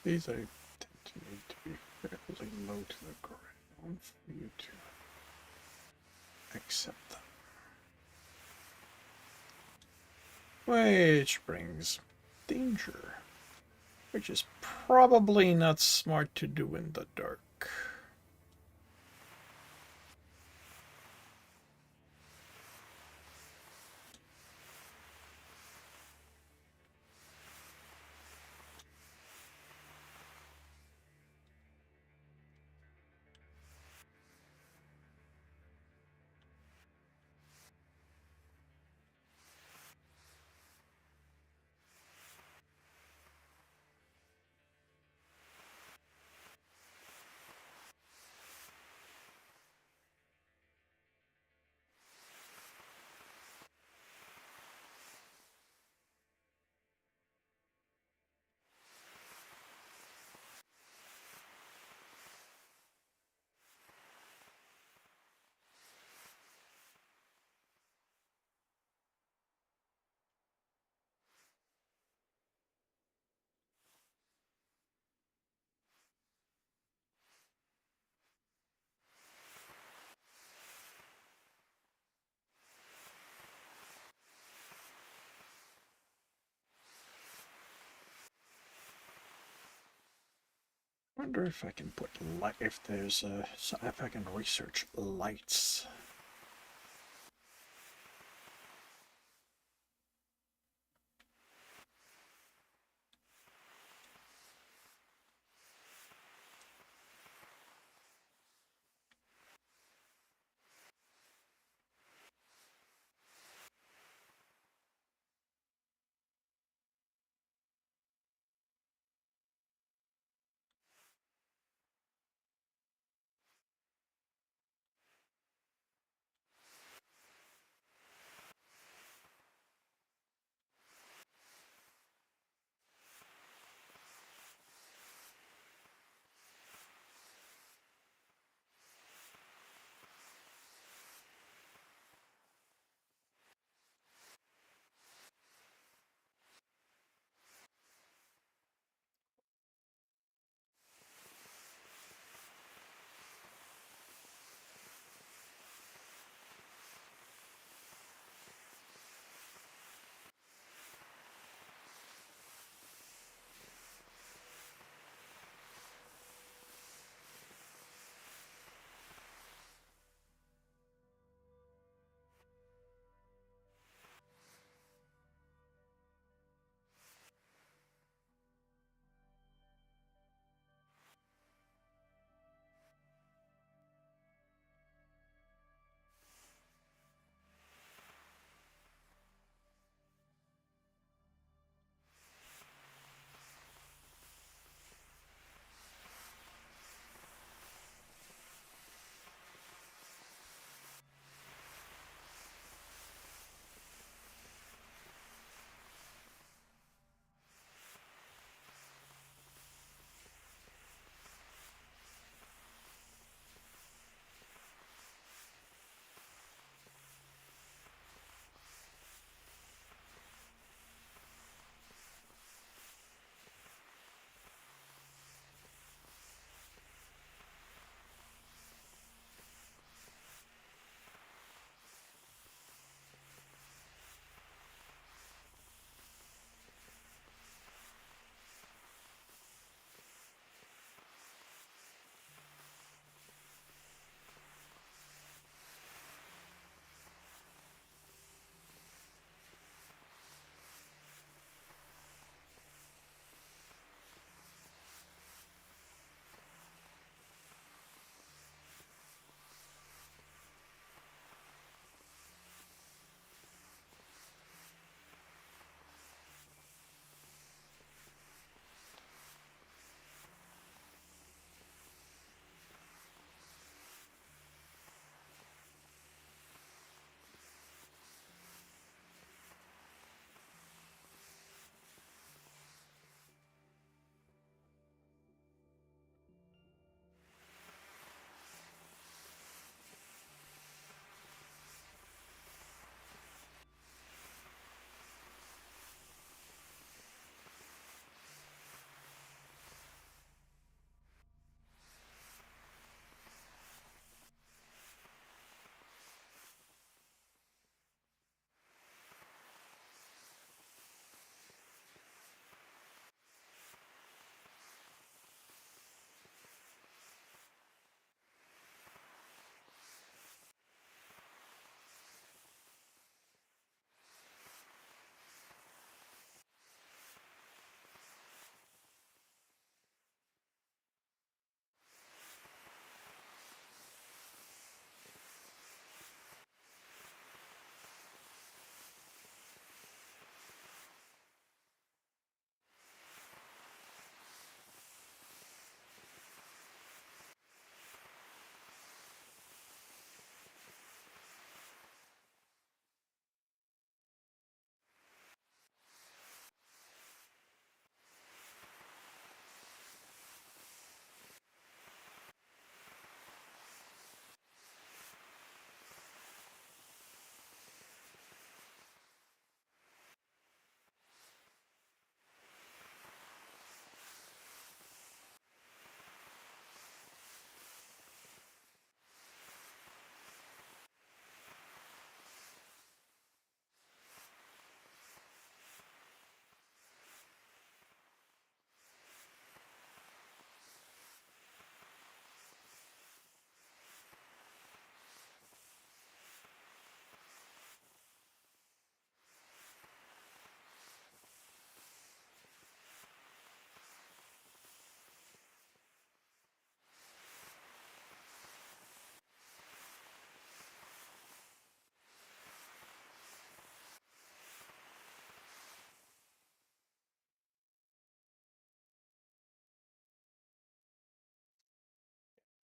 These I tend to need to be fairly low to the ground for you to accept them. Which brings danger, which is probably not smart to do in the dark. wonder if I can put light, if there's if I can research lights.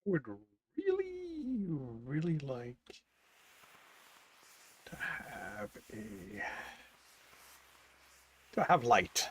would really, really like to have light.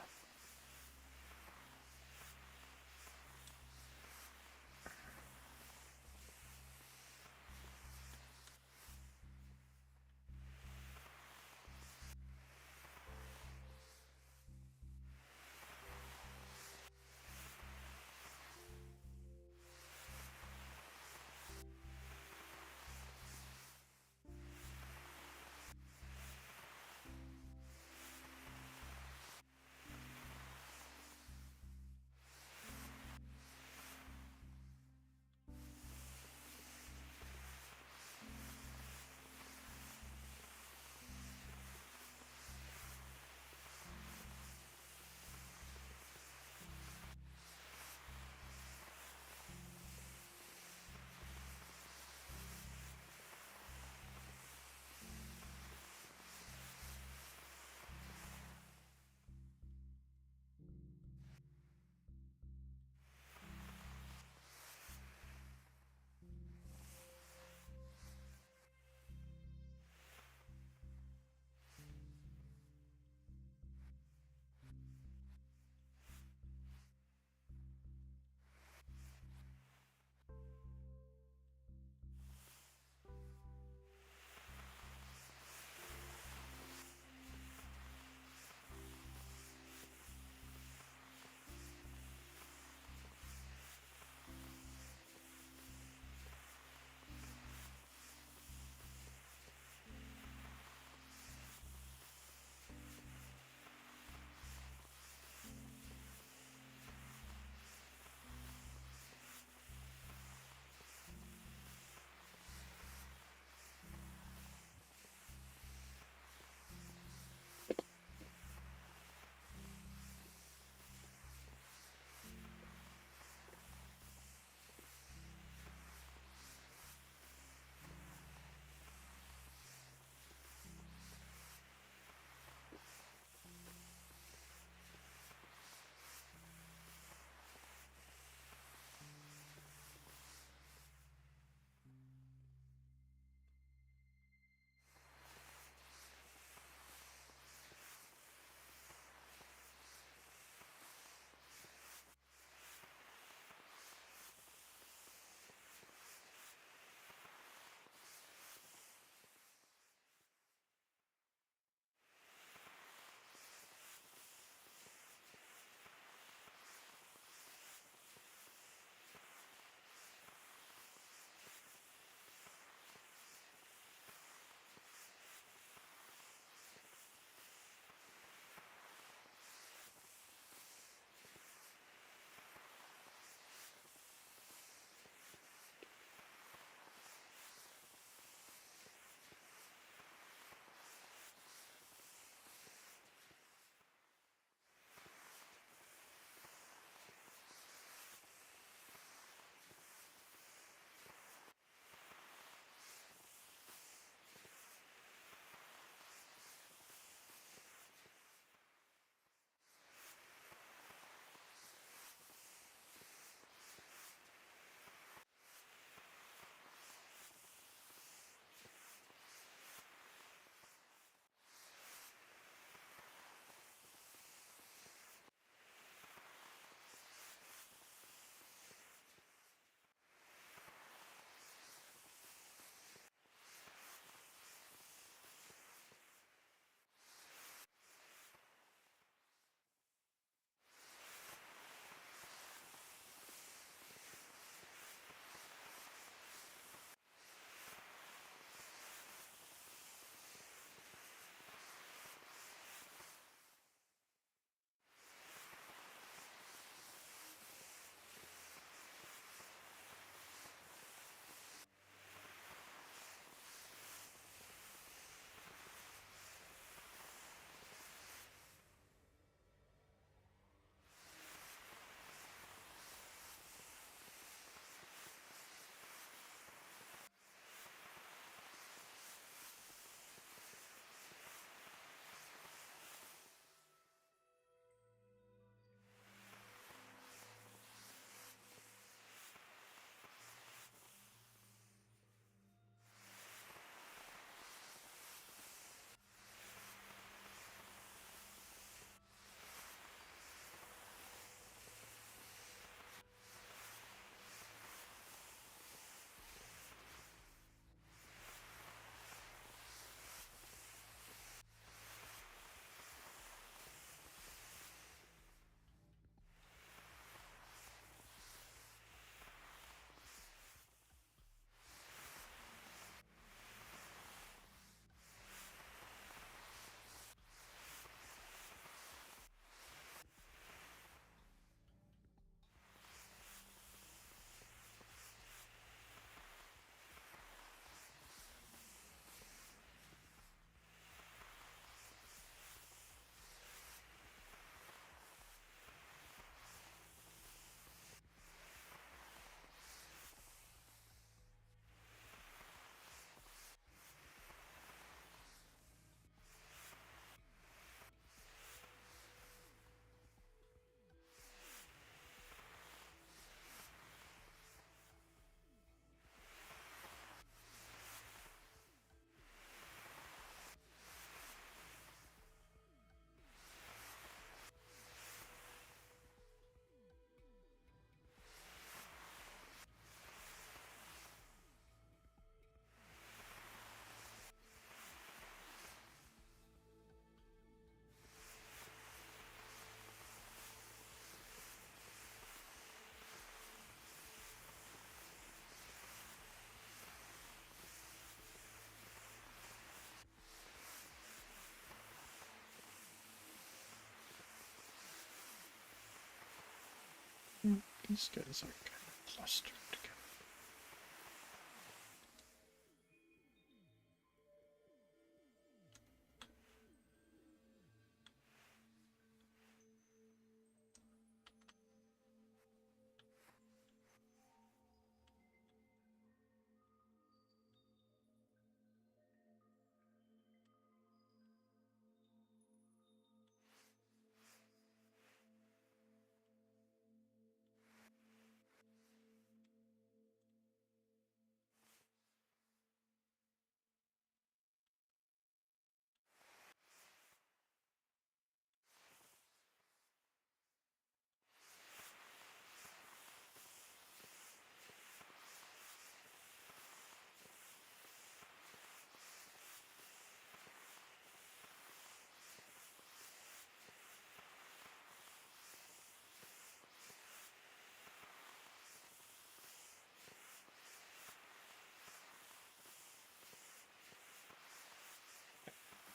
These guys are kind of clustered together.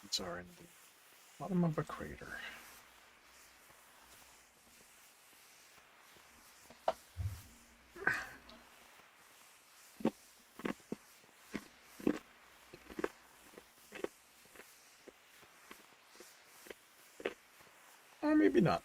These are in the bottom of a crater. Or maybe not.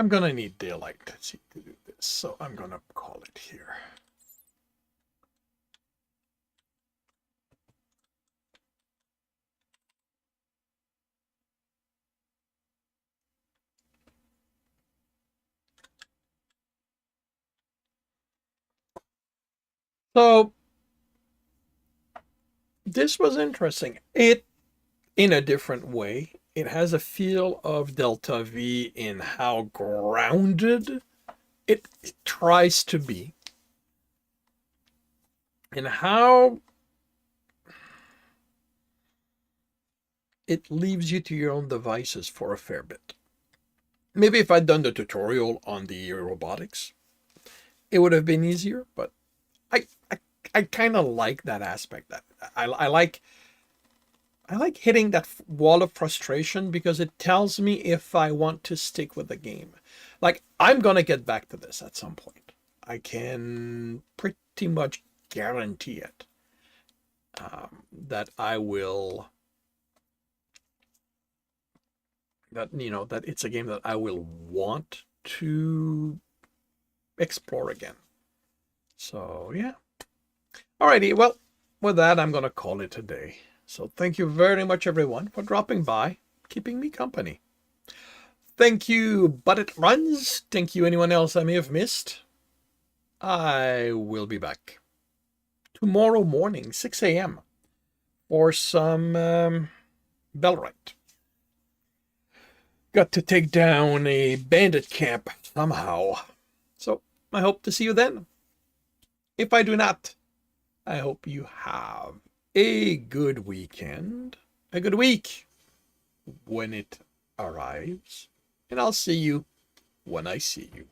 I'm gonna need daylight to do this, so I'm gonna call it here. So this was interesting. It, in a different way, it has a feel of Delta V in how grounded it tries to be, and how it leaves you to your own devices for a fair bit. Maybe if I'd done the tutorial on the robotics, it would have been easier, but I I, I kind of like that aspect. That I like hitting that wall of frustration because it tells me if I want to stick with the game. Like, I'm gonna get back to this at some point. I can pretty much guarantee it. That I will. That, that it's a game that I will want to explore again. So yeah. Alrighty, well, with that, I'm gonna call it a day. So thank you very much, everyone, for dropping by, keeping me company. Thank you, But It Runs. Thank you, anyone else I may have missed. I will be back tomorrow morning, 6 a.m. for some Bellwright. Got to take down a bandit camp somehow. So I hope to see you then. If I do not, I hope you have a good weekend, a good week when it arrives, and I'll see you when I see you.